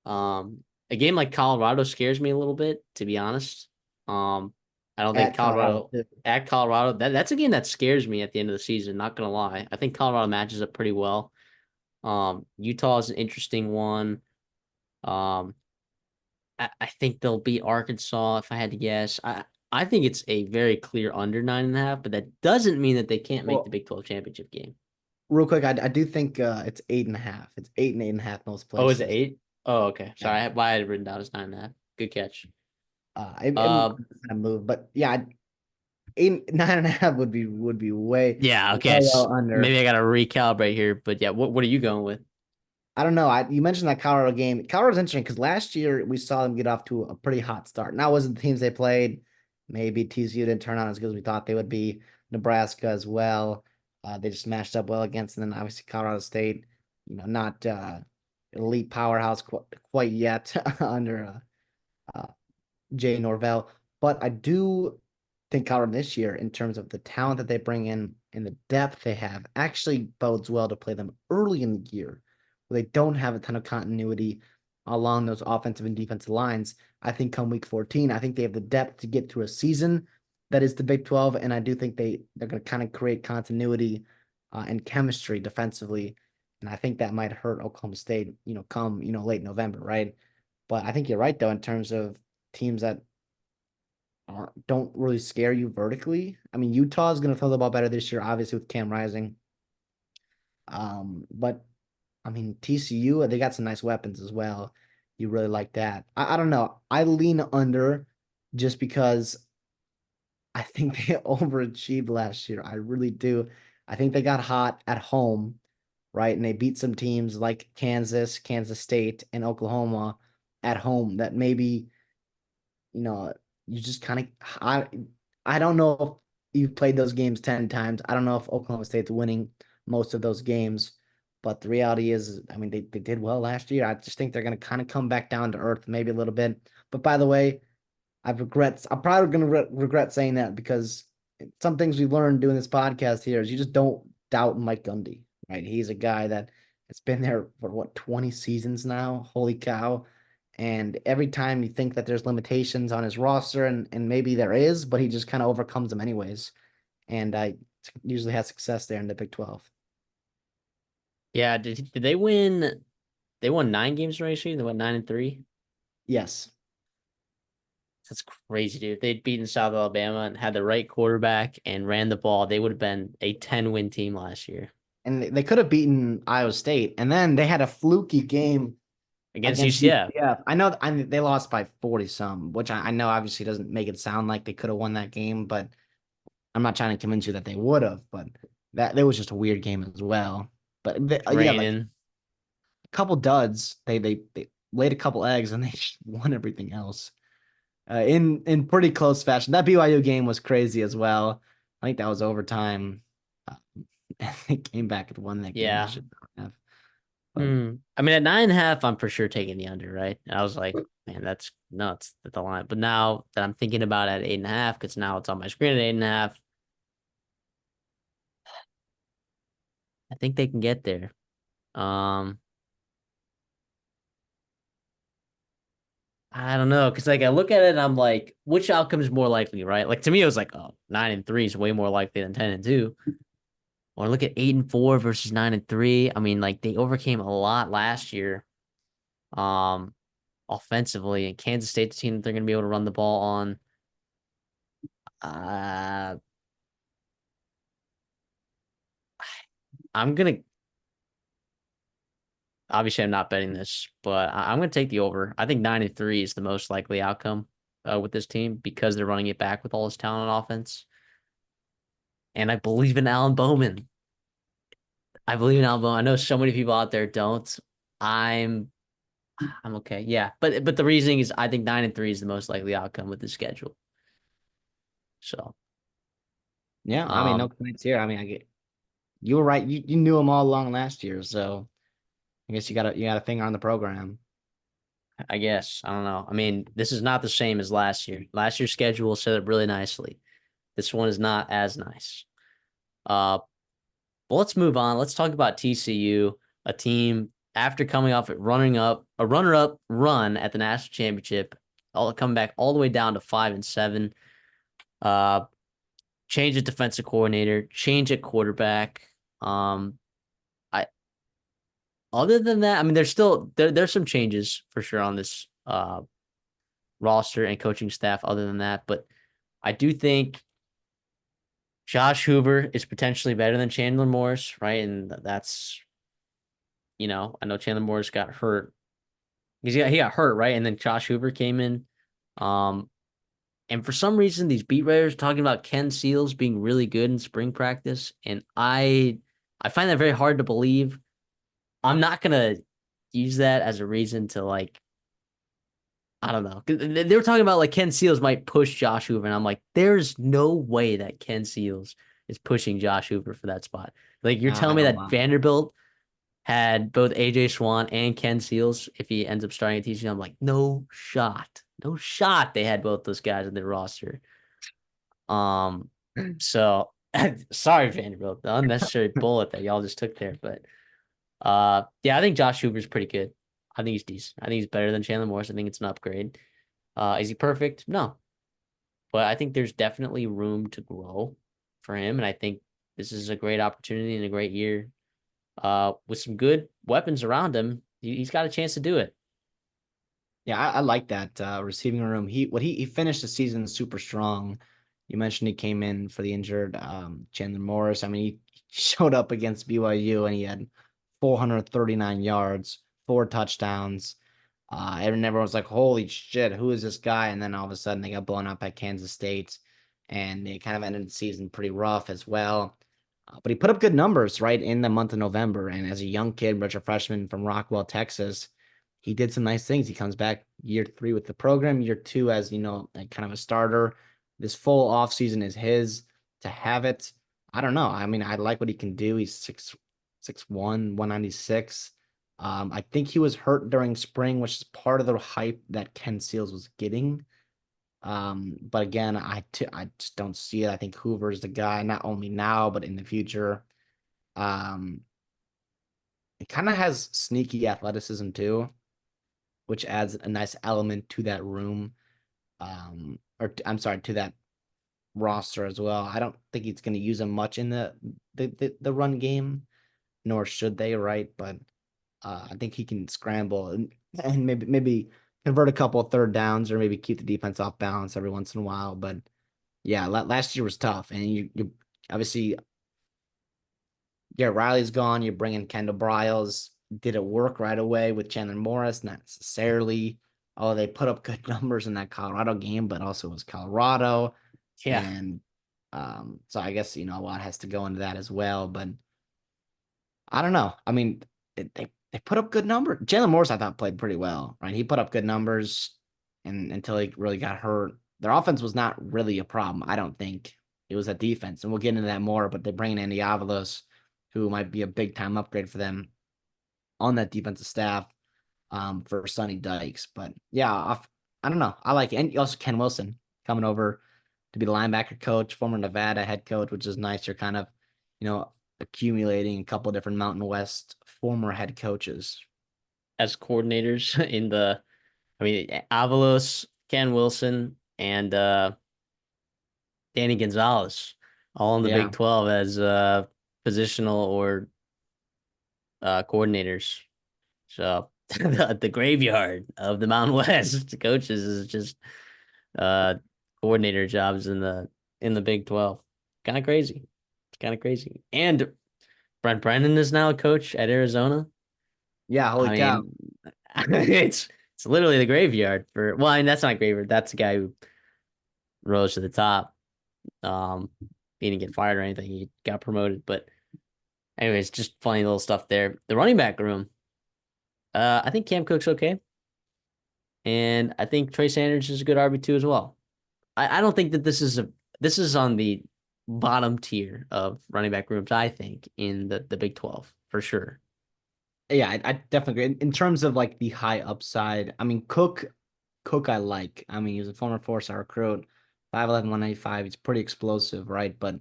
[SPEAKER 1] A game like Colorado scares me a little bit, to be honest. I don't think
[SPEAKER 2] At Colorado
[SPEAKER 1] Colorado
[SPEAKER 2] too.
[SPEAKER 1] at Colorado, that's a game that scares me at the end of the season, not gonna lie. I think Colorado matches up pretty well. Utah is an interesting one. Um, I think they'll beat Arkansas if I had to guess. I think it's a very clear under 9.5, but that doesn't mean that they can't make the
[SPEAKER 2] Well,
[SPEAKER 1] Big 12 championship game.
[SPEAKER 2] real quick, I do think it's 8.5. It's 8 and 8.5 most
[SPEAKER 1] Oh, is it
[SPEAKER 2] places.
[SPEAKER 1] 8? Oh, okay.
[SPEAKER 2] Yeah.
[SPEAKER 1] Sorry, I had it written down as 9.5. Good catch.
[SPEAKER 2] It might
[SPEAKER 1] Uh,
[SPEAKER 2] kind of move, but yeah, 9.5 would be way
[SPEAKER 1] yeah, okay.
[SPEAKER 2] way well under.
[SPEAKER 1] Maybe I gotta recalibrate here, but yeah, what are you going with?
[SPEAKER 2] I don't know. You mentioned that Colorado game. Colorado's interesting because last year we saw them get off to a pretty hot start. Now wasn't the teams they played. Maybe TCU didn't turn out as good as we thought they would be. Nebraska as well. They just matched up well against, and then obviously Colorado State. Not elite powerhouse quite yet under Jay Norvell. But I do think Colorado this year, in terms of the talent that they bring in and the depth they have, actually bodes well to play them early in the year where they don't have a ton of continuity along those offensive and defensive lines. I think come week 14, I think they have the depth to get through a season that is the Big 12. And I do think they're going to kind of create continuity and chemistry defensively. And I think that might hurt Oklahoma State, come, late November, right? But I think you're right, though, in terms of teams that don't really scare you vertically. I mean, Utah is going to throw the ball better this year, obviously with Cam Rising. But I mean, TCU, they got some nice weapons as well. You really like that. I don't know. I lean under just because I think they overachieved last year. I really do. I think they got hot at home, right? And they beat some teams like Kansas, Kansas State, and Oklahoma at home that maybe you know, you just kind of I don't know if you've played those games 10 times. I don't know if Oklahoma State's winning most of those games, but the reality is, I mean, they did well last year. I just think they're gonna kind of come back down to earth maybe a little bit. But by the way, I'm probably gonna regret saying that because some things we learned doing this podcast here is you just don't doubt Mike Gundy, right? He's a guy that has been there for what 20 seasons now. Holy cow. And every time you think that there's limitations on his roster, and maybe there is, but he just kind of overcomes them anyways. And I usually has success there in the Big 12.
[SPEAKER 1] Yeah, did they win? They won 9 games right year. They went 9-3.
[SPEAKER 2] Yes.
[SPEAKER 1] That's crazy, dude. If they'd beaten South Alabama and had the right quarterback and ran the ball, they would have been a 10-win team last year
[SPEAKER 2] And they could have beaten Iowa State. And then they had a fluky game
[SPEAKER 1] against
[SPEAKER 2] against
[SPEAKER 1] UCF.
[SPEAKER 2] UCF. They lost by 40 some, which I know obviously doesn't make it sound like they could have won that game, but I'm not trying to convince you that they would have, but that was just a weird game as well. But yeah, like
[SPEAKER 1] Raining.
[SPEAKER 2] a couple duds, they laid a couple eggs and they just won everything else. In pretty close fashion. That BYU game was crazy as well. I think that was overtime. Uh, and they came back and won that game. They
[SPEAKER 1] Yeah.
[SPEAKER 2] should not have. But
[SPEAKER 1] I mean, at 9.5, I'm for sure taking the under, right? And I was like, man, that's nuts at the line. But now that I'm thinking about it at 8.5, because now it's on my screen at 8.5, I think they can get there. Um, I don't know, because like I look at it and I'm like, which outcome is more likely, right? Like to me, it was like, oh, 9-3 is way more likely than 10-2. Or look at 8-4 versus 9-3. I mean, like they overcame a lot last year, um, offensively, and Kansas State, the team that they're gonna be able to run the ball on. Uh, I'm gonna obviously I'm not betting this, but I'm gonna take the over. I think 9-3 is the most likely outcome with this team because they're running it back with all this talent on offense. And I believe in Alan Bowman. I believe in Alabama. I know so many people out there don't. I'm I'm okay. Yeah. But the reasoning is I think 9-3 is the most likely outcome with the schedule. So
[SPEAKER 2] Yeah, I mean, no
[SPEAKER 1] um
[SPEAKER 2] complaints here. I mean, I get you were right. You knew them all along last year, so I guess you got a finger on the program.
[SPEAKER 1] I guess. I don't know. I mean, this is not the same as last year. Last year's schedule set up really nicely. This one is not as nice. But let's move on. Let's talk about TCU, a team after coming off it running up a runner-up run at the national championship, all coming back all the way down to 5-7. Uh, change at defensive coordinator, change at quarterback. I other than that, I mean, there's some changes for sure on this roster and coaching staff. Other than that, but I do think Josh Hoover is potentially better than Chandler Morris, right? And that's I know Chandler Morris got hurt. He got hurt, right? And then Josh Hoover came in. Um, and for some reason, these beat writers talking about Ken Seals being really good in spring practice, and I find that very hard to believe. I'm not gonna use that as a reason to like I don't know. They were talking about like Ken Seals might push Josh Hoover, and I'm like, there's no way that Ken Seals is pushing Josh Hoover for that spot. Like you're
[SPEAKER 2] I
[SPEAKER 1] telling me
[SPEAKER 2] don't
[SPEAKER 1] that
[SPEAKER 2] buy it.
[SPEAKER 1] Vanderbilt had both AJ Swan and Ken Seals if he ends up starting at TCU. I'm like, no shot. No shot they had both those guys on their roster. Um, so sorry, Vanderbilt, the unnecessary bullet that y'all just took there. But yeah, I think Josh Hoover's pretty good. I think he's decent. I think he's better than Chandler Morris. I think it's an upgrade. Is he perfect? No. But I think there's definitely room to grow for him. And I think this is a great opportunity and a great year with some good weapons around him, he's got a chance to do it.
[SPEAKER 2] Yeah, I like that receiving room. He finished the season super strong. You mentioned he came in for the injured Chandler Morris. I mean, he showed up against BYU and he had 439 yards, 4 touchdowns. And everyone was like, "Holy shit, who is this guy?" And then all of a sudden, they got blown up by Kansas State, and they kind of ended the season pretty rough as well. But he put up good numbers right in the month of November. And as a young kid, a freshman from Rockwell, Texas, he did some nice things. He comes back year 3 with the program, year 2 as like kind of a starter. This full offseason is his to have it. I don't know. I mean, I like what he can do. He's 6'1", 196. I think he was hurt during spring, which is part of the hype that Ken Seals was getting. But again, I just don't see it. I think Hoover's the guy, not only now, but in the future. Um, it kind of has sneaky athleticism too, which adds a nice element to that room. I'm sorry, to that roster as well. I don't think he's going to use him much in the run game, nor should they, right? But I think he can scramble and maybe convert a couple of third downs or maybe keep the defense off balance every once in a while. But yeah, last year was tough, and you obviously Riley's gone. You're bringing Kendall Briles. Did it work right away with Chandler Morris? Not necessarily. Oh, they put up good numbers in that Colorado game, but also it was Colorado,
[SPEAKER 1] Yeah.
[SPEAKER 2] and so I guess a lot has to go into that as well. But I don't know. I mean, they put up good numbers. Jalen Morris, I thought, played pretty well, right? He put up good numbers, and until he really got hurt, their offense was not really a problem. I don't think it was a defense, and we'll get into that more. But they bring in Andy Avalos, who might be a big time upgrade for them on that defensive staff, for Sonny Dykes. But yeah, I don't know. I like it. And also Ken Wilson coming over to be the linebacker coach, former Nevada head coach, which is nice. You're kind of, accumulating a couple of different Mountain West former head coaches.
[SPEAKER 1] As coordinators in I mean, Avalos, Ken Wilson, and Danny Gonzalez, all in the
[SPEAKER 2] Yeah.
[SPEAKER 1] Big 12 as positional or coordinators. So the graveyard of the Mountain West coaches is just uh coordinator jobs in the Big 12. Kind of crazy. It's kind of crazy. And Brent Brennan is now a coach at Arizona.
[SPEAKER 2] Yeah. Holy
[SPEAKER 1] I
[SPEAKER 2] cow.
[SPEAKER 1] mean, it's literally the graveyard for well, I mean that's not graveyard. That's the guy who rose to the top. Um, he didn't get fired or anything. He got promoted, but Anyways, just funny little stuff there. The running back room. I think Cam Cook's okay, and I think Trey Sanders is a good RB2 as well. I don't think that this is on the bottom tier of running back rooms, I think, in the Big 12 for sure.
[SPEAKER 2] Yeah, I definitely agree. In terms of like the high upside, I mean, Cook, I like. I mean, he was a former four-star recruit, 5'11", 195. He's pretty explosive, right? But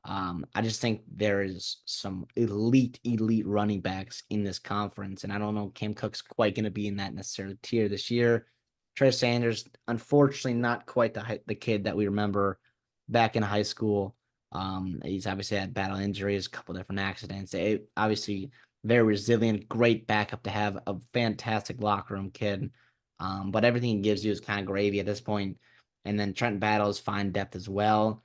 [SPEAKER 2] I just think there is some elite running backs in this conference, and I don't know Cam Cook's quite going to be in that necessarily tier this year. Trey Sanders, unfortunately, not quite the kid that we remember back in high school. He's obviously had battle injuries, a couple different accidents. Obviously very resilient, great backup to have, a fantastic locker room kid. But everything he gives you is kind of gravy at this point. And then Trent Battle is fine depth as well.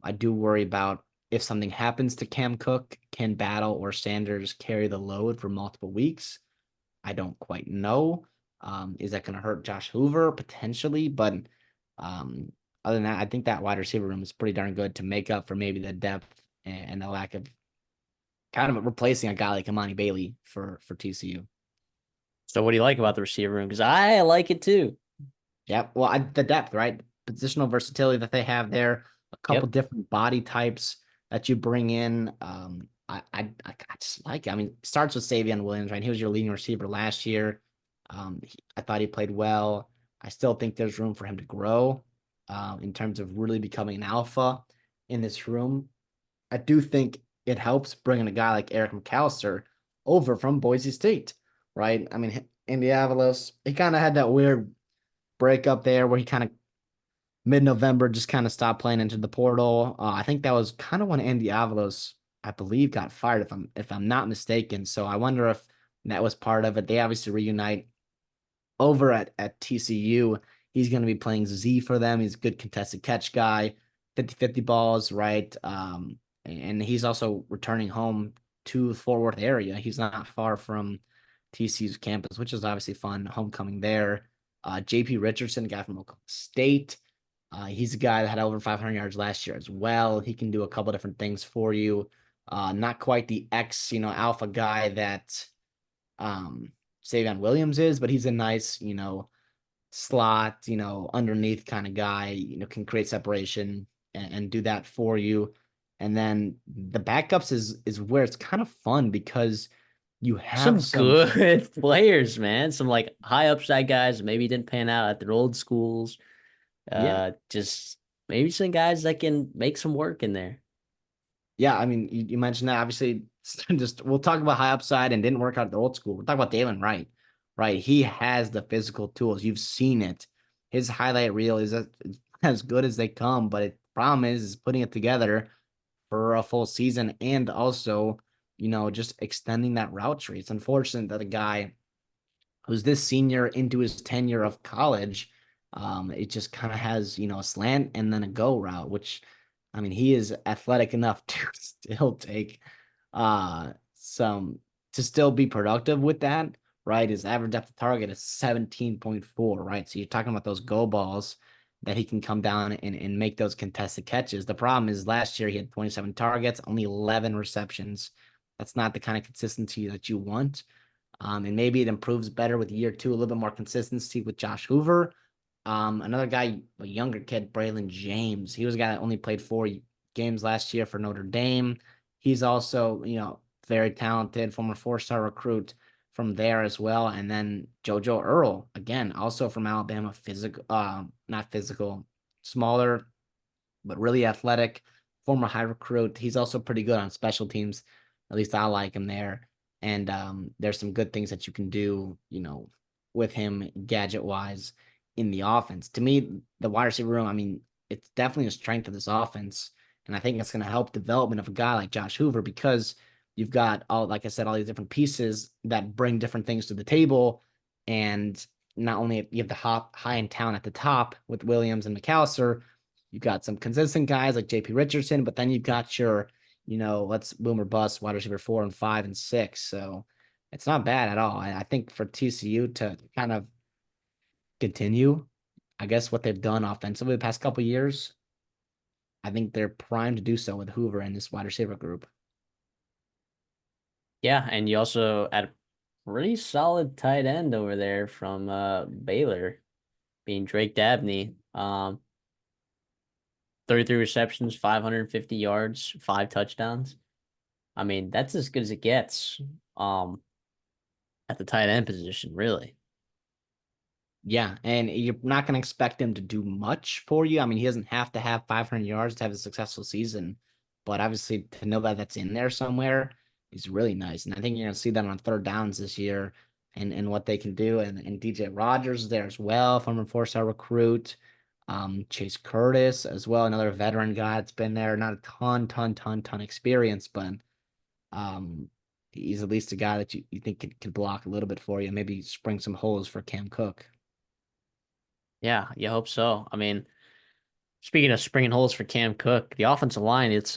[SPEAKER 2] I do worry about if something happens to Cam Cook, can Battle or Sanders carry the load for multiple weeks? I don't quite know. Is that going to hurt Josh Hoover potentially? But um, other than that, I think that wide receiver room is pretty darn good to make up for maybe the depth and the lack of kind of replacing a guy like Amani Bailey for TCU.
[SPEAKER 1] So what do you like about the receiver room? Because I like it too.
[SPEAKER 2] Yeah, well, the depth, right? Positional versatility that they have there, a couple
[SPEAKER 1] Yep.
[SPEAKER 2] different body types that you bring in. I just like it. I mean, it starts with Savion Williams, right? He was your leading receiver last year. I thought he played well. I still think there's room for him to grow in terms of really becoming an alpha in this room. I do think it helps bringing a guy like Eric McAllister over from Boise State, right? I mean, Andy Avalos, he kind of had that weird breakup there where he kind of mid-November just kind of stopped playing into the portal. I think that was kind of when Andy Avalos, I believe, got fired if I'm not mistaken. So I wonder if that was part of it. They obviously reunite over at TCU. He's going to be playing Z for them. He's a good contested catch guy, 50-50 balls, right? And he's also returning home to Fort Worth area. He's not far from TCU's campus, which is obviously fun. Homecoming there. JP Richardson, guy from Oklahoma State. He's a guy that had over 500 yards last year as well. He can do a couple different things for you. Not quite the alpha guy that Savion Williams is, but he's a nice, slot, underneath kind of guy, can create separation and do that for you. And then the backups is where it's kind of fun because you have
[SPEAKER 1] Some
[SPEAKER 2] some,
[SPEAKER 1] good players, man. Some like high upside guys maybe didn't pan out at their old schools.
[SPEAKER 2] yeah,
[SPEAKER 1] Just maybe some guys that can make some work in there.
[SPEAKER 2] yeah. I mean, you mentioned that obviously. Just we'll talk about high upside and didn't work out at the old school. We'll talk about Dalen Wright, right? He has the physical tools. You've seen it. His highlight reel is as good as they come, but the problem is putting it together for a full season and also, just extending that route tree. It's unfortunate that a guy who's this senior into his tenure of college, it just kind of has, a slant and then a go route, which I mean, he is athletic enough to still take some to still be productive with that, right? His average depth of target is 17.4, right? So you're talking about those go balls that he can come down and make those contested catches. The problem is last year he had 27 targets, only 11 receptions. That's not the kind of consistency that you want. And maybe it improves better with year two, a little bit more consistency with Josh Hoover. Another guy, a younger kid, Braylon James. He was a guy that only played 4 games last year for Notre Dame. He's also, very talented, former four-star recruit from there as well. And then JoJo Earl, again, also from Alabama, physical, not physical, smaller, but really athletic, former high recruit. He's also pretty good on special teams. At least I like him there. And there's some good things that you can do, with him gadget wise in the offense. To me, the wide receiver room, I mean, it's definitely a strength of this offense. And I think it's going to help development of a guy like Josh Hoover because you've got all, like I said, all these different pieces that bring different things to the table. And not only you have the high in town at the top with Williams and McAllister, you've got some consistent guys like JP Richardson, but then you've got your, let's boom or bust wide receiver 4 and 5 and 6. So it's not bad at all. I think for TCU to kind of continue, I guess what they've done offensively the past couple of years, I think they're primed to do so with Hoover and this wide receiver group.
[SPEAKER 1] Yeah, and you also had a pretty solid tight end over there from Baylor, being Drake Dabney. 33 receptions, 550 yards, 5 touchdowns. I mean, that's as good as it gets um at the tight end position, really.
[SPEAKER 2] Yeah, and you're not going to expect him to do much for you. I mean, he doesn't have to have 500 yards to have a successful season, but obviously to know that that's in there somewhere is really nice. And I think you're going to see that on third downs this year and what they can do. And DJ Rogers is there as well, former four-star recruit. Chase Curtis as well, another veteran guy that's been there. Not a ton experience, but um, he's at least a guy that you think could block a little bit for you, maybe spring some holes for Cam Cook.
[SPEAKER 1] Yeah, you hope so. I mean, speaking of springing holes for Cam Cook, the offensive line, it's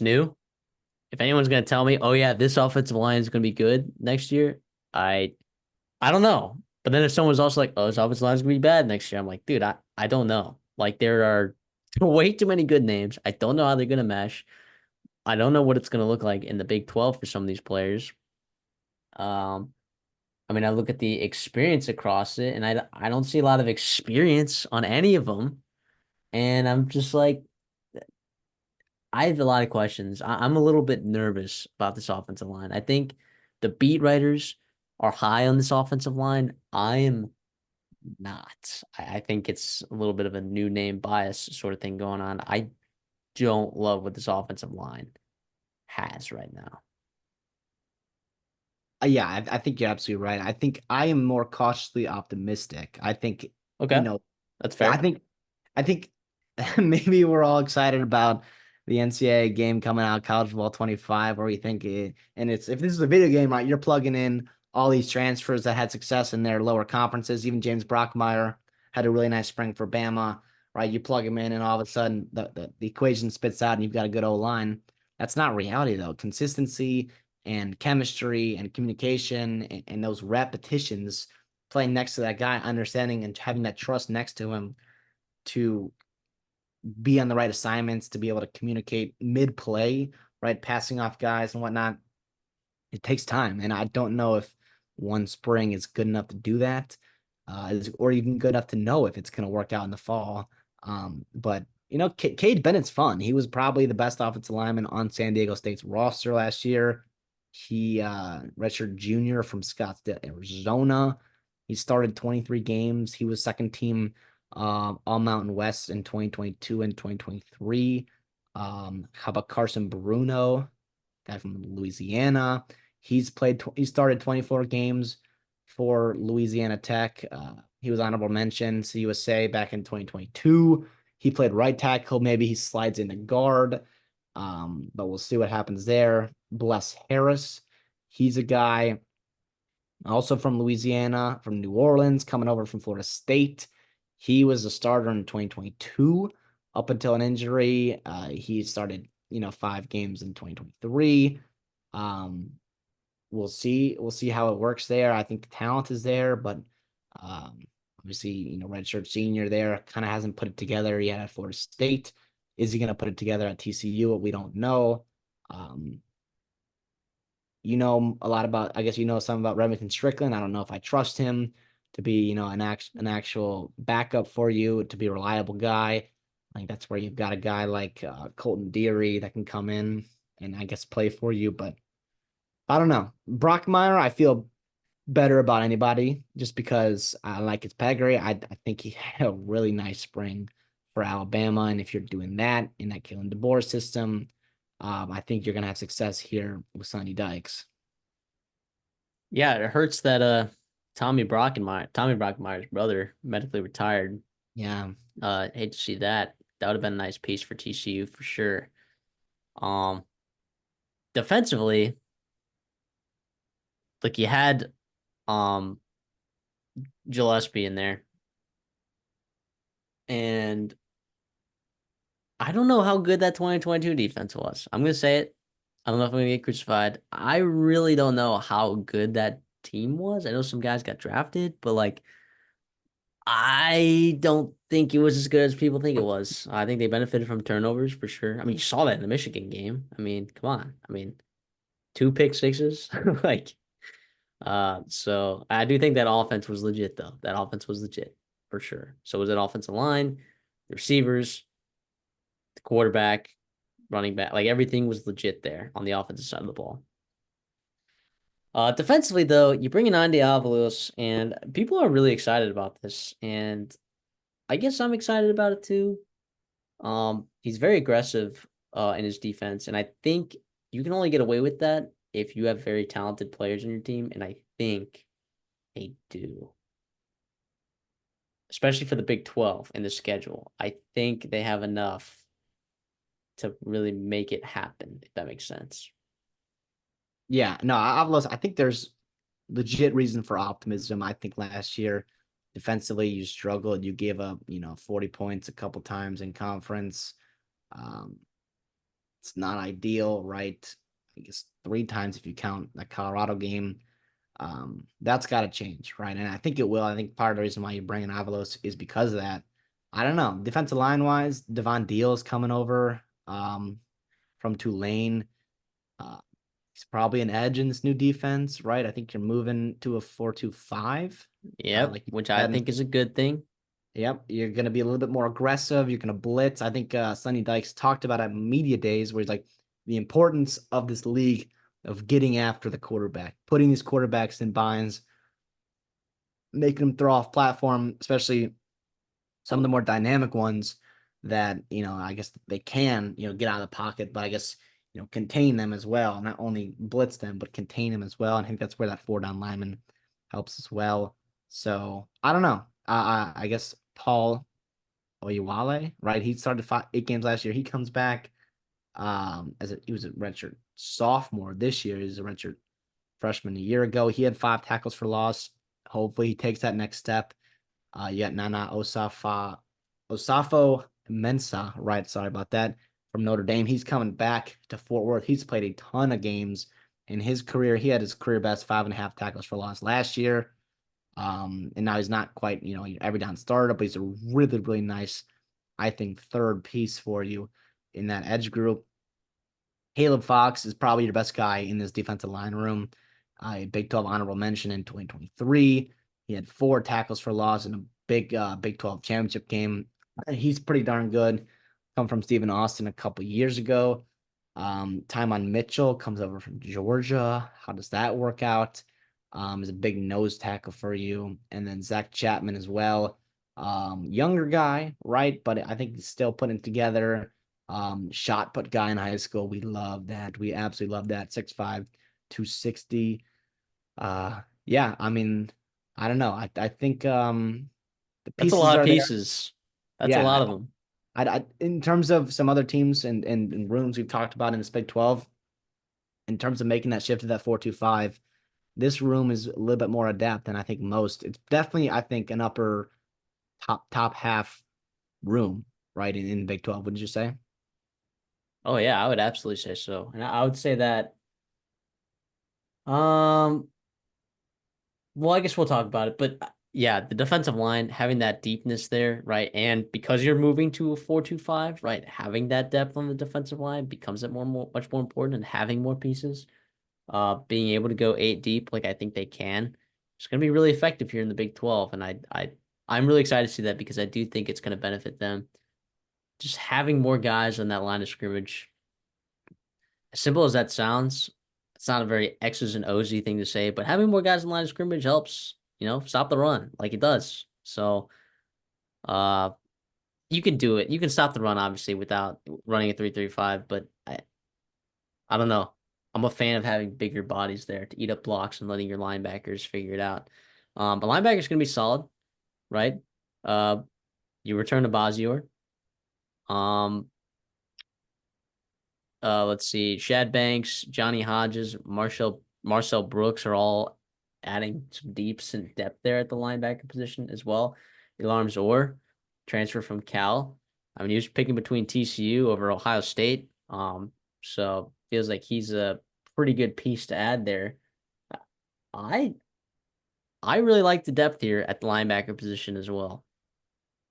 [SPEAKER 1] new. If anyone's gonna tell me, oh yeah, this offensive line is gonna be good next year, I I don't know. But then if someone's also like, oh, this offensive line is gonna be bad next year, I'm like, dude, I don't know. Like there are way too many good names. I don't know how they're gonna mesh. I don't know what it's gonna look like in the Big 12 for some of these players. Um, I mean, I look at the experience across it, and I don't see a lot of experience on any of them. And I'm just like, I have a lot of questions. I'm a little bit nervous about this offensive line. I think the beat writers are high on this offensive line. I am not. I think it's a little bit of a new name bias sort of thing going on. I don't love what this offensive line has right now.
[SPEAKER 2] Yeah, I think you're absolutely right. I think I am more cautiously optimistic. I think, you
[SPEAKER 1] Okay,
[SPEAKER 2] know,
[SPEAKER 1] that's
[SPEAKER 2] I
[SPEAKER 1] fair.
[SPEAKER 2] think, I think maybe we're all excited about the NCAA game coming out, College Football 25, where we think and it's if this is a video game, right, you're plugging in all these transfers that had success in their lower conferences. Even James Brockmeyer had a really nice spring for Bama, right? You plug him in, and all of a sudden the equation spits out, and you've got a good O line. That's not reality, though. Consistency and chemistry and communication and those repetitions, playing next to that guy, understanding and having that trust next to him to be on the right assignments, to be able to communicate mid play, right? Passing off guys and whatnot. It takes time. And I don't know if one spring is good enough to do that, or even good enough to know if it's going to work out in the fall. But Cade Bennett's fun. He was probably the best offensive lineman on San Diego State's roster last year. He redshirt junior from Scottsdale, Arizona. He started 23 games. He was second team All Mountain West in 2022 and 2023. How about Carson Bruno, guy from Louisiana? He started 24 games for Louisiana Tech. He was honorable mention to USA back in 2022. He played right tackle. Maybe he slides into guard. But we'll see what happens there. Bless Harris. He's a guy also from Louisiana, from New Orleans, coming over from Florida State. He was a starter in 2022 up until an injury. He started, 5 games in 2023. Um, we'll see. We'll see how it works there. I think the talent is there, but obviously, redshirt senior there kind of hasn't put it together yet at Florida State. Is he going to put it together at TCU? We don't know. Um, a lot about, I guess, some about Remington Strickland. I don't know if I trust him to be, an actual backup for you, to be a reliable guy. Like that's where you've got a guy like Colton Deary that can come in and I guess play for you. But I don't know. Brockmeyer, I feel better about anybody just because I like his pedigree. I think he had a really nice spring for Alabama. And if you're doing that in that Kalen DeBoer system, I think you're going to have success here with Sonny Dykes.
[SPEAKER 1] Yeah, it hurts that Tommy Brockmeyer's brother medically retired.
[SPEAKER 2] Yeah.
[SPEAKER 1] Hate to see that. That would have been a nice piece for TCU for sure. Um, Defensively, like you had um Gillespie in there, and I don't know how good that 2022 defense was. I'm gonna say it. I don't know if I'm gonna get crucified. I really don't know how good that team was. I know some guys got drafted, but like I don't think it was as good as people think it was. I think they benefited from turnovers for sure. I mean, you saw that in the Michigan game. I mean, come on. I mean, 2 pick sixes. Like, so I do think that offense was legit though. That offense was legit for sure. So was it offensive line, the receivers, the quarterback, running back, like everything was legit there on the offensive side of the ball. Defensively though, you bring in Andy Avalos, and people are really excited about this, and I guess I'm excited about it too. He's very aggressive in his defense, and I think you can only get away with that if you have very talented players in your team, and I think they do. Especially for the Big 12 in the schedule. I think they have enough to really make it happen, if that makes sense.
[SPEAKER 2] Yeah, no, I think there's legit reason for optimism. I think last year defensively you struggled. You gave up, 40 points a couple times in conference. Um, it's not ideal, right? I guess 3 times if you count the Colorado game. That's got to change, right? And I think it will. I think part of the reason why you bring in Avalos is because of that. I don't know. Defensive line wise, Devon Deal is coming over from Tulane. Uh, he's probably an edge in this new defense, right? I think you're moving to a 4-2-5.
[SPEAKER 1] Yep,
[SPEAKER 2] Like you
[SPEAKER 1] which I
[SPEAKER 2] said.
[SPEAKER 1] think is a good thing.
[SPEAKER 2] Yep, you're going to be a little bit more aggressive. You're going to blitz. I think Sonny Dykes talked about at media days where he's like the importance of this league of getting after the quarterback, putting these quarterbacks in binds, making them throw off platform, especially some of the more dynamic ones that, I guess they can, get out of the pocket, but I guess, contain them as well. Not only blitz them, but contain them as well. And I think that's where that 4 down lineman helps as well. So I don't know. I guess Paul Oyewale, right? He started 8 games last year. He comes back he was a redshirt sophomore this year. He's a redshirt freshman a year ago. He had 5 tackles for loss. Hopefully he takes that next step. You got Nana Osafo Mensa, right? Sorry about that. From Notre Dame. He's coming back to Fort Worth. He's played a ton of games in his career. He had his career best 5.5 tackles for loss last year. And now he's not quite, every down starter, but he's a really, really nice, I think, third piece for you in that edge group. Caleb Fox is probably your best guy in this defensive line room. A Big 12 honorable mention in 2023. He had 4 tackles for loss in a big Big 12 championship game. He's pretty darn good. Come from Stephen Austin a couple years ago. Tymon Mitchell comes over from Georgia. How does that work out? Is a big nose tackle for you. And then Zach Chapman as well. Younger guy, right? But I think he's still putting it together. Shot put guy in high school. We love that. We absolutely love that. 6'5", 260. Yeah, I mean, I don't know. I think the
[SPEAKER 1] That's a
[SPEAKER 2] pieces
[SPEAKER 1] lot of
[SPEAKER 2] are there.
[SPEAKER 1] pieces. That's a lot
[SPEAKER 2] Yeah,
[SPEAKER 1] of them.
[SPEAKER 2] in terms of some other teams and rooms we've talked about in this Big 12, in terms of making that shift to that 4-2-5, this room is a little bit more adept than I think most. It's definitely, I think, an upper top half room, right, in Big 12. Wouldn't you say?
[SPEAKER 1] Oh yeah, I would absolutely say so. And I would say that um well, I guess we'll talk about it, but yeah, the defensive line having that deepness there, right? And because you're moving to a 4-2-5, right? Having that depth on the defensive line becomes much more important, and having more pieces, being able to go 8 deep like I think they can. It's going to be really effective here in the Big 12, and I'm really excited to see that because I do think it's going to benefit them. Just having more guys on that line of scrimmage, as simple as that sounds, it's not a very X's and O's thing to say, but having more guys in line of scrimmage helps, stop the run like it does. So, uh, you can do it. You can stop the run obviously without running a 3-3-5, but I don't know. I'm a fan of having bigger bodies there to eat up blocks and letting your linebackers figure it out. But linebacker's gonna be solid, right? Uh, you return to Bazior. Um, let's see, Shad Banks, Johnny Hodges, Marcel Brooks are all adding some deeps and depth there at the linebacker position as well. Elarms Orr, transfer from Cal. I mean, he was picking between TCU over Ohio State. So feels like he's a pretty good piece to add there. I I really like the depth here at the linebacker position as well.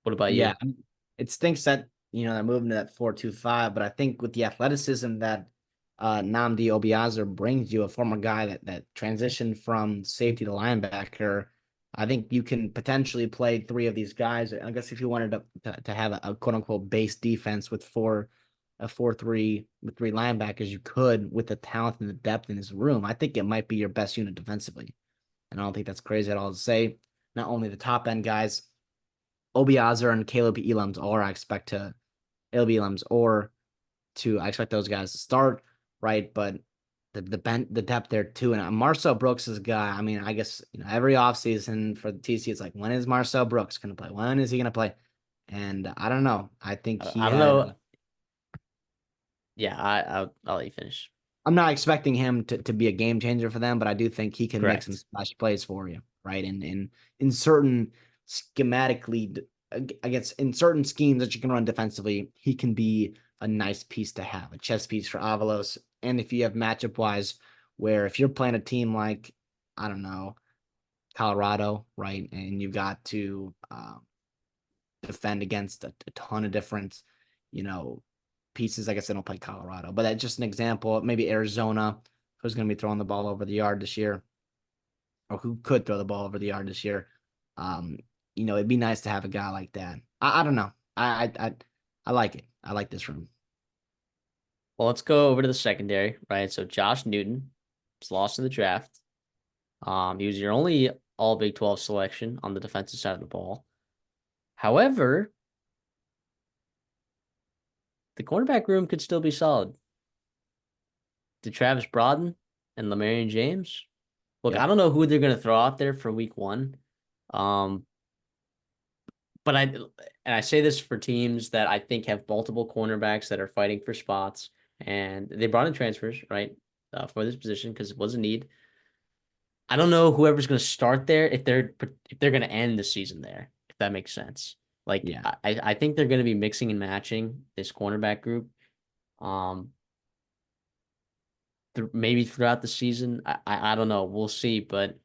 [SPEAKER 1] What about
[SPEAKER 2] Yeah,
[SPEAKER 1] you?
[SPEAKER 2] it stinks that they're moving to that 4-2-5, but I think with the athleticism that Nnamdi Obiazer brings you, a former guy that transitioned from safety to linebacker. I think you can potentially play three of these guys. I guess if you wanted to have a quote unquote base defense with a 4-3 with three linebackers, you could with the talent and the depth in his room. I think it might be your best unit defensively. And I don't think that's crazy at all to say. Not only the top end guys, Obiazer and Caleb Elams, or I expect to Caleb Elams or to I expect those guys to start, right? But the depth there too. And Marcel Brooks is a guy. I mean, I guess every offseason for the TC, it's like, when is Marcel Brooks gonna play? When is he gonna play? And I don't know. I think he
[SPEAKER 1] I don't
[SPEAKER 2] had.
[SPEAKER 1] know. Yeah, I'll let you finish.
[SPEAKER 2] I'm not expecting him to be a game changer for them, but I do think he can make some
[SPEAKER 1] Correct.
[SPEAKER 2] splash plays for you, right? And in certain schematically, I guess in certain schemes that you can run defensively, he can be a nice piece to have, a chess piece for Avalos. And if you have matchup wise, where if you're playing a team like, I don't know, Colorado, right, and you've got to defend against a ton of different, you know, pieces. I guess they don't play Colorado, but that's just an example. Maybe Arizona, who's going to be throwing the ball over the yard this year, or who could throw the ball over the yard this year. Um, it'd be nice to have a guy like that. I don't know. I like it. I like this room.
[SPEAKER 1] Well, let's go over to the secondary, right? So Josh Newton was lost in the draft. He was your only all Big 12 selection on the defensive side of the ball. However, the cornerback room could still be solid. To Travis Brodden and Lamarian James. Look, I
[SPEAKER 2] Yep.
[SPEAKER 1] don't know who they're going to throw out there for week one. Um, but I say this for teams that I think have multiple cornerbacks that are fighting for spots, and they brought in transfers, right, for this position because it was a need. I don't know whoever's going to start there if they're going to end the season there, if that makes sense. Like
[SPEAKER 2] Yeah.
[SPEAKER 1] I think they're going to be mixing and matching this cornerback group. Um, maybe throughout the season, I don't know. We'll see, but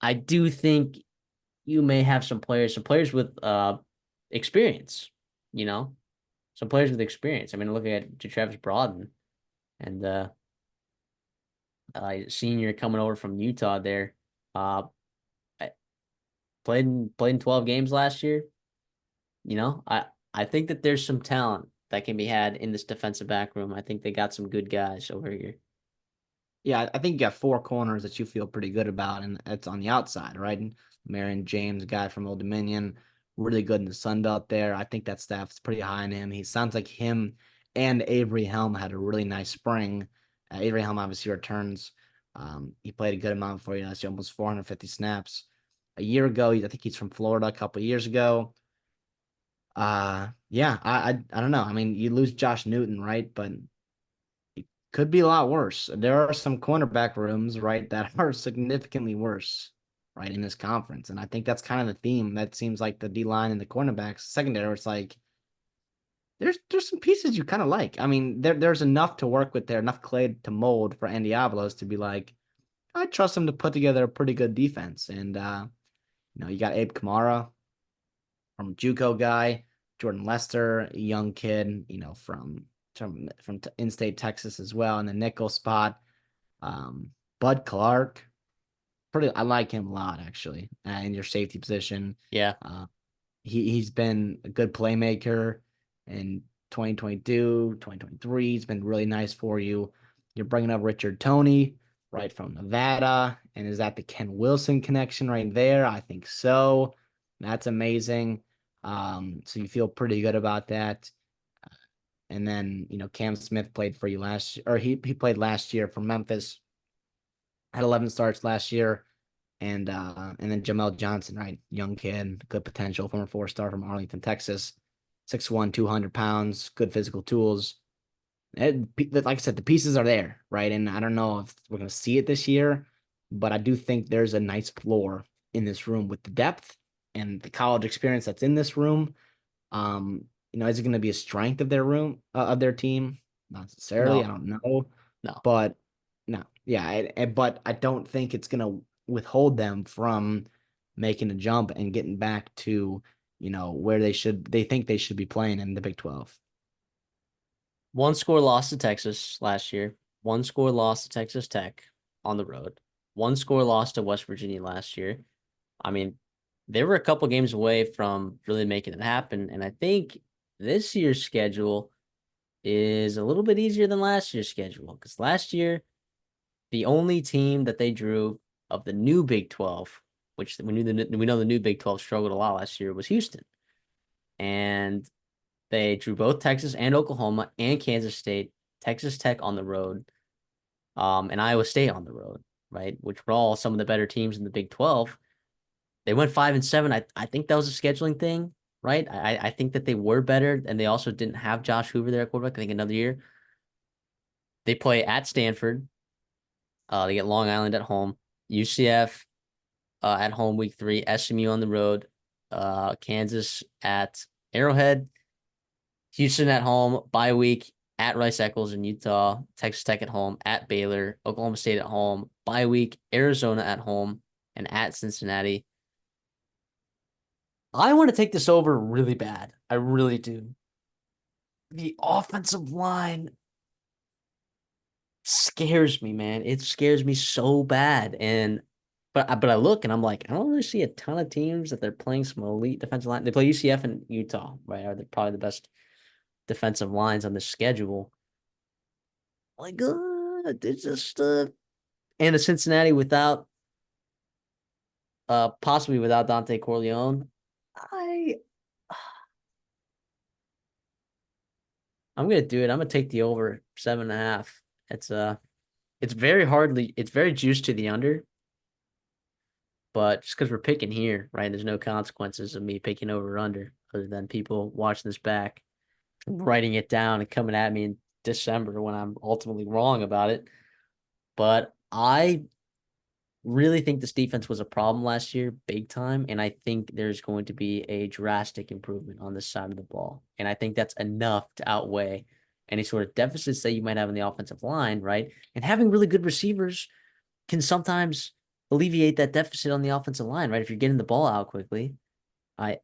[SPEAKER 1] I do think you may have some players with experience, you know, some players with experience. I mean, looking at Travis Brodden and senior coming over from Utah there, uh, played in 12 games last year. You know, I think that there's some talent that can be had in this defensive back room. I think they got some good guys over here.
[SPEAKER 2] Yeah, I think you got four corners that you feel pretty good about, and it's on the outside, right? And Marion James, a guy from Old Dominion, really good in the Sun Belt there. I think that staff's pretty high on him. He sounds like him and Avery Helm had a really nice spring. Avery Helm obviously returns. He played a good amount for you last year, almost 450 snaps. A year ago, I think he's from Florida a couple of years ago. Yeah, I don't know. I mean, you lose Josh Newton, right? But could be a lot worse. There are some cornerback rooms, right, that are significantly worse, right, in this conference. And I think that's kind of the theme. That seems like the D line and the cornerbacks secondary. It's like there's some pieces you kind of like. I mean, there's enough to work with there, enough clay to mold for Andy Avalos to be like, I trust him to put together a pretty good defense. And you got Abe Kamara from JUCO guy, Jordan Lester, a young kid, from in-state Texas as well in the nickel spot. Um, Bud Clark, I like him a lot actually in your safety position.
[SPEAKER 1] Yeah,
[SPEAKER 2] Uh, he's been a good playmaker in 2022, 2023. He's been really nice for you. You're bringing up Richard Tony right from Nevada, and is that the Ken Wilson connection right there? I think so. That's amazing. So you feel pretty good about that. And then Cam Smith played for you he played last year for Memphis, had 11 starts last year, and then Jamel Johnson, right, young kid, good potential, former 4-star from Arlington, Texas, 6'1", 200 pounds, good physical tools. Like I said, the pieces are there, right? And I don't know if we're gonna see it this year, but I do think there's a nice floor in this room with the depth and the college experience that's in this room. Is it going to be a strength of of their team? Not necessarily. I
[SPEAKER 1] no,
[SPEAKER 2] don't know,
[SPEAKER 1] no,
[SPEAKER 2] but no, yeah. But I don't think it's going to withhold them from making a jump and getting back to where they think they should be playing in the Big 12.
[SPEAKER 1] One score loss to Texas last year. One score loss to Texas Tech on the road. One score loss to West Virginia last year. I mean, they were a couple games away from really making it happen. And I think this year's schedule is a little bit easier than last year's schedule because last year, the only team that they drew of the new Big 12, which we know the new Big 12 struggled a lot last year, was Houston. And they drew both Texas and Oklahoma and Kansas State, Texas Tech on the road, and Iowa State on the road, right? Which were all some of the better teams in the Big 12. They went 5-7. I think that was a scheduling thing, right? I think that they were better, and they also didn't have Josh Hoover there at quarterback. I think another year. They play at Stanford. They get Long Island at home, UCF at home week 3, SMU on the road, Kansas at Arrowhead, Houston at home, bye week at Rice Eccles in Utah, Texas Tech at home, at Baylor, Oklahoma State at home, bye week, Arizona at home, and at Cincinnati. I want to take this over really bad. I really do. The offensive line scares me, man. It scares me so bad. And but I look and I'm like, I don't really see a ton of teams that they're playing some elite defensive line. They play UCF and Utah, right? Are they probably the best defensive lines on the schedule? Like, it's just and a Cincinnati without possibly without Dante Corleone. I I'm gonna do it. I'm gonna take the over 7.5. It's very juiced to the under, but just because we're picking here, right? There's no consequences of me picking over or under, other than people watching this back, writing it down, and coming at me in December when I'm ultimately wrong about it. But I really think this defense was a problem last year, big time. And I think there's going to be a drastic improvement on this side of the ball. And I think that's enough to outweigh any sort of deficits that you might have in the offensive line, right? And having really good receivers can sometimes alleviate that deficit on the offensive line, right? If you're getting the ball out quickly. I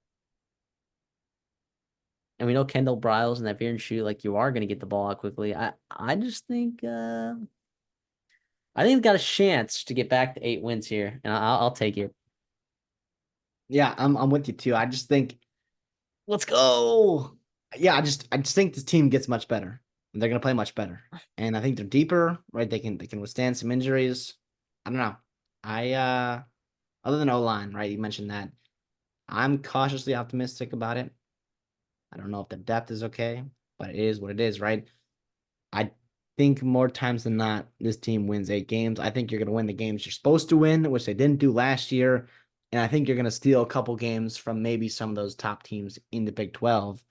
[SPEAKER 1] and we know Kendall Briles and that Veer and shoot, like you are going to get the ball out quickly. I just think I think they've got a chance to get back to 8 wins here, and I'll take it.
[SPEAKER 2] Yeah, I'm with you too. I just think,
[SPEAKER 1] Let's go.
[SPEAKER 2] yeah, I just think this team gets much better. They're gonna play much better, and I think they're deeper, right? They can withstand some injuries. I don't know. I other than O line, right? You mentioned that. I'm cautiously optimistic about it. I don't know if the depth is okay, but it is what it is, right? I think more times than not, this team wins 8 games. I think you're going to win the games you're supposed to win, which they didn't do last year. And I think you're going to steal a couple games from maybe some of those top teams in the Big 12.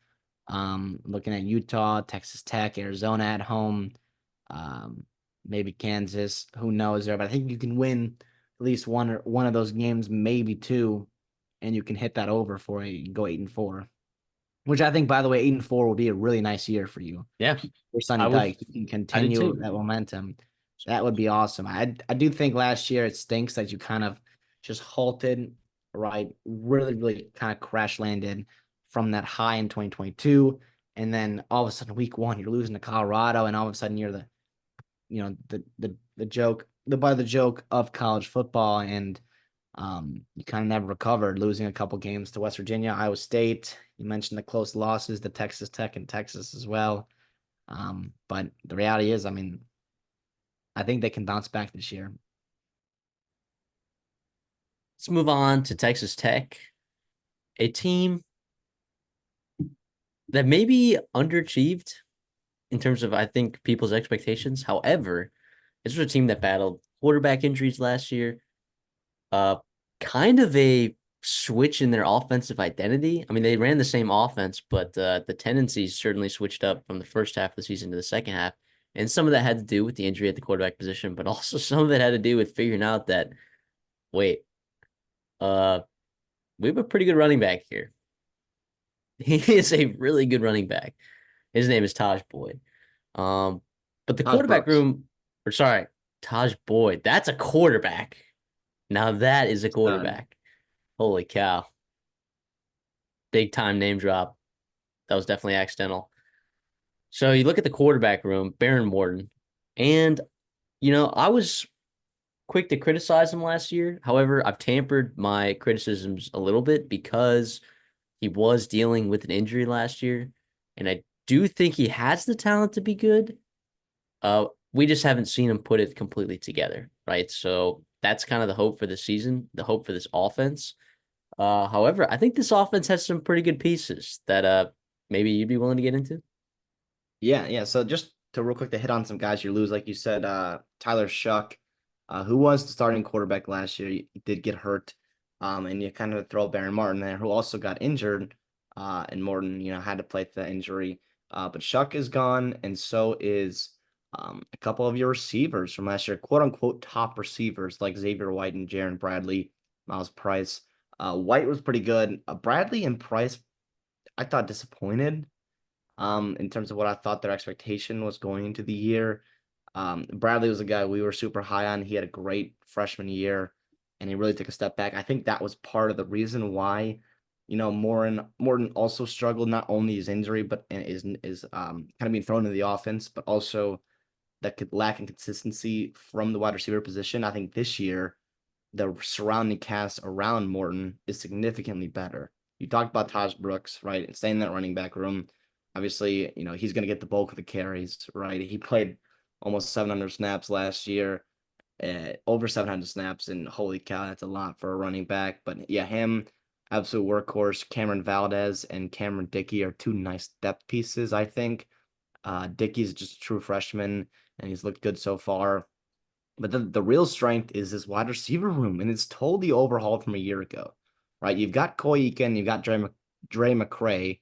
[SPEAKER 2] Looking at Utah, Texas Tech, Arizona at home, um, maybe Kansas. Who knows there? But I think you can win at least one of those games, maybe two, and you can hit that over for you. You can go 8-4. Which I think, by the way, 8-4 will be a really nice year for you.
[SPEAKER 1] Yeah,
[SPEAKER 2] For Sonny
[SPEAKER 1] I would.
[SPEAKER 2] Dyke, you can
[SPEAKER 1] I do
[SPEAKER 2] continue
[SPEAKER 1] too.
[SPEAKER 2] that momentum. That would be awesome. I do think last year it stinks that you kind of just halted, right? Really, really kind of crash landed from that high in 2022. And then all of a sudden, week 1, you're losing to Colorado, and all of a sudden you're the joke, the butt of the joke of college football. And you kind of never recovered, losing a couple games to West Virginia, Iowa State. You mentioned the close losses to Texas Tech and Texas as well. But the reality is, I mean, I think they can bounce back this year.
[SPEAKER 1] Let's move on to Texas Tech, a team that maybe underachieved in terms of, I think, people's expectations. However, this was a team that battled quarterback injuries last year, uh, kind of a switch in their offensive identity. I mean, they ran the same offense, but the tendencies certainly switched up from the first half of the season to the second half. And some of that had to do with the injury at the quarterback position, but also some of it had to do with figuring out that, wait, uh, we have a pretty good running back here. He is a really good running back. His name is Taj Boyd. Um, but the
[SPEAKER 2] Tosh
[SPEAKER 1] quarterback
[SPEAKER 2] Brooks.
[SPEAKER 1] room, or sorry, Taj Boyd, that's a quarterback. Now that is a quarterback. Holy cow. Big time name drop. That was definitely accidental. So you look at the quarterback room, Baron Morton, and I was quick to criticize him last year. However, I've tampered my criticisms a little bit because he was dealing with an injury last year, and I do think he has the talent to be good. We just haven't seen him put it completely together, right? So that's kind of the hope for the season, the hope for this offense. However, I think this offense has some pretty good pieces that maybe you'd be willing to get into.
[SPEAKER 2] Yeah, yeah. So just to real quick to hit on some guys you lose, like you said, Tyler Shuck, who was the starting quarterback last year, he did get hurt. And you kind of throw Baron Martin there, who also got injured. And Morton, had to play through the injury. But Shuck is gone, and so is a couple of your receivers from last year, quote unquote top receivers like Xavier White and Jaron Bradley, Miles Price. White was pretty good. Bradley and Price, I thought disappointed in terms of what I thought their expectation was going into the year. Bradley was a guy we were super high on. He had a great freshman year, and he really took a step back. I think that was part of the reason why, Morton also struggled. Not only his injury, but is kind of being thrown into the offense, but also that could lack in consistency from the wide receiver position. I think this year the surrounding cast around Morton is significantly better. You talked about Taj Brooks, right? And staying in that running back room. Obviously, he's going to get the bulk of the carries, right? He played almost 700 snaps last year, over 700 snaps, and holy cow, that's a lot for a running back. But yeah, him, absolute workhorse. Cameron Valdez and Cameron Dickey are two nice depth pieces, I think. Dickey's just a true freshman, and he's looked good so far. But the real strength is this wide receiver room, and it's totally overhauled from a year ago, right? You've got Koi Eakin, you've got Dre McCray,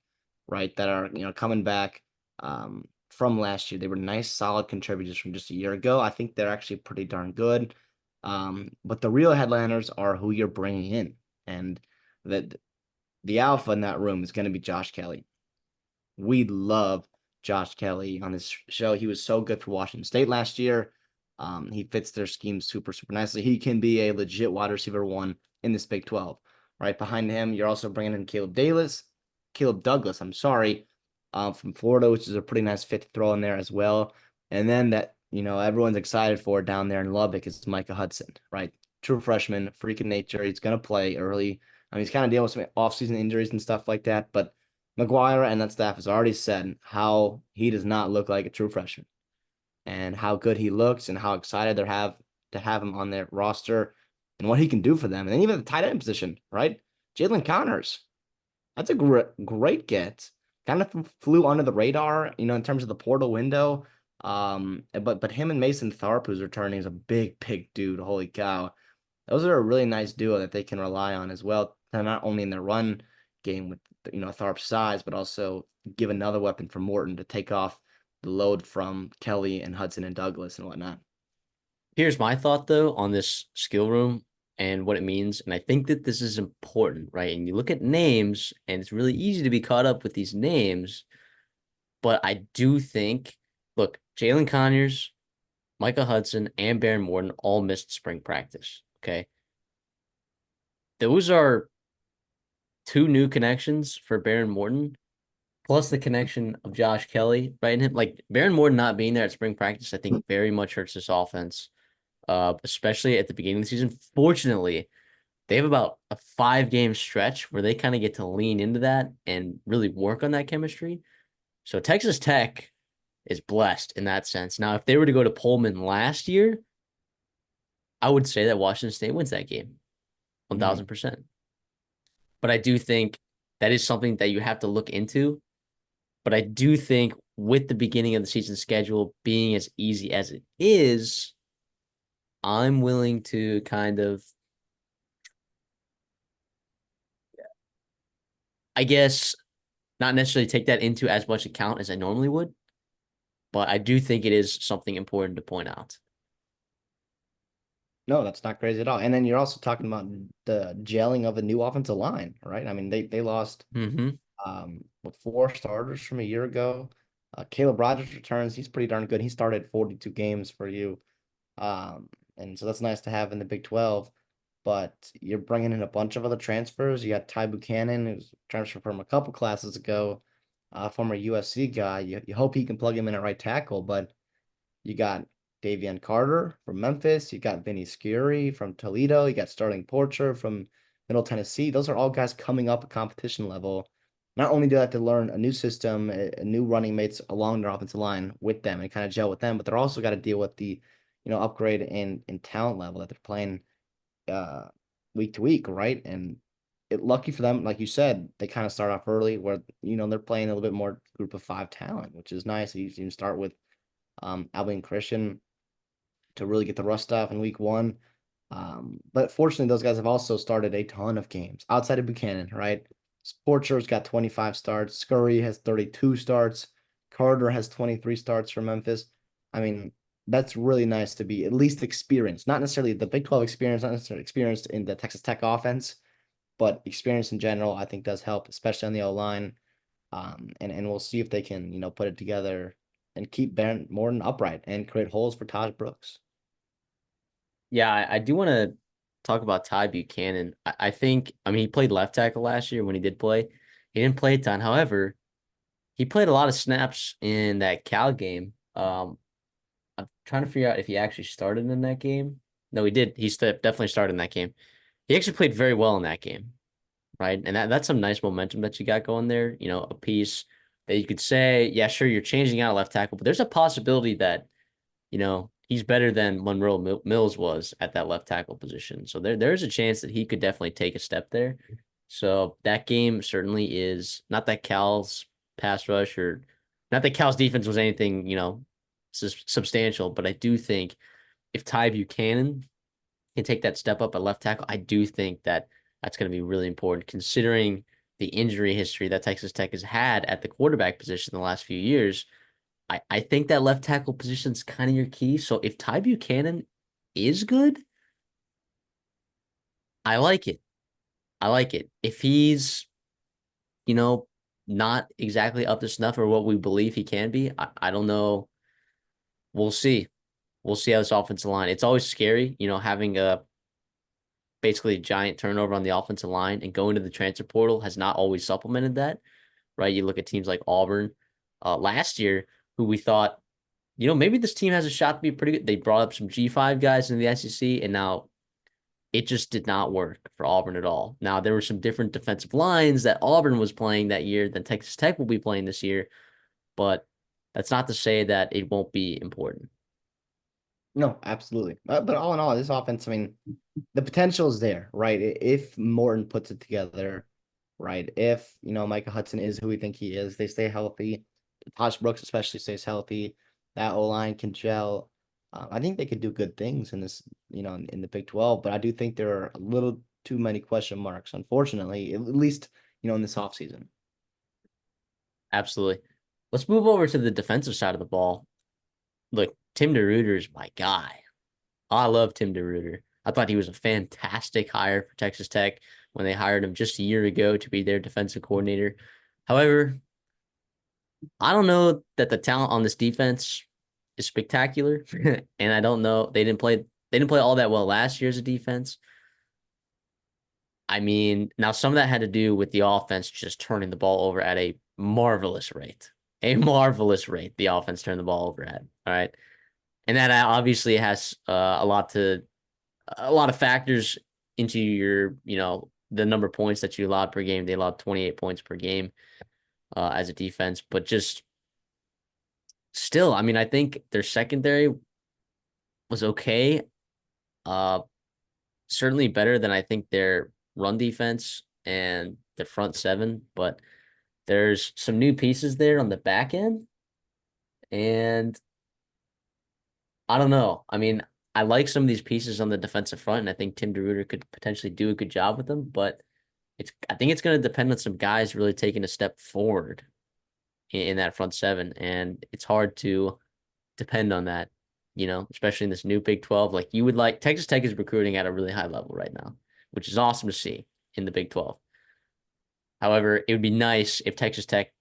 [SPEAKER 2] right, that are coming back from last year. They were nice, solid contributors from just a year ago. I think they're actually pretty darn good. But the real headliners are who you're bringing in, and the alpha in that room is going to be Josh Kelly. We love Josh Kelly on this show. He was so good for Washington State last year. He fits their scheme super, super nicely. He can be a legit wide receiver one in this Big 12. Right behind him, you're also bringing in Caleb Douglas, I'm sorry, from Florida, which is a pretty nice fit to throw in there as well. And then that, everyone's excited for down there in Lubbock is Micah Hudson, right? True freshman, freak of nature. He's going to play early. I mean, he's kind of dealing with some offseason injuries and stuff like that, but McGuire and that staff has already said how he does not look like a true freshman and how good he looks and how excited they have to have him on their roster and what he can do for them. And then even the tight end position, right? Jalen Connors, that's a great get. Kind of flew under the radar, in terms of the portal window. But him and Mason Tharp, who's returning, is a big, big dude. Holy cow. Those are a really nice duo that they can rely on as well, not only in their run game with Tharp's size, but also give another weapon for Morton to take off the load from Kelly and Hudson and Douglas and whatnot.
[SPEAKER 1] Here's my thought though on this skill room and what it means. And I think that this is important, right? And you look at names, and it's really easy to be caught up with these names. But I do think, look, Jalen Conyers, Micah Hudson, and Baron Morton all missed spring practice. Okay. Those are two new connections for Baron Morton, plus the connection of Josh Kelly, right? And him, like Baron Morton not being there at spring practice, I think very much hurts this offense, especially at the beginning of the season. Fortunately, they have about a 5 game stretch where they kind of get to lean into that and really work on that chemistry. So Texas Tech is blessed in that sense. Now, if they were to go to Pullman last year, I would say that Washington State wins that game, 1,000%. But I do think that is something that you have to look into. But I do think with the beginning of the season schedule being as easy as it is, I'm willing to kind of, I guess, not necessarily take that into as much account as I normally would. But I do think it is something important to point out.
[SPEAKER 2] No, that's not crazy at all. And then you're also talking about the gelling of a new offensive line, right? I mean, they lost
[SPEAKER 1] Mm-hmm.
[SPEAKER 2] 4 starters from a year ago. Caleb Rogers returns. He's pretty darn good. He started 42 games for you. And so that's nice to have in the Big 12. But you're bringing in a bunch of other transfers. You got Ty Buchanan, who's transferred from a couple classes ago. former USC guy. You hope he can plug him in at right tackle, but you got Davion Carter from Memphis. You got Vinny Scurry from Toledo. You got Sterling Porcher from Middle Tennessee. Those are all guys coming up at competition level. Not only do they have to learn a new system, new running mates along their offensive line with them and kind of gel with them, but they're also got to deal with the, upgrade in talent level that they're playing uh week to week, right? And lucky for them, like you said, they kind of start off early where they're playing a little bit more group of five talent, which is nice. You can start with Albion Christian to really get the rust off in week one. But fortunately, those guys have also started a ton of games outside of Buchanan, right? Sporcher's got 25 starts. Scurry has 32 starts. Carter has 23 starts for Memphis. I mean, that's really nice to be at least experienced, not necessarily the Big 12 experience, not necessarily experienced in the Texas Tech offense, but experience in general, I think does help, especially on the O line. And we'll see if they can, put it together and keep Baron Morton upright and create holes for Taj Brooks.
[SPEAKER 1] Yeah, I do want to talk about Ty Buchanan. I think, I mean, he played left tackle last year when he did play. He didn't play a ton. However, he played a lot of snaps in that Cal game. I'm trying to figure out if he actually started in that game. No, he did. Definitely started in that game. He actually played very well in that game, right? And that's some nice momentum that you got going there. You know, a piece that you could say, yeah, sure, you're changing out left tackle, but there's a possibility that he's better than Monroe Mills was at that left tackle position. So there's a chance that he could definitely take a step there. So that game certainly is not that Cal's pass rush or not that Cal's defense was anything, substantial, but I do think if Ty Buchanan can take that step up at left tackle, I do think that that's going to be really important considering the injury history that Texas Tech has had at the quarterback position the last few years. I think that left tackle position is kind of your key. So if Ty Buchanan is good, I like it. I like it. If he's, you know, not exactly up to snuff or what we believe he can be, I don't know. We'll see. We'll see how this offensive line. It's always scary, having a basically a giant turnover on the offensive line and going to the transfer portal has not always supplemented that, right? You look at teams like Auburn last year, who we thought maybe this team has a shot to be pretty good. They brought up some G5 guys in the SEC, and now it just did not work for Auburn at all. Now, there were some different defensive lines that Auburn was playing that year than Texas Tech will be playing this year, but that's not to say that it won't be important.
[SPEAKER 2] No, absolutely. But all in all, this offense, I mean, the potential is there, right? If Morton puts it together, right? If, Micah Hudson is who we think he is, they stay healthy. Tosh Brooks especially stays healthy. That O line can gel. I think they could do good things in this, in the Big 12, but I do think there are a little too many question marks, unfortunately, at least, in this offseason.
[SPEAKER 1] Absolutely. Let's move over to the defensive side of the ball. Look, Tim DeRuyter is my guy. I love Tim DeRuyter. I thought he was a fantastic hire for Texas Tech when they hired him just a year ago to be their defensive coordinator. However, I don't know that the talent on this defense is spectacular, and I don't know they didn't play all that well last year as a defense. I mean, now some of that had to do with the offense just turning the ball over at a marvelous rate. A marvelous rate the offense turned the ball over at. All right. And that obviously has a lot of factors into your, the number of points that you allowed per game. They allowed 28 points per game as a defense, but just still, I mean, I think their secondary was okay. Uh, Certainly better than I think their run defense and the front seven, but there's some new pieces there on the back end. And I don't know. I mean, I like some of these pieces on the defensive front, and I think Tim DeRuyter could potentially do a good job with them, but I think it's going to depend on some guys really taking a step forward in that front seven. And it's hard to depend on that, especially in this new Big 12. Like Texas Tech is recruiting at a really high level right now, which is awesome to see in the Big 12. However, it would be nice if Texas Tech,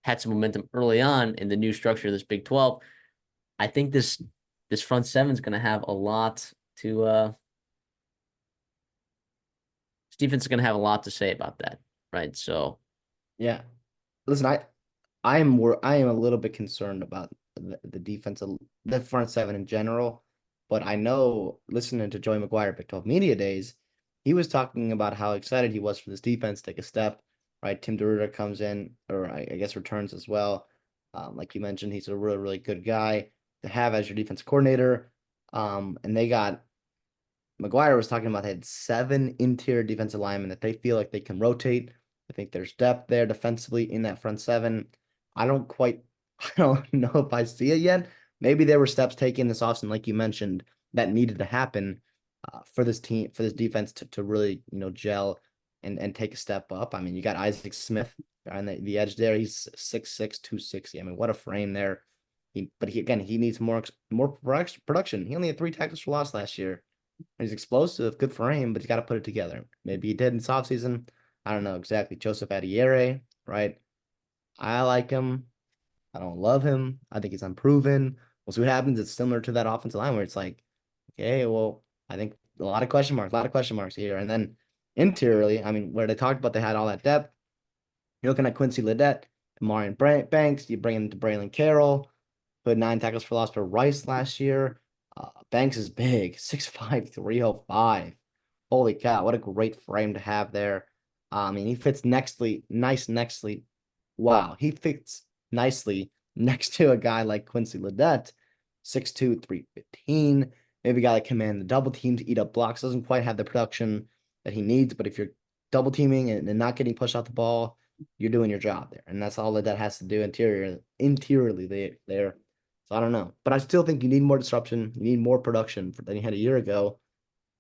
[SPEAKER 1] had some momentum early on in the new structure of this Big 12. I think this front seven is going to have a lot to this defense is going to have a lot to say about that, right? So
[SPEAKER 2] Yeah. listen, I am a little bit concerned about the defensive the front seven in general, but I know listening to Joey McGuire Big 12 Media Days, he was talking about how excited he was for this defense to take a step. Right, Tim DeRuiter comes in, or I guess returns as well. Like you mentioned, he's a really really good guy to have as your defense coordinator. And they got McGuire was talking about they had 7 interior defensive linemen that they feel like they can rotate. I think there's depth there defensively in that front seven. I don't quite, I don't know if I see it yet. Maybe there were steps taken this offseason, like you mentioned, that needed to happen for this team, for this defense to really, gel and take a step up. I mean, you got Isaac Smith on the edge there. He's 6'6", 260. I mean, what a frame there. He needs more production. He only had 3 tackles for loss last year. He's explosive, good for him, but you got to put it together. Maybe he did in soft season. I don't know exactly. Joseph Adiere, right? I like him. I don't love him. I think he's unproven. We'll see what happens. It's similar to that offensive line where it's like, okay, well, I think a lot of question marks here. And then interiorly, I mean, where they talked about they had all that depth. You're looking at Quincy Ledet, Marion Banks. You bring in to Braylon Carroll, who had 9 tackles for loss for Rice last year. Banks is big, 6'5", 305. Holy cow, what a great frame to have there. I mean, he fits nicely. Wow, he fits nicely next to a guy like Quincy Ledet, 6'2", 315. Maybe a guy like command the double team to eat up blocks. Doesn't quite have the production that he needs, but if you're double teaming and not getting pushed off the ball, you're doing your job there. And that's all that has to do interiorly there. So I don't know. But I still think you need more disruption. You need more production than you had a year ago.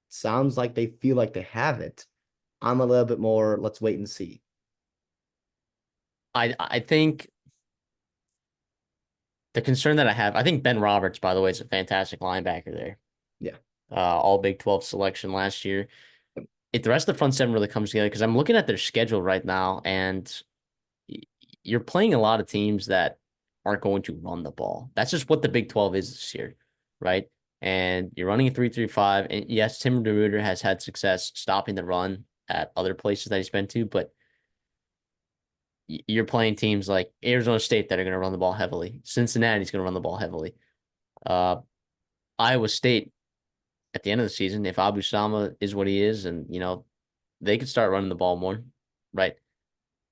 [SPEAKER 2] Sounds like they feel like they have it. I'm a little bit more, let's wait and see.
[SPEAKER 1] I think the concern that I have, I think Ben Roberts, by the way, is a fantastic linebacker there.
[SPEAKER 2] Yeah.
[SPEAKER 1] All Big 12 selection last year. If the rest of the front seven really comes together, because I'm looking at their schedule right now, and you're playing a lot of teams that aren't going to run the ball. That's just what the Big 12 is this year, right? And you're running a 3-3-5. And yes, Tim DeRuiter has had success stopping the run at other places that he's been to, but you're playing teams like Arizona State that are going to run the ball heavily. Cincinnati's going to run the ball heavily. Uh, Iowa State at the end of the season, if Abu Sama is what he is, and they could start running the ball more, right?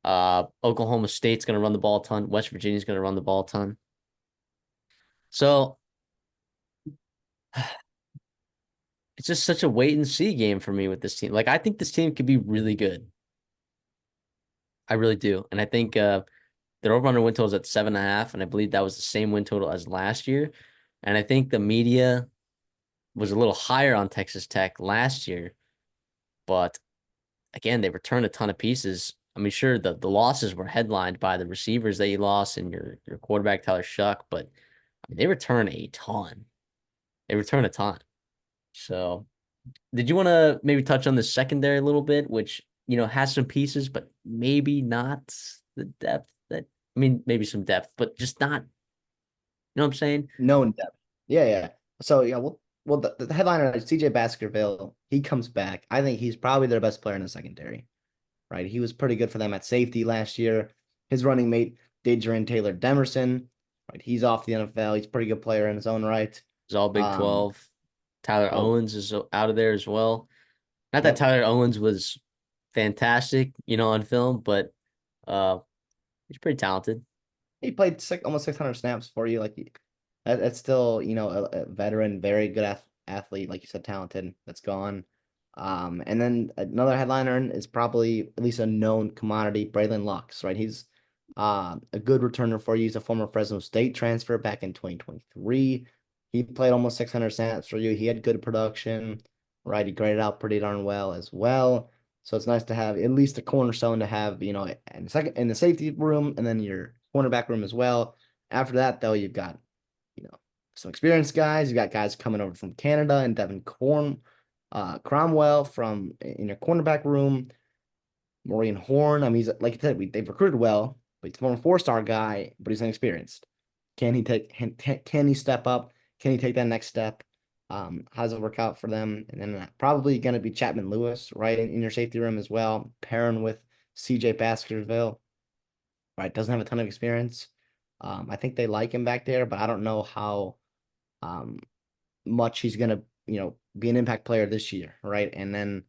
[SPEAKER 1] Oklahoma State's going to run the ball a ton. West Virginia's going to run the ball a ton. So it's just such a wait and see game for me with this team. Like, I think this team could be really good. I really do. And I think their over-under win total is at 7.5, and I believe that was the same win total as last year. And I think the media was a little higher on Texas Tech last year, but again, they returned a ton of pieces. I mean, sure, the losses were headlined by the receivers that you lost and your quarterback Tyler Shuck, but I mean, they return a ton. They return a ton. So, did you want to maybe touch on the secondary a little bit, which has some pieces, but maybe not the depth that I mean, maybe some depth, but just not. You know what I'm saying?
[SPEAKER 2] No in depth. Yeah, yeah. So yeah, well, the headliner CJ Baskerville, he comes back. I think he's probably their best player in the secondary. Right? He was pretty good for them at safety last year. His running mate, Dadrian Taylor Demerson, right? He's off the NFL. He's a pretty good player in his own right.
[SPEAKER 1] It's all Big
[SPEAKER 2] Um,
[SPEAKER 1] 12. Tyler
[SPEAKER 2] oh,
[SPEAKER 1] Owens is out of there as well. Not that
[SPEAKER 2] yep.
[SPEAKER 1] Tyler Owens was fantastic, on film, but uh, he's pretty talented.
[SPEAKER 2] He played almost 600 snaps for you. That's still, a veteran, very good athlete, like you said, talented. That's gone. And then another headliner is probably at least a known commodity, Braylon Lux, right? He's a good returner for you. He's a former Fresno State transfer back in 2023. He played almost 600 snaps for you. He had good production, right? He graded out pretty darn well as well. So it's nice to have at least a cornerstone to have, in the safety room and then your cornerback room as well. After that, though, you've got, you know, some experienced guys. You've got guys coming over from Canada and Devin Cromwell from in your cornerback room. Maureen Horn. I mean, he's like I said, they've recruited well, but he's more a 4-star guy, but he's inexperienced. Can he step up? Can he take that next step? How does it work out for them? And then probably going to be Chapman Lewis, right, in your safety room as well, pairing with CJ Baskerville, right? Doesn't have a ton of experience. I think they like him back there, but I don't know how um, much he's gonna, be an impact player this year, right? And then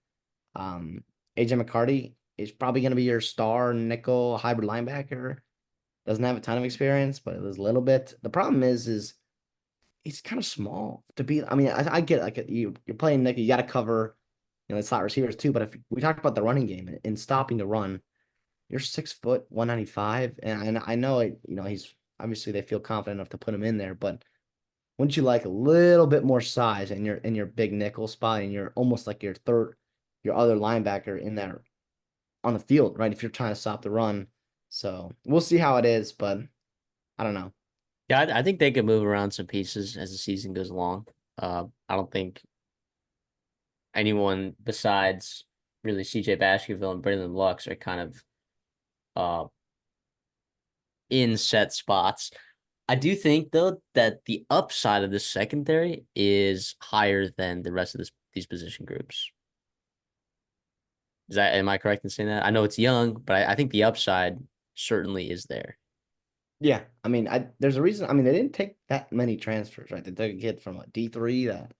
[SPEAKER 2] AJ McCarty is probably gonna be your star nickel hybrid linebacker. Doesn't have a ton of experience, but it was a little bit. The problem is he's kind of small to be. I mean, I get like you're playing nickel, you got to cover, slot receivers too. But if we talk about the running game and stopping the run, you're 6 foot 195, and I know it. He's obviously they feel confident enough to put him in there, but wouldn't you like a little bit more size in your big nickel spot, and you're almost like your other linebacker in there on the field, right? If you're trying to stop the run, so we'll see how it is, but I don't know.
[SPEAKER 1] Yeah, I think they could move around some pieces as the season goes along. I don't think anyone besides really CJ Baskerville and Braylon Lux are kind of uh in set spots. I do think though that the upside of the secondary is higher than the rest of these position groups. Am I correct in saying that? I know it's young, but I think the upside certainly is there.
[SPEAKER 2] Yeah, I mean, there's a reason. I mean, they didn't take that many transfers, right? They took a kid from a D3 that,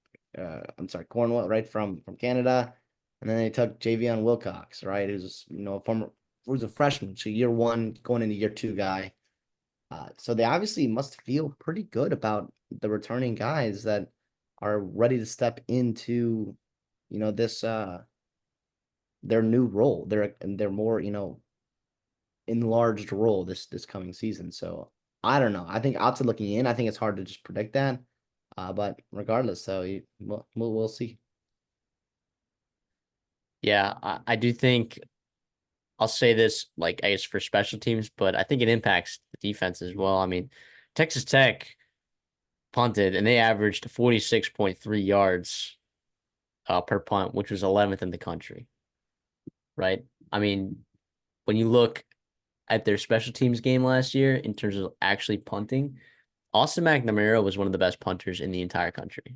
[SPEAKER 2] I'm sorry, Cornwall, right from Canada, and then they took Javion Wilcox, right, who's who's a freshman, so year one going into year two guy. So they obviously must feel pretty good about the returning guys that are ready to step into, this their new role. They're more, enlarged role this coming season. So I don't know. I think outside looking in, I think it's hard to just predict that. But regardless, so we'll see.
[SPEAKER 1] Yeah, I do think I'll say this like I guess for special teams, but I think it impacts the defense as well. I mean, Texas Tech punted and they averaged 46.3 yards per punt, which was 11th in the country, right? I mean, when you look at their special teams game last year in terms of actually punting, Austin McNamara was one of the best punters in the entire country.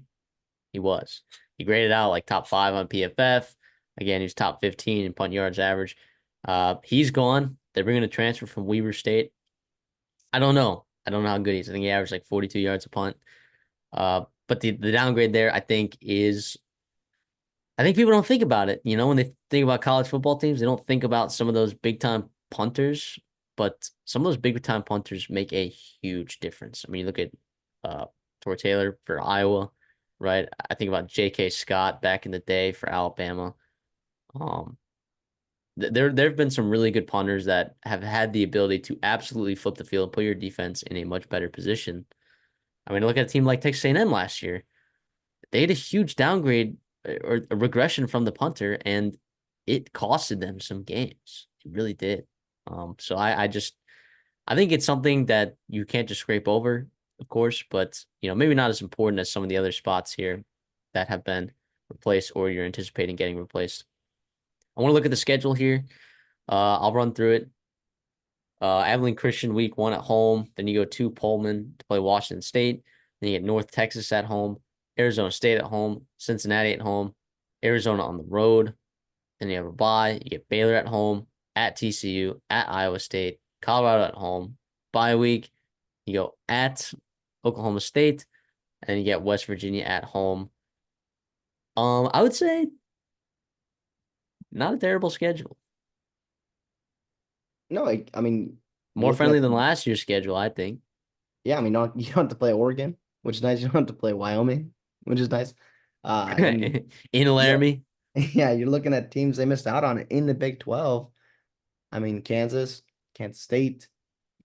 [SPEAKER 1] He was. He graded out like top 5 on PFF. Again, he was top 15 in punt yards average. He's gone. They're bringing a transfer from Weber State. I don't know. I don't know how good he is. I think he averaged like 42 yards a punt. But the downgrade there, I think people don't think about it. When they think about college football teams, they don't think about some of those big time punters, but some of those big time punters make a huge difference. I mean, you look at Tor Taylor for Iowa, right? I think about J.K. Scott back in the day for Alabama. Um, there have been some really good punters that have had the ability to absolutely flip the field and put your defense in a much better position. I mean, look at a team like Texas A&M last year. They had a huge downgrade or a regression from the punter, and it costed them some games. It really did. So I think it's something that you can't just scrape over, of course, but maybe not as important as some of the other spots here that have been replaced or you're anticipating getting replaced. I want to look at the schedule here. I'll run through it. Abilene Christian week 1 at home. Then you go to Pullman to play Washington State. Then you get North Texas at home, Arizona State at home, Cincinnati at home, Arizona on the road. Then you have a bye. You get Baylor at home, at TCU, at Iowa State, Colorado at home. Bye week. You go at Oklahoma State, and then you get West Virginia at home. I would say not a terrible schedule.
[SPEAKER 2] No, I mean, you're
[SPEAKER 1] More
[SPEAKER 2] looking at
[SPEAKER 1] friendly than last year's schedule, I think.
[SPEAKER 2] yeah. I mean, you don't have to play Oregon, which is nice. You don't have to play Wyoming, which is nice. And
[SPEAKER 1] In
[SPEAKER 2] yeah,
[SPEAKER 1] Laramie,
[SPEAKER 2] yeah, you're looking at teams they missed out on in the Big 12. I mean, Kansas State,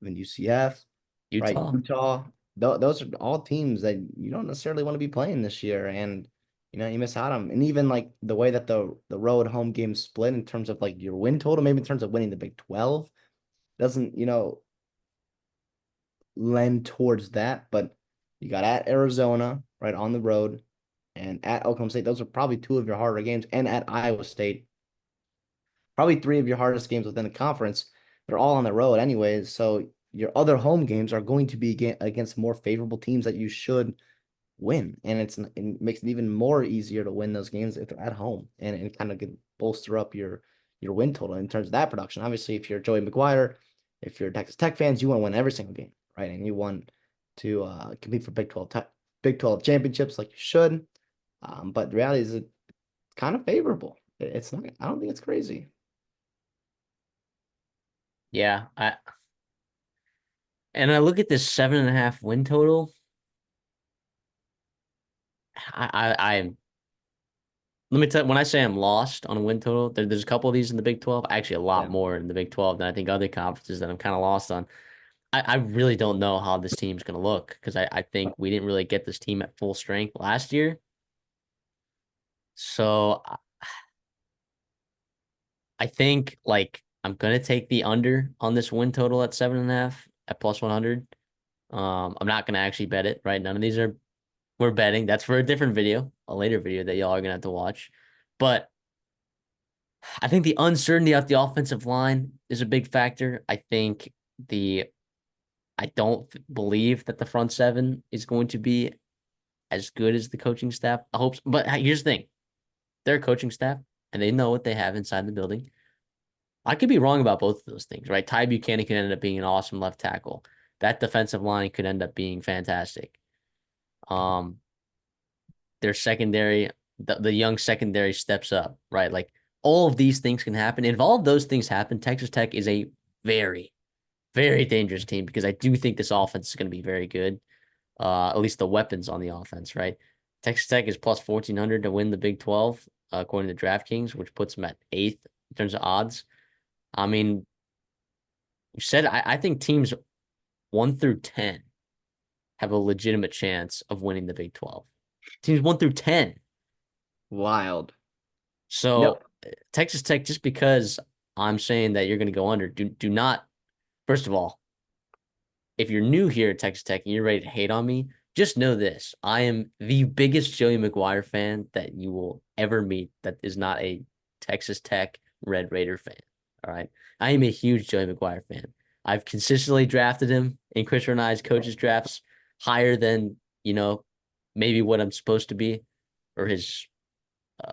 [SPEAKER 2] even UCF, right?
[SPEAKER 1] Utah.
[SPEAKER 2] Utah. Those are all teams that you don't necessarily want to be playing this year, and you miss out on. And even like the way that the road home games split in terms of like your win total, maybe in terms of winning the Big 12, doesn't lend towards that. But you got at Arizona, right on the road, and at Oklahoma State. Those are probably two of your harder games, and at Iowa State, probably three of your hardest games within the conference. They're all on the road anyways. So your other home games are going to be against more favorable teams that you should win. And it makes it even more easier to win those games if they're at home and kind of bolster up your win total in terms of that production. Obviously, if you're Joey McGuire, if you're Texas Tech fans, you want to win every single game, right? And you want to compete for Big 12 championships like you should. But the reality is it's kind of favorable. It's not. I don't think it's crazy.
[SPEAKER 1] Yeah, I look at this 7.5 win total. I let me tell you, when I say I'm lost on a win total, there's a couple of these in the Big 12, actually a lot
[SPEAKER 2] Yeah.
[SPEAKER 1] more in the Big 12 than I think other conferences that I'm kind of lost on. I really don't know how this team's going to look because I think we didn't really get this team at full strength last year. So I think like I'm going to take the under on this win total at 7.5 at plus 100. I'm not going to actually bet it, right? None of these are we're betting. That's for a different video, a later video that y'all are going to have to watch. But I think the uncertainty of the offensive line is a big factor. The I don't believe that the front seven is going to be as good as the coaching staff. I hope, but here's the thing: they're a coaching staff and they know what they have inside the building. I could be wrong about both of those things, right? Ty Buchanan could end up being an awesome left tackle. That defensive line could end up being fantastic. Um, their secondary, the young secondary steps up, right? Like all of these things can happen. And if all of those things happen, Texas Tech is a very, very dangerous team because I do think this offense is going to be very good. At least the weapons on the offense, right? Texas Tech is plus 1,400 to win the Big 12, according to DraftKings, which puts them at eighth in terms of odds. I mean, you said I think teams 1 through 10 have a legitimate chance of winning the Big 12. Teams 1 through 10.
[SPEAKER 2] Wild.
[SPEAKER 1] So
[SPEAKER 2] Yep.
[SPEAKER 1] Texas Tech, just because I'm saying that you're going to go under, do not. First of all, if you're new here at Texas Tech and you're ready to hate on me, just know this: I am the biggest Joey McGuire fan that you will ever meet. That is not a Texas Tech Red Raider fan. All right, I am a huge Joey McGuire fan. I've consistently drafted him in Chris and I's coaches drafts higher than maybe what I'm supposed to be, or his uh,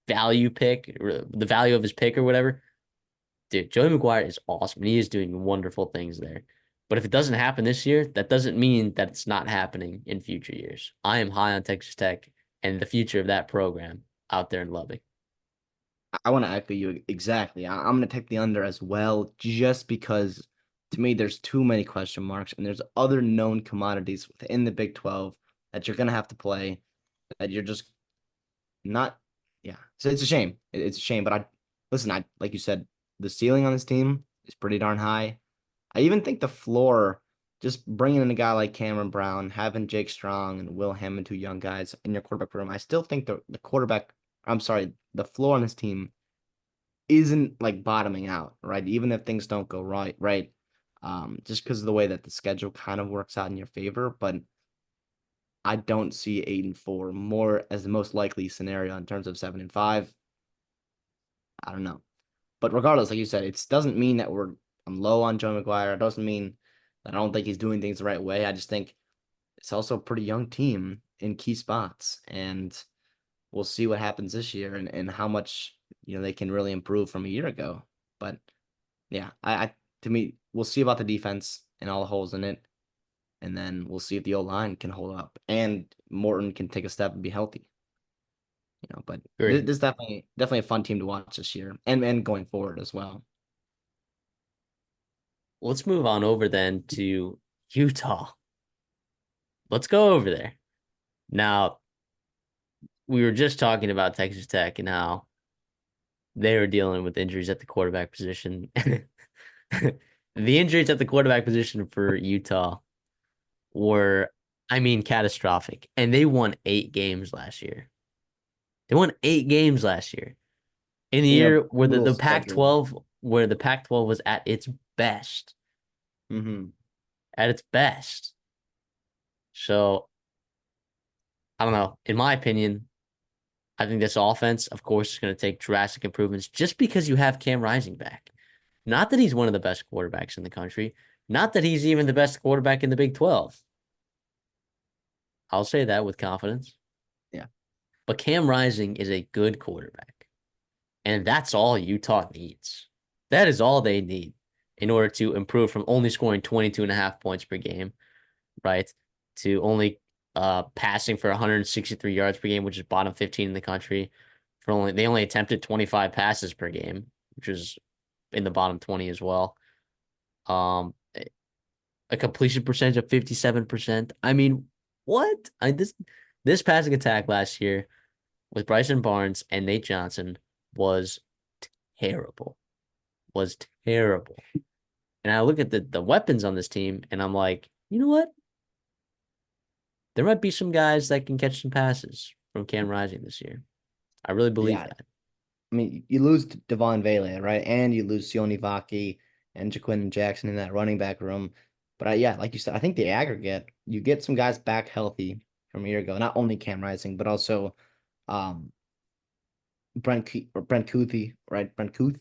[SPEAKER 1] value pick, or the value of his pick, or whatever. Dude, Joey McGuire is awesome. He is doing wonderful things there. But if it doesn't happen this year, that doesn't mean that it's not happening in future years. I am high on Texas Tech and the future of that program out there in Lubbock.
[SPEAKER 2] I want to echo you exactly. I'm going to take the under as well, just because to me there's too many question marks, and there's other known commodities within the Big 12 that you're going to have to play that you're just not. Yeah, so it's a shame. It's a shame, but I listen. I like you said, the ceiling on this team is pretty darn high. I even think the floor, just bringing in a guy like Cameron Brown, having Jake Strong and Will Hammond, two young guys in your quarterback room, I still think the quarterback. I'm sorry, the floor on this team isn't like bottoming out, right? Even if things don't go right. Just because of the way that the schedule kind of works out in your favor, but I don't see 8-4 more as the most likely scenario in terms of 7-5. I don't know. But regardless, like you said, it doesn't mean that I'm low on Joe McGuire. It doesn't mean that I don't think he's doing things the right way. I just think it's also a pretty young team in key spots. And we'll see what happens this year and how much, they can really improve from a year ago. But yeah, I to me, we'll see about the defense and all the holes in it. And then we'll see if the O line can hold up and Morton can take a step and be healthy. But this,
[SPEAKER 1] Great.
[SPEAKER 2] this is definitely a fun team to watch this year and going forward as well.
[SPEAKER 1] Let's move on over then to Utah. Let's go over there. Now, we were just talking about Texas Tech and how they were dealing with injuries at the quarterback position. The injuries at the quarterback position for Utah were, I mean, catastrophic. And they won 8 games last year. They won 8 games last year. In the
[SPEAKER 2] In a
[SPEAKER 1] year where
[SPEAKER 2] brutal
[SPEAKER 1] the
[SPEAKER 2] schedule.
[SPEAKER 1] Pac-12, where the Pac-12 was at its best.
[SPEAKER 2] Hmm.
[SPEAKER 1] At its best. So I don't know. In my opinion, I think this offense, of course, is going to take drastic improvements just because you have Cam Rising back. Not that he's one of the best quarterbacks in the country. Not that he's even the best quarterback in the Big 12. I'll say that with confidence.
[SPEAKER 2] Yeah.
[SPEAKER 1] But Cam Rising is a good quarterback. And that's all Utah needs. That is all they need in order to improve from only scoring 22 and a half points per game, right? To only passing for 163 yards per game, which is bottom 15 in the country. They only attempted 25 passes per game, which was in the bottom 20 as well. Um, a completion percentage of 57%. I mean, what? This passing attack last year with Bryson Barnes and Nate Johnson was terrible. Was terrible. And I look at the weapons on this team and I'm like, you know what? There might be some guys that can catch some passes from Cam Rising this year. I really believe
[SPEAKER 2] Yeah,
[SPEAKER 1] that.
[SPEAKER 2] I mean, you lose Devon Vele, right? And you lose Sione Vaki and Jaquin Jackson in that running back room. But yeah, like you said, I think the aggregate, you get some guys back healthy from a year ago. Not only Cam Rising, but also um Brent Kuthi, right? Brent Kuth.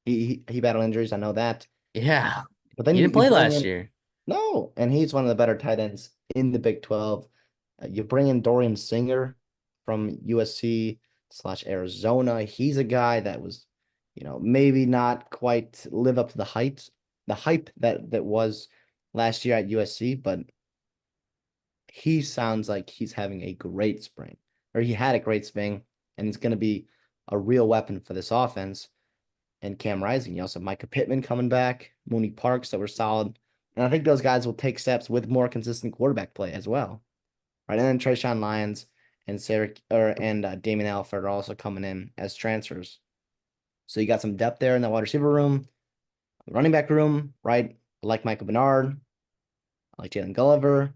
[SPEAKER 2] He battled injuries, I know that.
[SPEAKER 1] Yeah.
[SPEAKER 2] But then
[SPEAKER 1] He didn't
[SPEAKER 2] you
[SPEAKER 1] play
[SPEAKER 2] bring
[SPEAKER 1] last
[SPEAKER 2] in
[SPEAKER 1] year.
[SPEAKER 2] no, and he's one of the better tight ends in the Big 12. You bring in Dorian Singer from USC/Arizona. He's a guy that was, maybe not quite live up to the hype that was last year at USC, but he sounds like he's having a great spring, or he had a great spring, and he's going to be a real weapon for this offense. And Cam Rising, you also have Micah Pittman coming back, Mooney Parks that were solid. And I think those guys will take steps with more consistent quarterback play as well. Right. And then Trayshawn Lyons and Damian Alford are also coming in as transfers. So you got some depth there in that wide receiver room, running back room, right? I like Michael Bernard. I like Jalen Gulliver.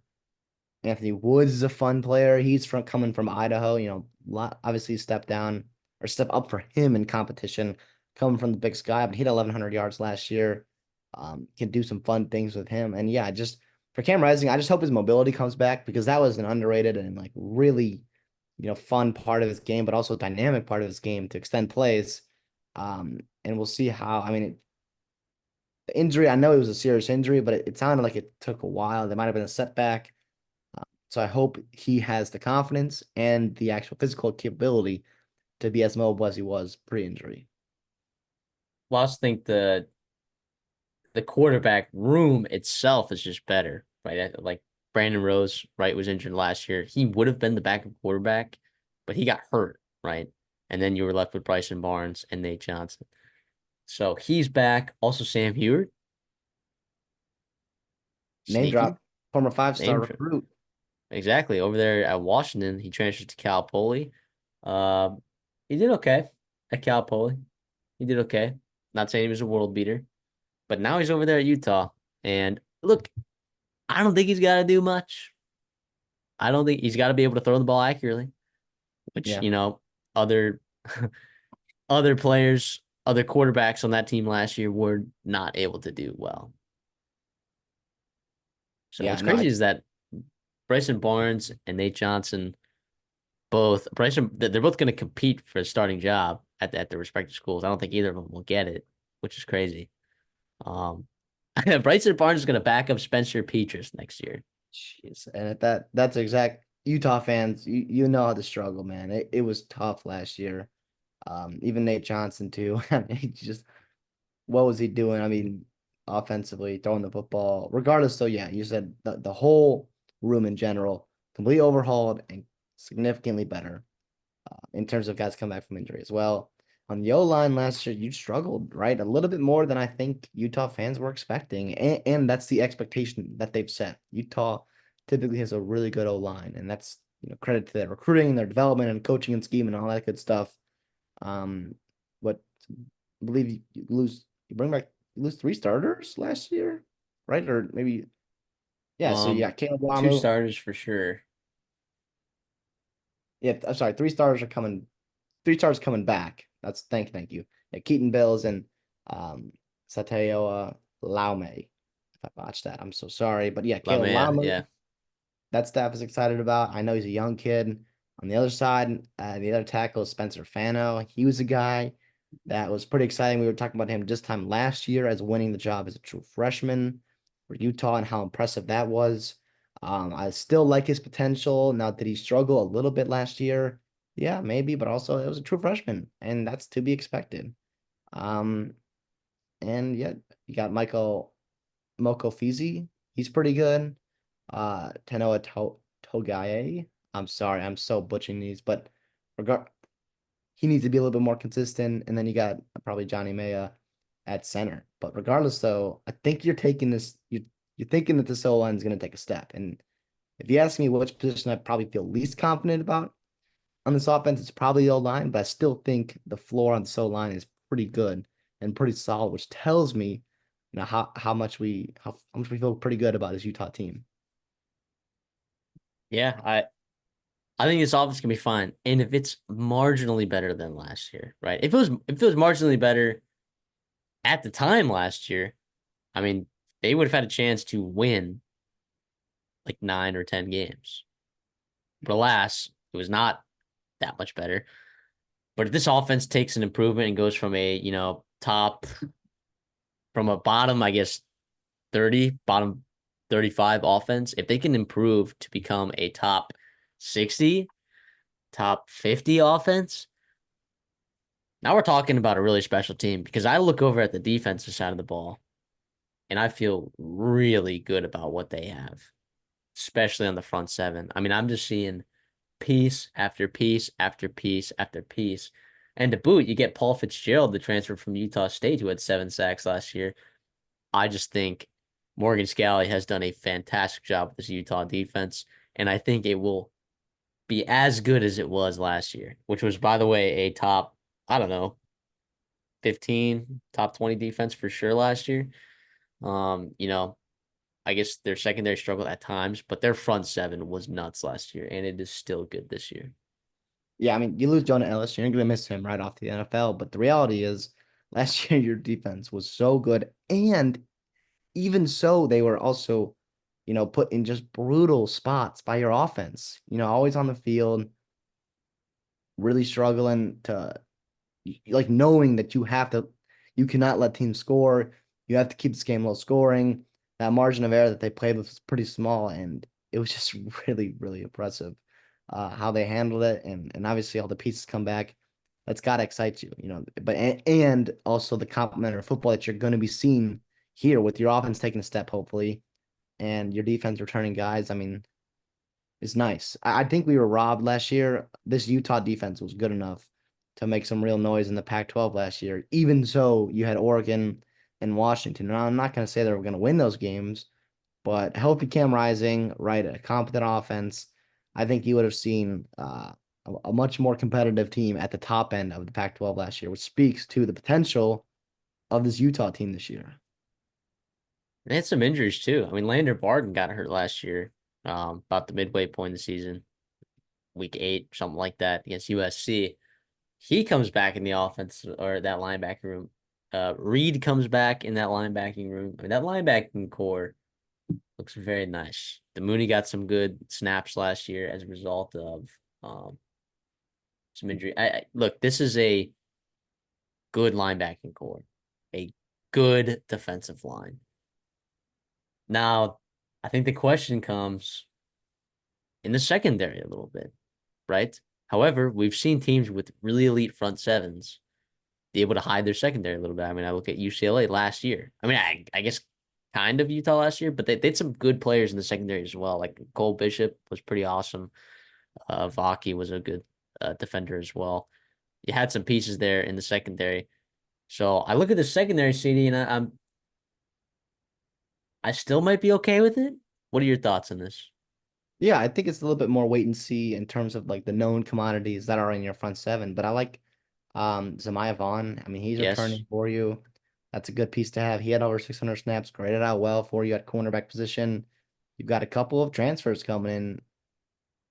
[SPEAKER 2] Anthony Woods is a fun player. He's coming from Idaho, obviously step down or step up for him in competition, coming from the Big Sky, but he had 1,100 yards last year. Can do some fun things with him. And yeah, just for Cam Rising, I just hope his mobility comes back because that was an underrated and like really, fun part of his game, but also dynamic part of his game to extend plays. And we'll see how, I mean, the injury, I know it was a serious injury, but it sounded like it took a while. There might have been a setback. So I hope he has the confidence and the actual physical capability to be as mobile as he was pre-injury.
[SPEAKER 1] Well, I also think the quarterback room itself is just better, right? Like Brandon Rose, right, was injured last year. He would have been the backup quarterback, but he got hurt, right? And then you were left with Bryson Barnes and Nate Johnson. So he's back. Also, Sam Heward,
[SPEAKER 2] Name
[SPEAKER 1] sneaky
[SPEAKER 2] drop, former five-star
[SPEAKER 1] name.
[SPEAKER 2] recruit.
[SPEAKER 1] Exactly. Over there at Washington, he transferred to Cal Poly. Um, he did okay at Cal Poly. He did okay. Not saying he was a world beater, but now he's over there at Utah. And look, I don't think he's got to do much. I don't think he's got to be able to throw the ball accurately, which,
[SPEAKER 2] Yeah,
[SPEAKER 1] other other players, other quarterbacks on that team last year were not able to do well. So
[SPEAKER 2] yeah,
[SPEAKER 1] what's
[SPEAKER 2] no,
[SPEAKER 1] crazy is that Bryson Barnes and Nate Johnson they're both going to compete for a starting job at their respective schools. I don't think either of them will get it, which is crazy. Um, Bryson Barnes is going to back up Spencer Petras next year.
[SPEAKER 2] jeez, and that's exact Utah fans. You know how to struggle, man. It was tough last year. Even Nate Johnson too. He just what was he doing? I mean, offensively, throwing the football. Regardless, so yeah, you said the whole room in general, completely overhauled and significantly better in terms of guys coming back from injury as well. On the O line last year, you struggled, right? A little bit more than I think Utah fans were expecting. And that's the expectation that they've set. Utah typically has a really good O line, and that's credit to their recruiting, their development, and coaching and scheme and all that good stuff. But I believe you lose three starters last year, right? Or maybe yeah. So you
[SPEAKER 1] Um,
[SPEAKER 2] got Caleb
[SPEAKER 1] two
[SPEAKER 2] Lamu.
[SPEAKER 1] starters for sure.
[SPEAKER 2] Yeah, I'm sorry, three stars coming back. That's thank you. Yeah, Keaton Bills and um Sateo Laume. If I botched that, I'm so sorry. But yeah, Caleb
[SPEAKER 1] Lamea,
[SPEAKER 2] Lamu,
[SPEAKER 1] yeah.
[SPEAKER 2] that staff is excited about. I know he's a young kid. On the other side, the other tackle is Spencer Fano. He was a guy that was pretty exciting. We were talking about him this time last year as winning the job as a true freshman for Utah and how impressive that was. I still like his potential. Now, did he struggle a little bit last year? Yeah, maybe, but also it was a true freshman, and that's to be expected. Um, And yet you got Michael Mokofizi. He's pretty good. Tenoa Togaye. I'm sorry, I'm so butchering these, but regard he needs to be a little bit more consistent. And then you got probably Johnny Maya at center. But regardless, though, I think you're taking this. You're thinking that this O line is going to take a step. And if you ask me which position I probably feel least confident about on this offense, it's probably the O line. But I still think the floor on this O line is pretty good and pretty solid, which tells me, how much we feel pretty good about this Utah team.
[SPEAKER 1] Yeah, I think this offense can be fine. And if it's marginally better than last year, right? If it was marginally better at the time last year, I mean, they would have had a chance to win like 9 or 10 games. But alas, it was not that much better. But if this offense takes an improvement and goes from a, top from a bottom, I guess 30, bottom 35 offense, if they can improve to become a top 60, top 50 offense, now we're talking about a really special team because I look over at the defensive side of the ball and I feel really good about what they have, especially on the front seven. I mean, I'm just seeing piece after piece after piece after piece. And to boot, you get Paul Fitzgerald, the transfer from Utah State, who had 7 sacks last year. I just think Morgan Scalley has done a fantastic job with this Utah defense, and I think it will be as good as it was last year, which was, by the way, a top, I don't know, 15, top 20 defense for sure last year. You know, I guess their secondary struggled at times, but their front seven was nuts last year, and it is still good this year.
[SPEAKER 2] Yeah, I mean, you lose Jonah Ellis, you're gonna miss him right off the NFL. But the reality is, last year your defense was so good, and even so, they were also, put in just brutal spots by your offense. Always on the field, really struggling to like knowing that you cannot let teams score. You have to keep this game low scoring. That margin of error that they played with was pretty small, and it was just really, really impressive how they handled it. And obviously all the pieces come back. That's gotta excite you. But and also the complementary football that you're going to be seeing here with your offense taking a step, hopefully, and your defense returning guys. I mean, it's nice. I think we were robbed last year. This Utah defense was good enough to make some real noise in the Pac-12 last year. Even so, you had Oregon and Washington. And I'm not going to say they were going to win those games, but healthy Cam Rising, right, a competent offense, I think you would have seen a much more competitive team at the top end of the Pac-12 last year, which speaks to the potential of this Utah team this year.
[SPEAKER 1] They had some injuries too. I mean, Lander Barden got hurt last year, about the midway point of the season, week 8, something like that against USC. He comes back in the offense or that linebacking room. Reed comes back in that linebacking room. I mean, that linebacking core looks very nice. The Mooney got some good snaps last year as a result of some injury. Look, this is a good linebacking core, a good defensive line. Now, I think the question comes in the secondary a little bit, right? However, we've seen teams with really elite front sevens be able to hide their secondary a little bit. I mean, I look at UCLA last year. I mean, I guess kind of Utah last year, but they had some good players in the secondary as well. Like Cole Bishop was pretty awesome. Vaki was a good defender as well. You had some pieces there in the secondary. So I look at the secondary, CD, and I still might be okay with it. What are your thoughts on this?
[SPEAKER 2] Yeah, I think it's a little bit more wait and see in terms of like the known commodities that are in your front seven. But I like Zamiah Vaughn. I mean, he's
[SPEAKER 1] Yes.
[SPEAKER 2] returning for you. That's a good piece to have. He had over 600 snaps, graded out well for you at cornerback position. You've got a couple of transfers coming in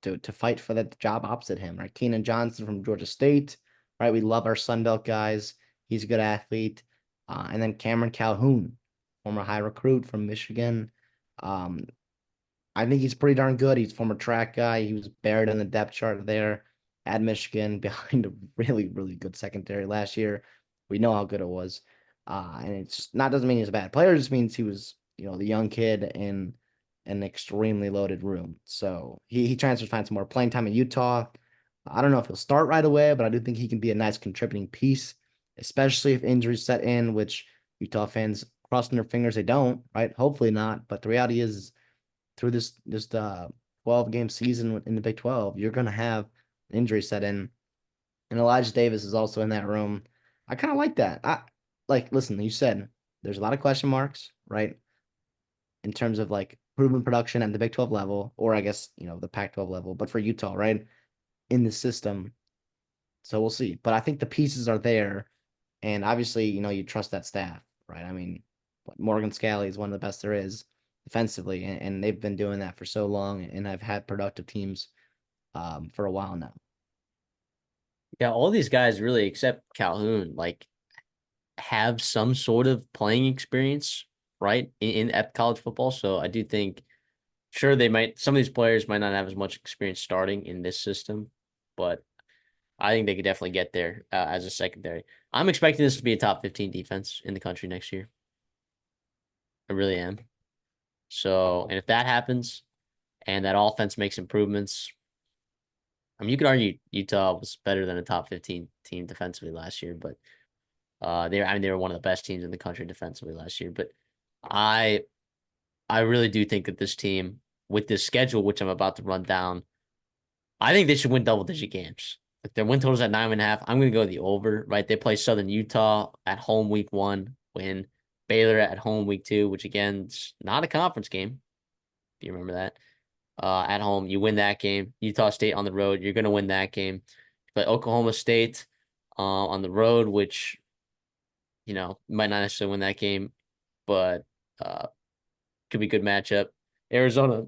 [SPEAKER 2] to fight for that job opposite him, right? Keenan Johnson from Georgia State, right? We love our Sunbelt guys. He's a good athlete. And then Cameron Calhoun, former high recruit from Michigan. Um, I think he's pretty darn good. He's a former track guy. He was buried in the depth chart there at Michigan behind a really, really good secondary last year. We know how good it was. And it's not doesn't mean he's a bad player, it just means he was, the young kid in an extremely loaded room. So he transfers, find some more playing time in Utah. I don't know if he'll start right away, but I do think he can be a nice contributing piece, especially if injuries set in, which Utah fans crossing their fingers they don't, right? Hopefully not. But the reality is, through this 12-game season in the Big 12, you're gonna have an injury set in, and Elijah Davis is also in that room. I kind of like that. I like listen. You said there's a lot of question marks, right? In terms of like proven production at the Big 12 level, or I guess the Pac 12 level, but for Utah, right, in the system. So we'll see. But I think the pieces are there, and obviously, you trust that staff, right? I mean, Morgan Scalley is one of the best there is defensively, and they've been doing that for so long, and I've had productive teams for a while now.
[SPEAKER 1] Yeah, all these guys really, except Calhoun, like have some sort of playing experience, right, in at college football. So I do think, sure, they might some of these players might not have as much experience starting in this system, but I think they could definitely get there as a secondary. I'm expecting this to be a top 15 defense in the country next year. I really am. So, and if that happens and that offense makes improvements, I mean, you could argue Utah was better than a top 15 team defensively last year, but they were one of the best teams in the country defensively last year. But I I really do think that this team, with this schedule, which I'm about to run down, I think they should win double digit games. Like their win total's at 9.5. I'm gonna go the over, right? They play Southern Utah at home week 1, win Baylor at home week 2, which again is not a conference game. Do you remember that? At home, you win that game. Utah State on the road, you're gonna win that game. But Oklahoma State on the road, which might not necessarily win that game, but uh could be a good matchup. Arizona,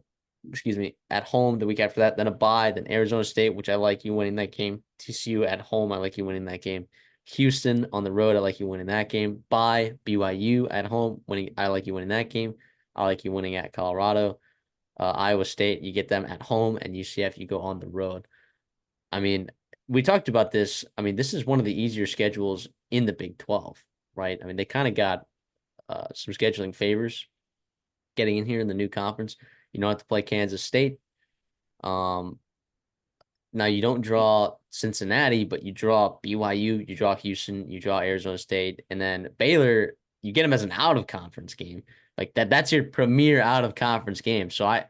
[SPEAKER 1] excuse me, at home the week after that, then a bye, then Arizona State, which I like you winning that game. TCU at home, I like you winning that game. Houston on the road, I like you winning that game. Bye, BYU at home, winning. I like you winning that game. I like you winning at Colorado. Iowa State, you get them at home, and UCF, you go on the road. I mean, we talked about this. I mean, this is one of the easier schedules in the Big 12, right? I mean, they kind of got some scheduling favors getting in here in the new conference. You don't have to play Kansas State. Um, Now you don't draw Cincinnati, but you draw BYU, you draw Houston, you draw Arizona State, and then Baylor, you get them as an out of conference game. Like that's your premier out of conference game. So I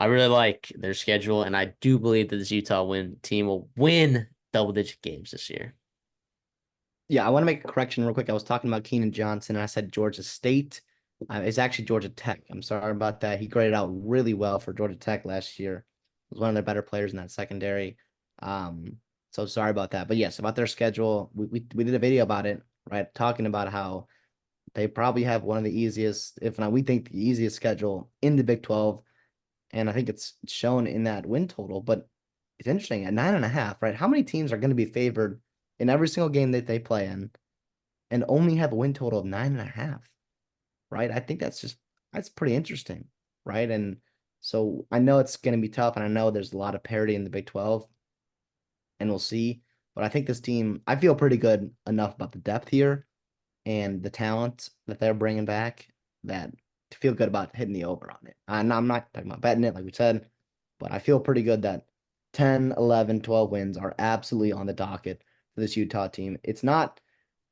[SPEAKER 1] really like their schedule, and I do believe that this Utah team will win double digit games this year.
[SPEAKER 2] Yeah, I want to make a correction real quick. I was talking about Keenan Johnson, and I said Georgia State. It's actually Georgia Tech. I'm sorry about that. He graded out really well for Georgia Tech last year. Was one of their better players in that secondary. Um, so sorry about that. But yes, about their schedule, we did a video about it, right? Talking about how they probably have one of the easiest, if not, we think the easiest schedule in the Big 12. And I think it's shown in that win total. But it's interesting at 9.5, right? How many teams are going to be favored in every single game that they play in and only have a win total of 9.5, right? I think that's pretty interesting, right? And so I know it's going to be tough, and I know there's a lot of parity in the Big 12, and we'll see. But I think this team, I feel pretty good enough about the depth here and the talent that they're bringing back that to feel good about hitting the over on it. And I'm not talking about betting it, like we said, but I feel pretty good that 10, 11, 12 wins are absolutely on the docket for this Utah team. It's not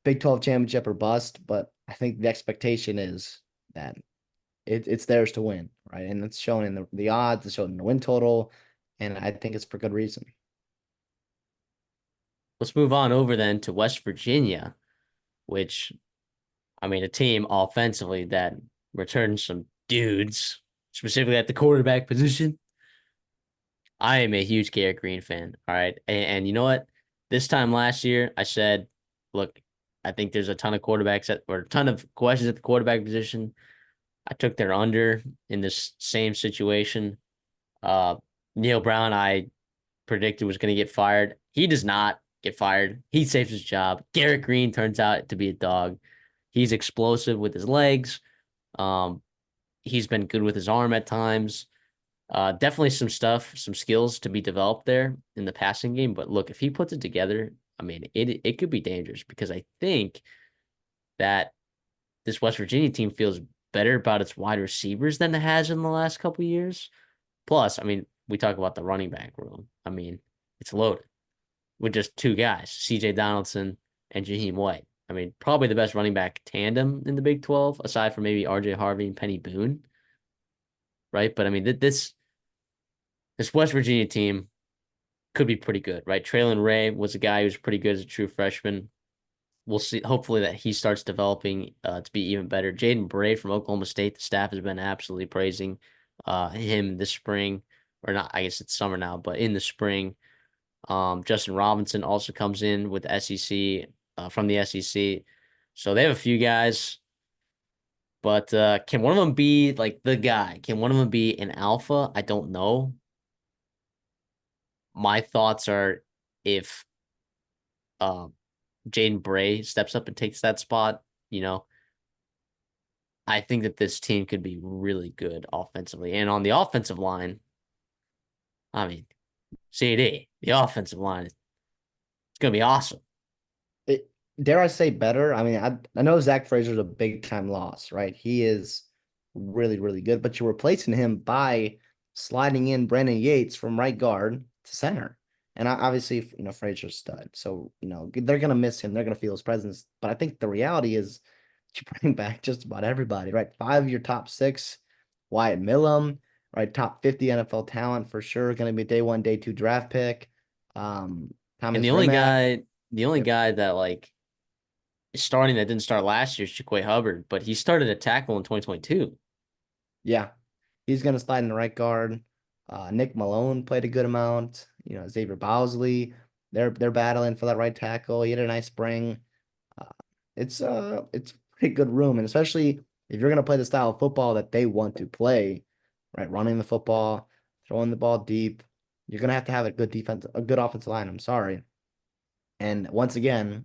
[SPEAKER 2] Big 12 championship or bust, but I think the expectation is that it's theirs to win, right? And it's shown in the odds, it's shown in the win total, and I think it's for good reason.
[SPEAKER 1] Let's move on over then to West Virginia, which, I mean, a team offensively that returns some dudes, specifically at the quarterback position. I am a huge Garrett Green fan. All right. And you know what? This time last year, I said, look, I think there's a ton of or a ton of questions at the quarterback position. I took their under in this same situation. Uh, Neil Brown, I predicted was going to get fired. He does not get fired. He saves his job. Garrett Green turns out to be a dog. He's explosive with his legs. Um, he's been good with his arm at times. Definitely some skills to be developed there in the passing game. But look, if he puts it together, I mean, it could be dangerous because I think that this West Virginia team feels better about its wide receivers than it has in the last couple of years. Plus, I mean, we talk about the running back room. I mean, it's loaded with just two guys, CJ Donaldson and Jaheim White. I mean, probably the best running back tandem in the Big 12, aside from maybe RJ Harvey and Penny Boone, right? But I mean, this West Virginia team could be pretty good, right? Traylon Ray was a guy who was pretty good as a true freshman. We'll see. Hopefully that he starts developing to be even better. Jaden Bray from Oklahoma State, the staff has been absolutely praising him this spring, or not. I guess it's summer now, but in the spring. Justin Robinson also comes in with SEC from the SEC, so they have a few guys. But can one of them be like the guy? Can one of them be an alpha? I don't know. My thoughts are if uh, Jaden Bray steps up and takes that spot, you know, I think that this team could be really good offensively. And on the offensive line, I mean, CD, the offensive line, it's going to be awesome.
[SPEAKER 2] It, dare I say better? I mean, I know Zach Fraser's a big time loss, right? He is really, really good, but you're replacing him by sliding in Brandon Yates from right guard to center. And obviously, Fraser's stud. So, they're going to miss him. They're going to feel his presence. But I think the reality is you bring back just about everybody, right? Five of your top six, Wyatt Millum, right? Top 50 NFL talent for sure. Going to be day one, day two draft pick.
[SPEAKER 1] And
[SPEAKER 2] Thomas Rimac.
[SPEAKER 1] the only guy that like is starting that didn't start last year is Jaquay Hubbard, but he started at tackle in 2022.
[SPEAKER 2] Yeah, he's going to slide in the right guard. Nick Malone played a good amount. Xavier Bowsley, they're battling for that right tackle. He had a nice spring. Uh, it's a pretty good room, and especially if you're going to play the style of football that they want to play, right? Running the football, throwing the ball deep. You're going to have a good defense, a good offensive line. I'm sorry. And once again,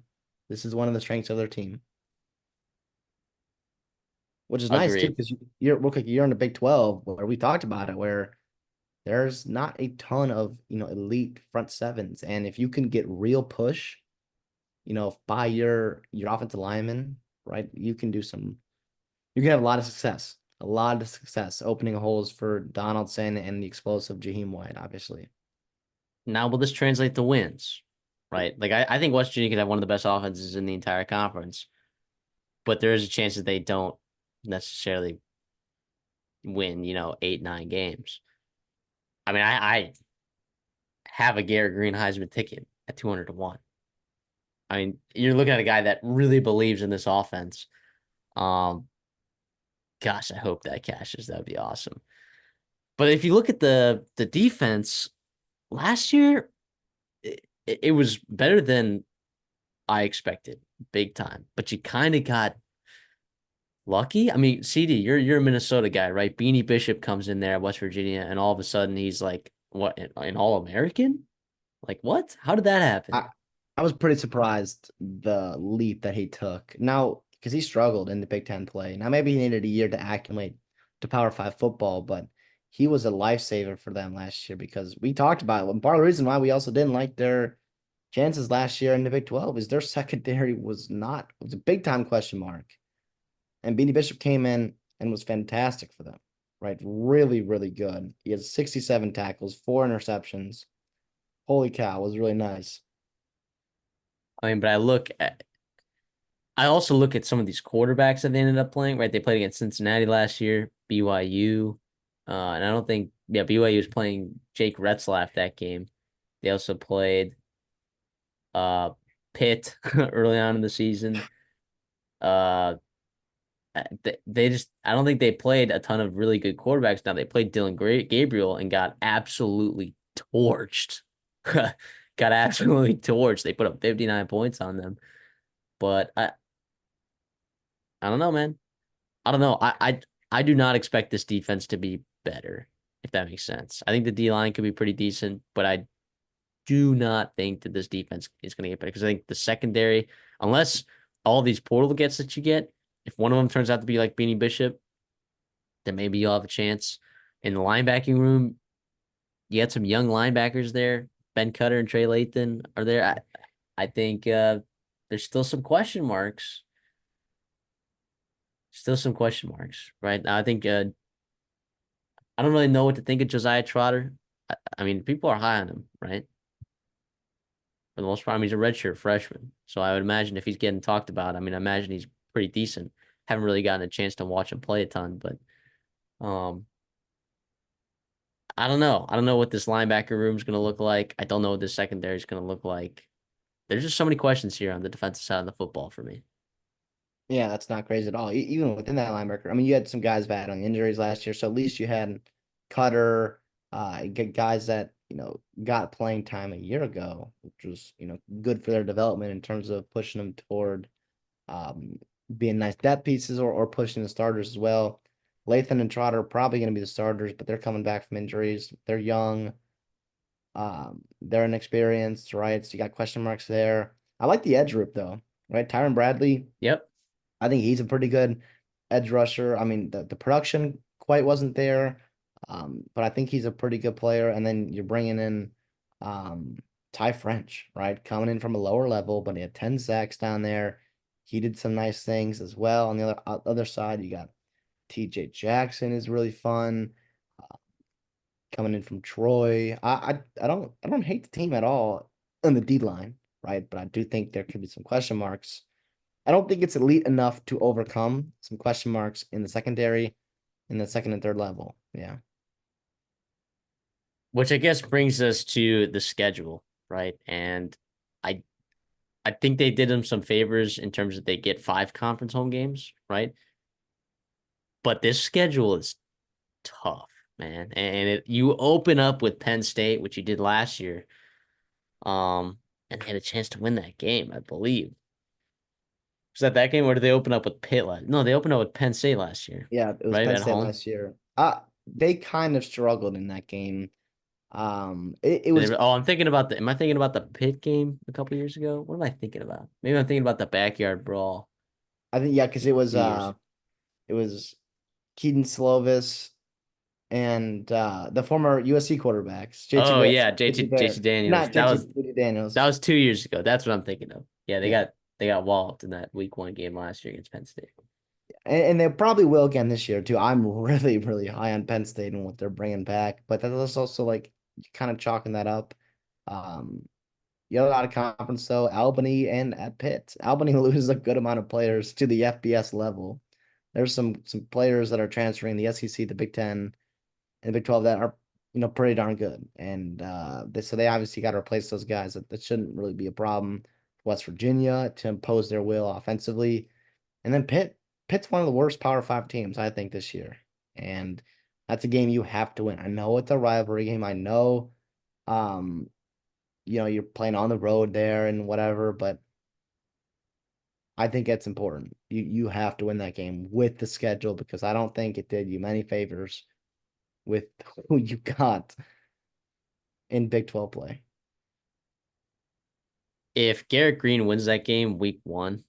[SPEAKER 2] this is one of the strengths of their team, which is nice too,
[SPEAKER 1] Agreed.
[SPEAKER 2] because you're look like you're in the Big 12 where we talked about it, where there's not a ton of, elite front sevens. And if you can get real push, by your offensive lineman, right, you can have a lot of success opening holes for Donaldson and the explosive Jaheim White, obviously.
[SPEAKER 1] Now, will this translate to wins? Right. Like I think West Virginia could have one of the best offenses in the entire conference, but there is a chance that they don't necessarily win, 8, 9 games. I mean, I have a Garrett Green Heisman ticket at 200 to 1. I mean, you're looking at a guy that really believes in this offense. Um, Gosh, I hope that cashes. That would be awesome. But if you look at the defense last year, it was better than I expected, big time. But you kind of got lucky. I mean, CD, you're a Minnesota guy, right? Beanie Bishop comes in there at West Virginia, and all of a sudden he's like, what, an All-American? Like what? How did that happen?
[SPEAKER 2] I, I was pretty surprised the leap that he took. Now, because he struggled in the Big Ten play. Now, maybe he needed a year to acclimate to Power Five football, but he was a lifesaver for them last year because we talked about it. And part of the reason why we also didn't like their chances last year in the Big 12 is their secondary was a big time question mark. And Beanie Bishop came in and was fantastic for them, right? Really, really good. He has 67 tackles, 4 interceptions. Holy cow, it was really nice.
[SPEAKER 1] I mean, but I also look at some of these quarterbacks that they ended up playing, right? They played against Cincinnati last year, BYU. And I don't think, yeah, BYU was playing Jake Retzlaff that game. They also played uh Pitt early on in the season. Uh they just I don't think they played a ton of really good quarterbacks. Now they played Gabriel and got absolutely torched. Got absolutely torched. They put up 59 points on them. But I don't know, man. I don't know. I do not expect this defense to be better, if that makes sense. I think the D line could be pretty decent, but I do not think that this defense is going to get better because I think the secondary, unless all these portal gets that you get, if one of them turns out to be like Beanie Bishop, then maybe you'll have a chance. In the linebacking room, you had some young linebackers there. Ben Cutter and Trey Lathan are there. I think there's still some question marks. Still some question marks, right? I think I don't really know what to think of Josiah Trotter. I mean, people are high on him, right? for the most part. I mean, he's a redshirt freshman, so I would imagine if he's getting talked about, I mean, I imagine he's pretty decent. Haven't really gotten a chance to watch him play a ton, but um, I don't know. I don't know what this linebacker room is going to look like. I don't know what this secondary is going to look like. There's just so many questions here on the defensive side of the football for me.
[SPEAKER 2] Yeah, that's not crazy at all. Even within that linebacker, I mean, you had some guys battling injuries last year, so at least you had Cutter, guys that got playing time a year ago, which was good for their development in terms of pushing them toward um, being nice depth pieces or pushing the starters as well. Lathan and Trotter are probably going to be the starters, but they're coming back from injuries. They're young. They're inexperienced, right? So you got question marks there. I like the edge group though, right? Tyron Bradley,
[SPEAKER 1] Yep.
[SPEAKER 2] I think he's a pretty good edge rusher. I mean, the production quite wasn't there, but I think he's a pretty good player. And then you're bringing in um, Ty French, right? Coming in from a lower level, but he had 10 sacks down there. He did some nice things as well. On the other side, you got TJ Jackson is really fun. Uh, Coming in from Troy. I don't hate the team at all on the D line, right? But I do think there could be some question marks. I don't think it's elite enough to overcome some question marks in the secondary, in the second and third level. Yeah.
[SPEAKER 1] Which I guess brings us to the schedule, right? And I I think they did them some favors in terms of they get 5 conference home games, right? But this schedule is tough, man. And you open up with Penn State, which you did last year, and they had a chance to win that game, I believe. Was that game, or did they open up with Pitt last? No, they opened up with Penn State last year,
[SPEAKER 2] Yeah, it was
[SPEAKER 1] right
[SPEAKER 2] Penn
[SPEAKER 1] at
[SPEAKER 2] State
[SPEAKER 1] home.
[SPEAKER 2] last year. They kind of struggled in that game. It was
[SPEAKER 1] Oh, I'm thinking about the. Am I thinking about the Pitt game a couple years ago? What am I thinking about? Maybe I'm thinking about the backyard brawl
[SPEAKER 2] I think yeah, because
[SPEAKER 1] a few years.
[SPEAKER 2] it was Keaton Slovis and the former USC quarterbacks, JT
[SPEAKER 1] Oh
[SPEAKER 2] Barrett,
[SPEAKER 1] yeah,
[SPEAKER 2] JT
[SPEAKER 1] JT
[SPEAKER 2] Barrett,
[SPEAKER 1] Daniels.
[SPEAKER 2] not JT
[SPEAKER 1] That
[SPEAKER 2] Daniels.
[SPEAKER 1] was 2 years ago. That's what I'm thinking of. Yeah,
[SPEAKER 2] Yeah.
[SPEAKER 1] they got walloped in that week 1 game last year against Penn State.
[SPEAKER 2] And they probably will again this year too. I'm really, really high on Penn State and what they're bringing back, but that's also like kind of chalking that up. Um, you have a lot of conference though, Albany and at Pitt. Albany loses a good amount of players to the FBS level. There's some players that are transferring the SEC, the Big Ten, and the Big 12 that are pretty darn good, and so they obviously got to replace those guys. That shouldn't really be a problem. West Virginia to impose their will offensively. And then Pitt's one of the worst Power Five teams, I think, this year. And that's a game you have to win. I know it's a rivalry game. I know um, you're playing on the road there and whatever, but I think it's important. You have to win that game with the schedule because I don't think it did you many favors with who you got in Big 12 play.
[SPEAKER 1] If Garrett Green wins that game week 1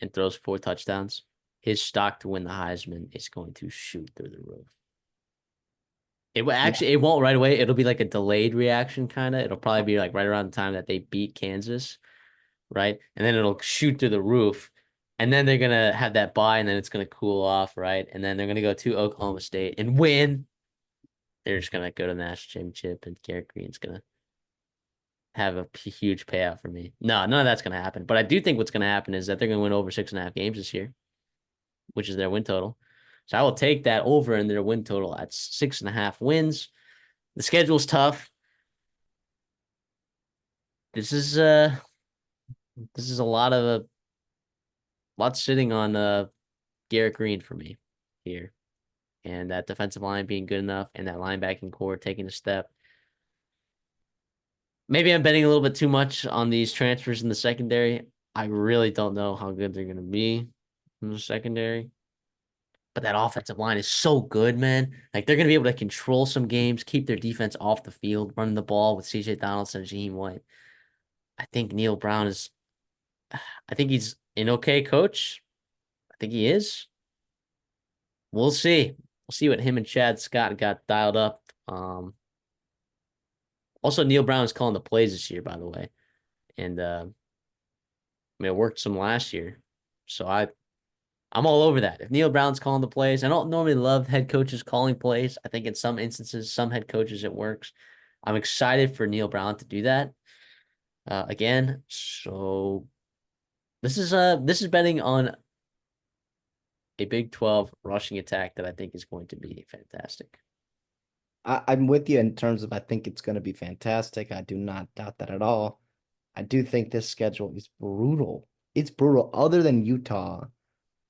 [SPEAKER 1] and throws 4 touchdowns, his stock to win the Heisman is going to shoot through the roof.
[SPEAKER 2] Yeah.
[SPEAKER 1] It won't right away. It'll be like a delayed reaction kind of. It'll probably be like right around the time that they beat Kansas, right? And then it'll shoot through the roof. And then they're gonna have that bye, and then it's gonna cool off, right? And then they're gonna go to Oklahoma State and win. They're just gonna go to the national championship, and Garrett Green's gonna have a huge payout for me. No, none of that's gonna happen. But I do think what's gonna happen is that they're gonna win over 6.5 games this year, which is their win total. So I will take that over in their win total at 6.5 wins. The schedule's tough. This is this is a lot sitting on Garrett Green for me here. And that defensive line being good enough and that linebacking core taking a step. Maybe I'm betting a little bit too much on these transfers in the secondary. I really don't know how good they're going to be in the secondary. But that offensive line is so good, man. Like they're going to be able to control some games, keep their defense off the field, running the ball with CJ Donaldson and Jaheim White. I think Neil Brown is, I think he's an okay coach. I think he is. We'll see. We'll see what him and Chad Scott got dialed up. Also, Neil Brown is calling the plays this year, by the way. And I mean, it worked some last year. So I'm all over that. If Neil Brown's calling the plays, I don't normally love head coaches calling plays. I think in some instances, some head coaches it works. I'm excited for Neil Brown to do that. again. So this is betting on a Big 12 rushing attack that I think is going to be fantastic.
[SPEAKER 2] I'm with you in terms of I think it's going to be fantastic. I do not doubt that at all. I do think this schedule is brutal. It's brutal. Other than Utah,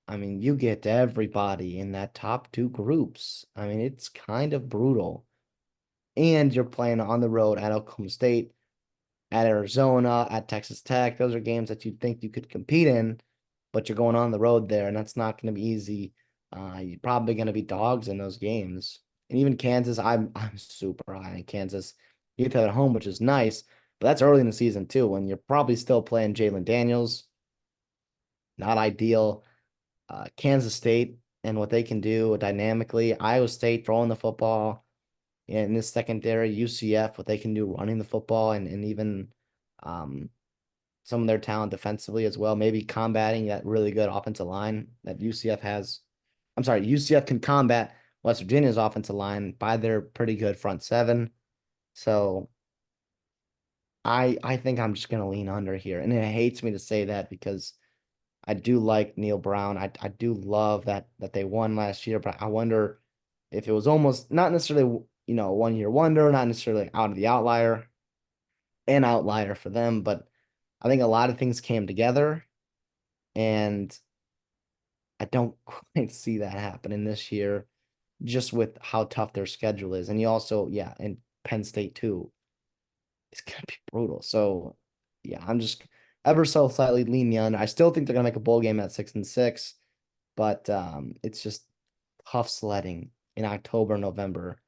[SPEAKER 2] I mean, you get everybody in that top two groups. I mean, it's kind of brutal. And you're playing on the road at Oklahoma State, at Arizona, at Texas Tech. Those are games that you'd think you could compete in, but you're going on the road there, and that's not going to be easy. You're probably going to be dogs in those games. And even Kansas, I'm super high in Kansas. You have at home, which is nice, but that's early in the season too, when you're probably still playing Jalen Daniels. Not ideal. Kansas State and what they can do dynamically. Iowa State throwing the football in this secondary. UCF, what they can do running the football and even um, some of their talent defensively as well. Maybe combating that really good offensive line that UCF has. I'm sorry, UCF can combat West Virginia's offensive line by their pretty good front seven. So I think I'm just gonna lean under here. And it hates me to say that because I do like Neil Brown. I do love that they won last year, but I wonder if it was almost not necessarily, 1 year wonder, not necessarily out of the outlier, an outlier for them, but I think a lot of things came together, and I don't quite see that happening this year, just with how tough their schedule is. And you also, yeah, and Penn State too. It's gonna be brutal. So yeah, I'm just ever so slightly leaning under. I still think they're gonna make a bowl game at 6-6, but it's just tough sledding in October, November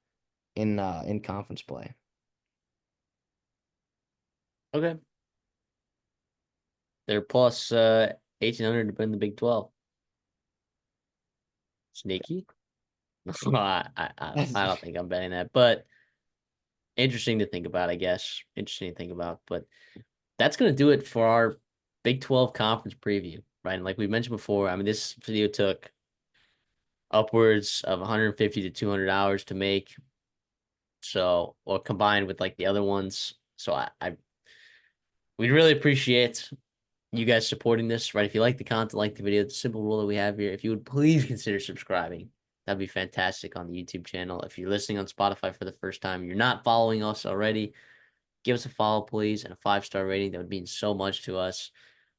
[SPEAKER 2] in conference play.
[SPEAKER 1] Okay. They're plus 1,800 to win the Big 12. Sneaky? I don't think I'm betting that, but interesting to think about, I guess. Interesting to think about. But that's going to do it for our Big 12 conference preview, right? And like we mentioned before, I mean, this video took upwards of 150 to 200 hours to make. So, or combined with like the other ones. So we'd really appreciate you guys supporting this, right? If you like the content, like the video, the simple rule that we have here, if you would please consider subscribing, that'd be fantastic on the YouTube channel. If you're listening on Spotify for the first time, you're not following us already, give us a follow, please, and a 5-star rating. That would mean so much to us.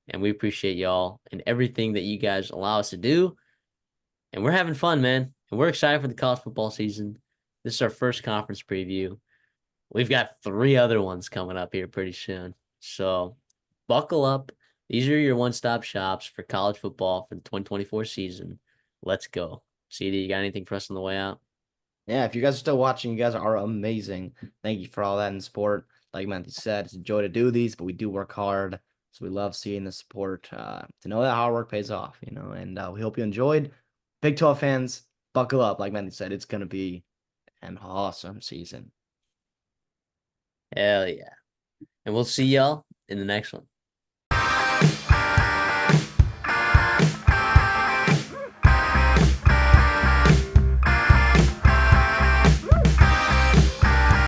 [SPEAKER 1] And we appreciate y'all and everything that you guys allow us to do. And we're having fun, man. And we're excited for the college football season. This is our first conference preview. We've got 3 other ones coming up here pretty soon. So buckle up. These are your one-stop shops for college football for the 2024 season. Let's go. CD, you got anything for us on the way out?
[SPEAKER 2] Yeah, if you guys are still watching, you guys are amazing. Thank you for all that in support. Like Matthew said, it's a joy to do these, but we do work hard. So we love seeing the support to know that hard work pays off, and we hope you enjoyed. Big 12 fans, buckle up. Like Matthew said, it's going to be an awesome season.
[SPEAKER 1] Hell yeah. And we'll see y'all in the next one.